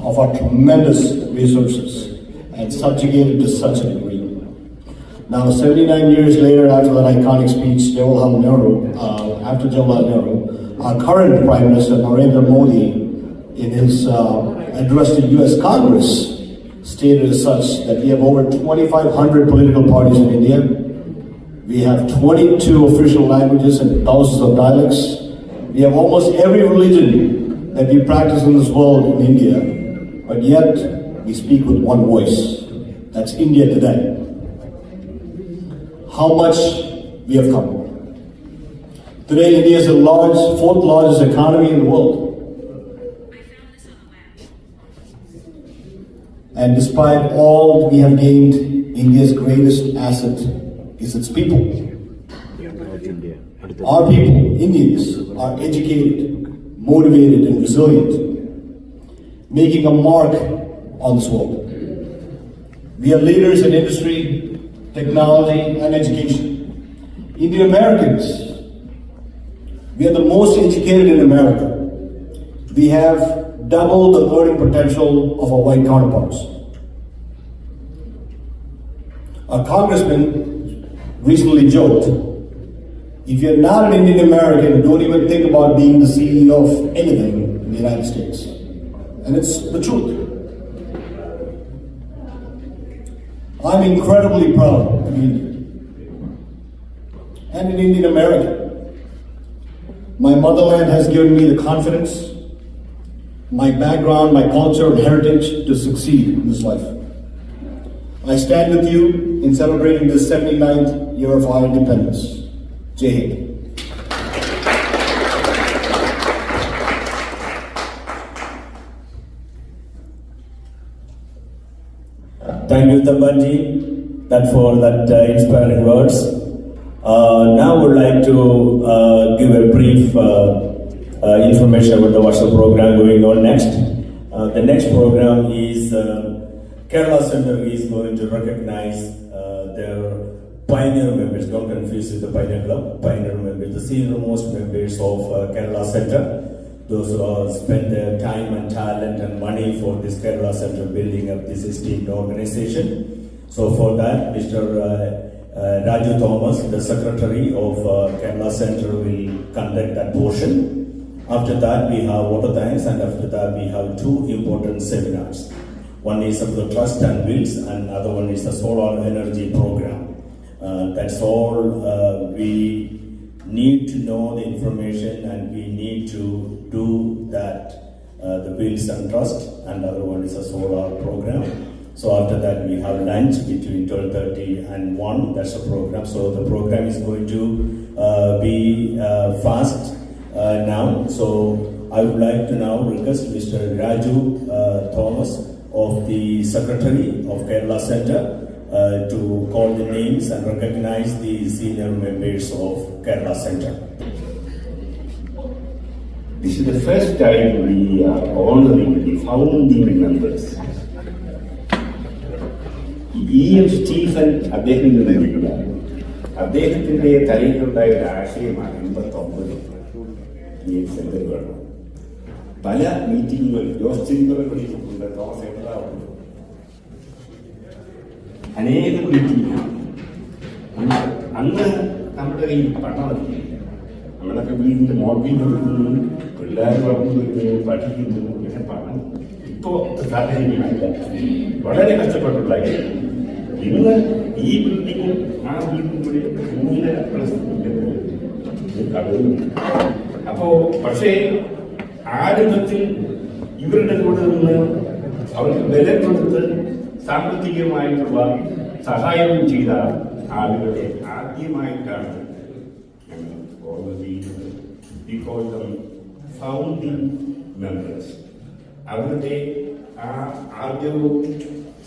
Speaker 5: of our tremendous resources and subjugated to such a degree. Now, 79 years later, after that iconic speech, Jawaharlal Nehru, our current Prime Minister, Narendra Modi, in his address to U.S. Congress, stated as such that we have over 2,500 political parties in India. We have 22 official languages and thousands of dialects. We have almost every religion that we practice in this world in India, but yet we speak with one voice. That's India today. How much we have come. Today, India is the fourth largest economy in the world. And despite all we have gained, India's greatest asset is its people. Our people, Indians, are educated, motivated, and resilient, making a mark on this world. We are leaders in industry, technology, and education. Indian Americans, we are the most educated in America. We have double the earning potential of our white counterparts. Our congressman recently joked, if you're not an Indian American, don't even think about being the CEO of anything in the United States. And it's the truth. I'm incredibly proud to be Indian and an Indian American. My motherland has given me the confidence, my background, my culture, and heritage to succeed in this life. I stand with you in celebrating this 79th year of our independence. Jai Hind.
Speaker 1: Thank you, Tambanji, for that inspiring words. Now I would like to give a brief information about the workshop program going on next. The next program is Kerala Center is going to recognize their pioneer members. Don't confuse with the Pioneer Club. Pioneer members, the senior most members of Kerala Center. Those who have spent their time and talent and money for this Kerala Center building up this esteemed organization. So for that, Mr. Raju Thomas, the Secretary of Kerala Center, will conduct that portion. After that, we have water tanks, and after that, we have two important seminars. One is of the trust and wills, and other one is the solar energy program. That's all we need to know the information, and we need to do that, the wills and trust, and the other one is a solar program. So after that we have lunch between 12:30 and 1, that's the program. So the program is going to be fast now. So I would like to now request Mr. Raju Thomas of the Secretary of Kerala Center to call the names and recognize the senior members of Kerala Center.
Speaker 11: This is the first time we are honoring the founding members. E.M. Stephen അദ്ദേഹത്തിന് നൽകുക. അദ്ദേഹത്തിന്റെ തലയിലുണ്ടായ ഒരു ആശയമാണ് 89 ഈ സെന്റർ വേണം. പല മീറ്റിങ്ങുകൾ ജോസ് ചിന്തകൾ വിളിച്ചിട്ടുണ്ട്, തോമസ് എബ്രഹാമുണ്ട്, അനേകം മീറ്റിംഗാണ്. അന്ന് നമ്മുടെ കയ്യിൽ പണമല്ല. നമ്മളൊക്കെ വീടിന്റെ മോർഗേജ് കൊടുക്കുന്നു, പിള്ളേർ വളർന്നു പഠിക്കുന്നു, ഇങ്ങനെ പണം ഇപ്പോ സാഹചര്യമല്ല. വളരെ കഷ്ടപ്പെട്ടുള്ള ഇന്ന് ഈ ബിൽഡിങ്ങും ആ വീടും കൂടി 3.5+ അപ്പോ പക്ഷേ ആരംഭത്തിൽ ഇവരുടെ കൂടെ നിന്ന് അവർക്ക് വില കൊടുത്ത് സാമ്പത്തികമായിട്ടുള്ള സഹായം ചെയ്ത ആളുകളെ ആദ്യമായിട്ടാണ് ഞങ്ങൾ ഓർമ്മ ചെയ്യുന്നത്. ബിക്കോസ് ദ ഫൗണ്ടിംഗ് മെമ്പേഴ്സ് അവരുടെ ആ ആദ്യവും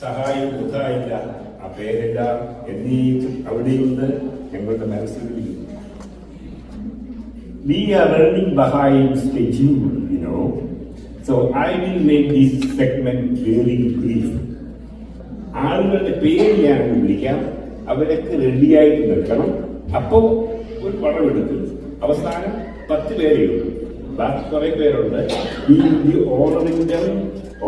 Speaker 11: സഹായവും ഉണ്ടായില്ല, ആ പേരല്ല എന്നേക്കും അവിടെയുണ്ട് ഞങ്ങളുടെ മനസ്സിൽ. We are running behind schedule, you know. So I will make this segment very brief. ആളുകളുടെ പേര് ഞാൻ വിളിക്കാം, അവരൊക്കെ റെഡിയായിട്ട് നിൽക്കണം. അപ്പോൾ ഒരു പടമെടുക്കും. അവസാനം 10 പേരേ ഉള്ളൂ, ബാക്കി കുറെ പേരുണ്ട്. We will be honoring them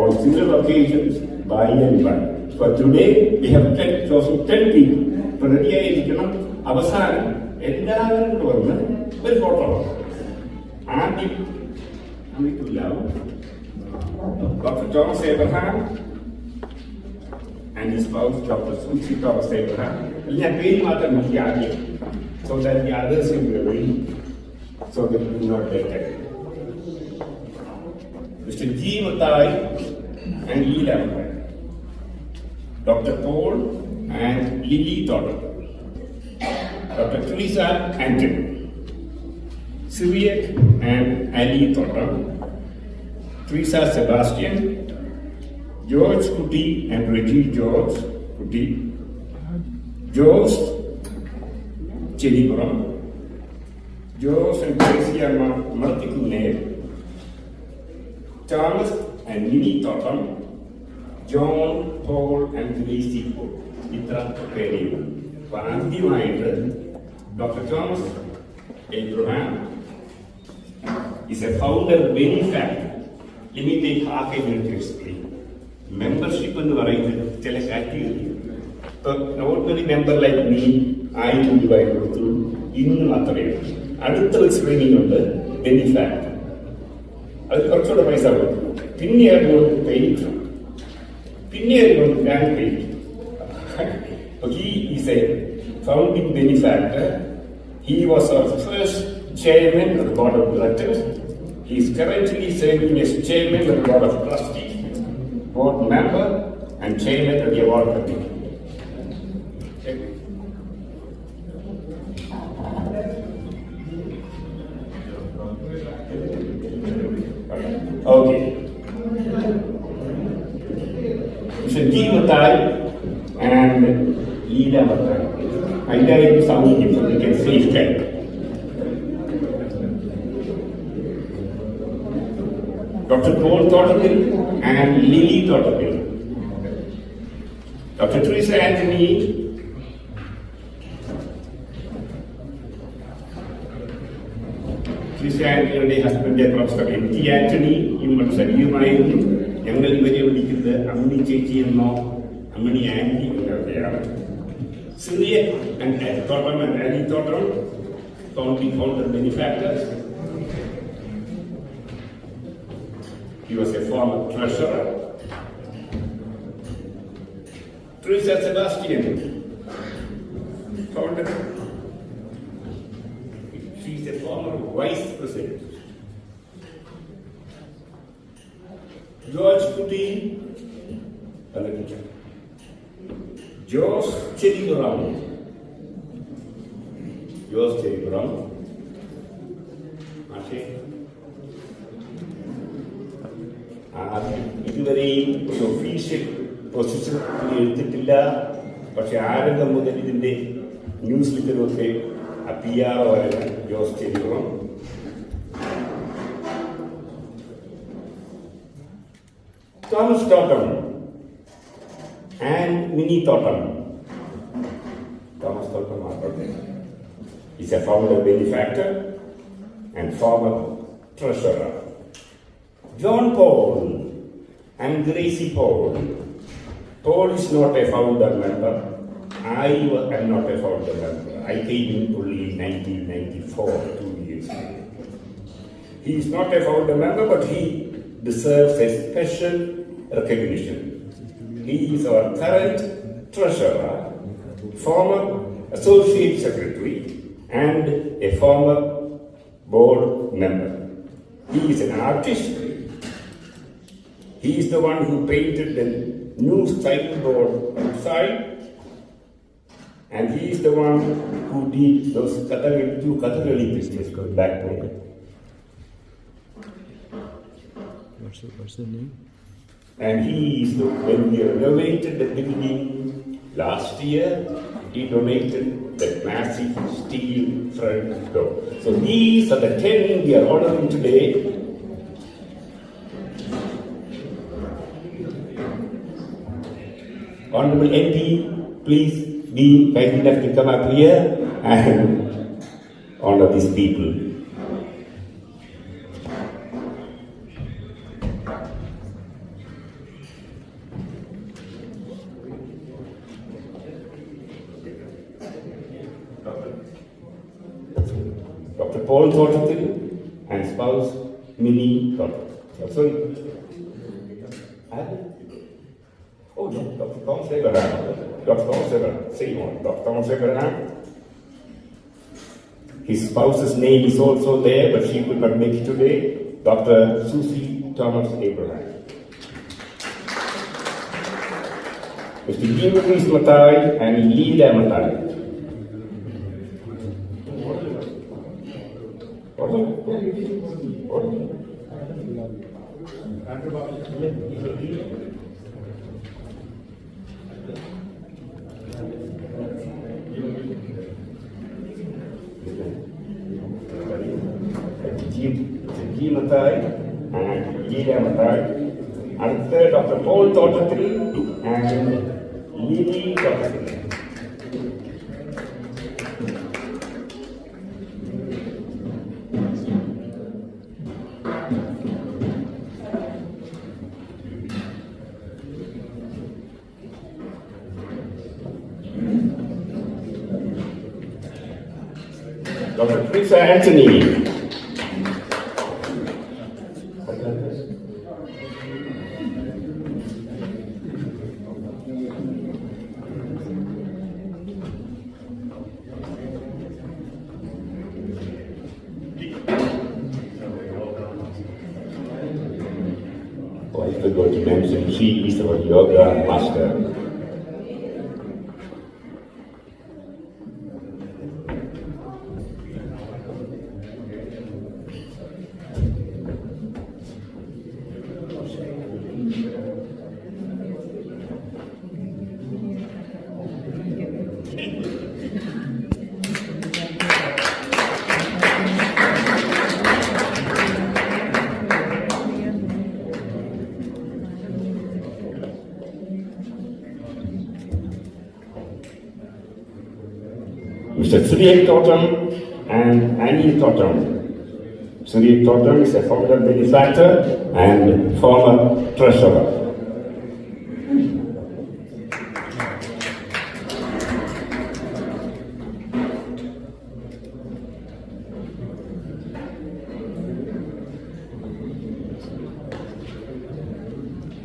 Speaker 11: on similar occasions by and by. For today we have chosen 10 people. അപ്പോൾ റെഡിയായിരിക്കണം. അവസാനം എല്ലാവരും കൂടെ വന്ന് ഒരു ഫോട്ടോ. ആദ്യം Dr. Thomas Abraham and his spouse Dr. Suchi Thomas Abraham. ഞാൻ പേര് മാത്രം നോക്കി ആദ്യം, so that the others will be ready, so that we will not get it. Mr. G. Matai and Leela Matai, Dr. Paul and Lily Totter, Dr. Teresa Anthony, Syriac and Ali Totter, Teresa Sebastian, George Kuti and Reggie George Kuti, George Chedipuram, George and Tracy Martikune, Charles and Minnie Totten, John, Paul and Tracy Paul. ഇത്ര പേരെയും ആദ്യമായിട്ട് doctor Thomas Abraham is a founder benefactor. Let me take half a minute to explain. Membership എന്ന് പറയുന്നത് ചില category. Ordinary member like me 1000 രൂപ കൊടുത്തു, ഇന്നും അത്രയും. അടുത്ത എക്സ്പ്ലെയിനിങ് ഉണ്ട് ബെനിഫാക്ടർ, അത് കുറച്ചുകൂടെ പൈസ കൊടുത്തു. പിന്നെ പെയിന്റ്, പിന്നെ grand paint. He is a founding benefactor. He was our first chairman of the board of directors. He is currently serving as chairman of the board of trustees, board member and chairman of the award committee. Okay. Mr. G. Matai and Leela Matai. I direct sound so they can save time. Dr. Paul Totterville and Lily Totterville. Dr. Teresa Anthony, Teresa Anthonyയുടെ ഹസ്ബൻഡ് പ്രൊഫസർ M.T. ആന്റണി ഇവിടെ സജീവമായിരുന്നു. ഞങ്ങൾ ഇവരെ വിളിക്കുന്നത് അമ്മിണി ചേച്ചി എന്നോ അമ്മിണി ആന്റി എന്നൊക്കെയാണ്. Syriac and Totten and Ali Totten, founding founder benefactors. He was a former treasurer. Teresa Sebastian, founder. She is a former vice president. George Kuti, George Chedipuram, George Chedipuram, ഇതുവരെയും ഒരു ഒഫീഷ്യൽ പൊസിഷൻ എടുത്തിട്ടില്ല. പക്ഷെ ആരംഭം മുതൽ ഇതിന്റെ ന്യൂസിലൊക്കെ അപ്പിയാവായ Jose ചെറിയോളം Thomas Totten and Minnie Totten. Thomas Totten is a founder, benefactor, and former treasurer. John Paul and Gracie Paul. Paul is not a founder member. I am not a founder member. I came in only in 1994, 2 years ago. He is not a founder member, but he deserves a special recognition. He is our current treasurer, former associate secretary, and a former board member. He is an artist. He is the one who painted the new signboard outside, and he is the one who did those Kathakali pictures back then.
Speaker 2: What's the name?
Speaker 11: And he is when we renovated the building last year, he donated that massive steel front door. So these are the 10 we are honoring today. Honorable MP, please be kind enough to come up here and honor these people. Dr. Paul Thottathil and spouse Minnie Thottathil. Sorry. Oh no, Dr. Thomas Abraham. Dr. Thomas Abraham. Say one. Dr. Thomas Abraham. His spouse's name is also there, but she could not make it today. Dr. Susie Thomas Abraham. Mr. Gimus Matai and Leela Matai. G. Matai and Leela Matai. அடுத்த Dr. Paul Thottathil and Lily Thottathil. Dr. Teresa Anthony. Oh, I forgot to mention, she is our yoga master. Mr. Sriak Totten and Annie Totten. Sriak Totten is a founder, benefactor, and former treasurer.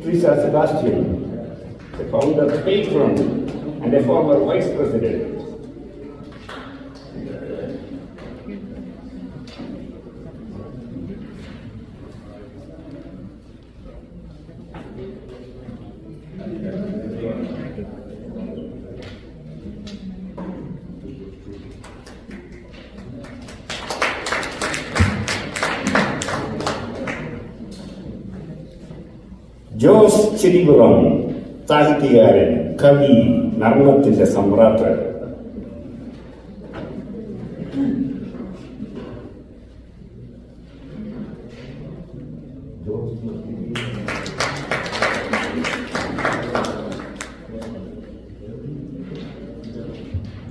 Speaker 11: Teresa Sebastian, the founder, patron, and a former vice president. Jose ചെരിപുറം സാഹിത്യകാരൻ, കവി, നർമ്മത്തിന്റെ സമ്രാട്ട്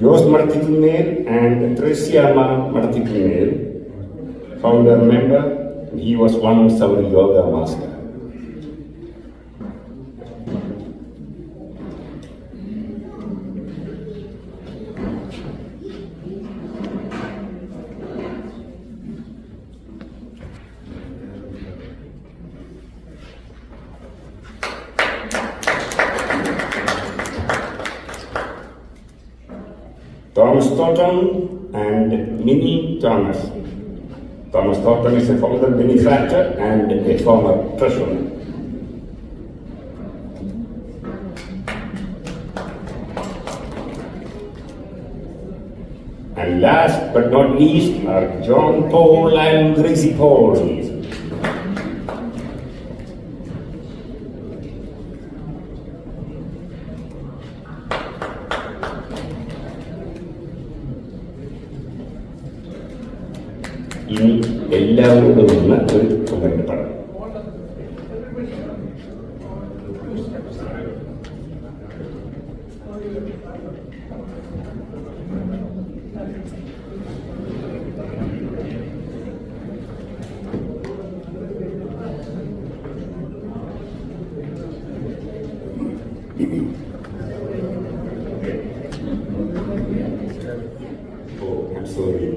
Speaker 11: Jose Martikunel and Tresiama Martikunel, founder member. He was once our yoga master. Thomas Thornton and Minnie Thomas. Thomas Thornton is a founder benefactor and a former treasurer. And last but not least are John Paul and Gracie Paul. ഇനി എല്ലാവരോടും ഒന്ന് ഒരു കമന്റ് പറയാം. Oh, I'm sorry.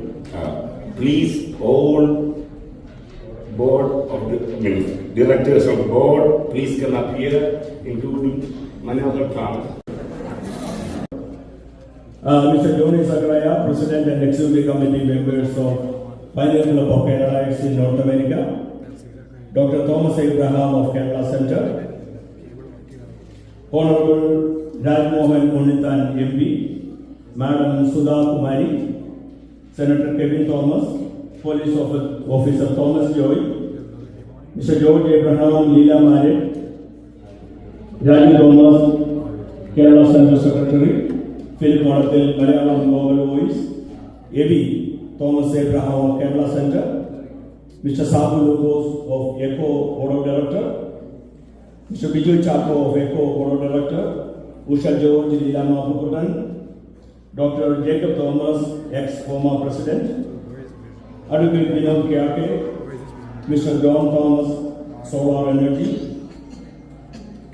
Speaker 11: Please, all board of the directors of the board, please come up here, including Manohar Thomas.
Speaker 1: Mr. Johnny Sagaraya, President and Executive Committee members of Pioneer Club of Kerala in North America, Dr. Thomas Abraham of Kerala Center, Honorable Rajmohan Unithan MP, Madam Sudha Kumari, Senator Kevin Thomas, Police Officer Thomas Joy, Mr. George Abraham, Leela Marit, Raju Thomas, Kerala Center Secretary, Philip Moratil, Malayalam Global Voice, A.B. Thomas Abraham of Kerala Center, Mr. Sabu Lucas of ECHO Board of Director, Mr. Biju Chapo of ECHO Board of Director, Usha George, Leela Mapukutan, Dr. Jacob Thomas, ex-former President, Advocate Vinod Kyake, Mr. John Thomas, Solar Energy,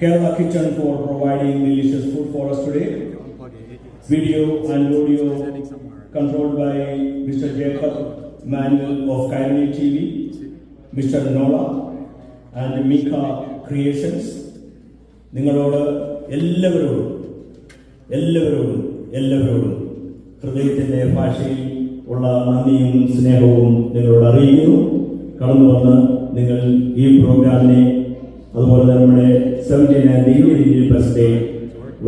Speaker 1: Kerala Kitchen for providing delicious food for us today, video and audio controlled by Mr. Jacob Manuel of Kairani TV, Mr. Nola and Mika Creations. നിങ്ങളോട് എല്ലാവരോടും ഹൃദയത്തിൻ്റെ ഭാഷയിൽ ഉള്ള നന്ദിയും സ്നേഹവും നിങ്ങളോട് അറിയിക്കുന്നു. കടന്നു വന്ന് നിങ്ങൾ ഈ പ്രോഗ്രാമിനെ അതുപോലെ തന്നെ നമ്മുടെ 79th യൂണിയൻ ബർത്ത്ഡേ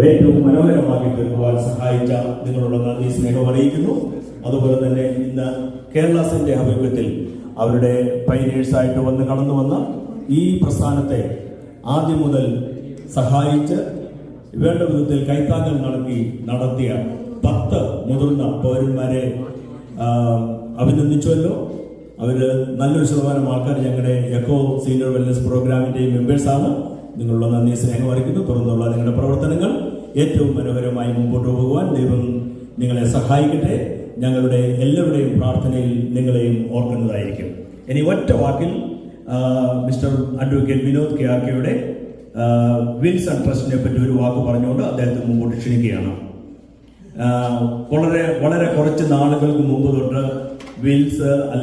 Speaker 1: ഏറ്റവും മനോഹരമാക്കി തീർക്കുവാൻ സഹായിച്ച നിങ്ങളോട് നന്ദി സ്നേഹം അറിയിക്കുന്നു. അതുപോലെ തന്നെ ഇന്ന് കേരളത്തിന്റെ ആഭിമുഖ്യത്തിൽ അവരുടെ പൈനേഴ്സായിട്ട് കടന്നു വന്ന ഈ പ്രസ്ഥാനത്തെ ആദ്യം മുതൽ സഹായിച്ച് വേണ്ട വിധത്തിൽ കൈത്താങ്ങൽ നടത്തിയ 10 മുതിർന്ന പൗരന്മാരെ അഭിനന്ദിച്ചുവല്ലോ. അവര് നല്ലൊരു ശതമാനം ആൾക്കാർ ഞങ്ങളുടെ എക്കോ സീനിയർ വെൽനസ് പ്രോഗ്രാമിന്റെ മെമ്പേഴ്സാണ്. നിങ്ങളുള്ള നന്ദി സ്നേഹം അറിയിക്കുന്നു. തുടർന്നുള്ള നിങ്ങളുടെ പ്രവർത്തനങ്ങൾ ഏറ്റവും മനോഹരമായി മുമ്പോട്ട് പോകുവാൻ ദൈവം നിങ്ങളെ സഹായിക്കട്ടെ. ഞങ്ങളുടെ എല്ലാവരുടെയും പ്രാർത്ഥനയിൽ നിങ്ങളെയും ഓർക്കുന്നതായിരിക്കും. ഇനി ഒറ്റ വാക്കിൽ മിസ്റ്റർ അഡ്വക്കേറ്റ് വിനോദ് കെആർകെയുടെ വിൽസൺ ട്രസ്റ്റിനെ പറ്റി ഒരു വാക്ക് പറഞ്ഞുകൊണ്ട് അദ്ദേഹത്തെ മുമ്പോട്ട് ക്ഷണിക്കുകയാണ്. വളരെ കുറച്ച് നാളുകൾക്ക് മുമ്പ് തൊട്ട് വിൽസ്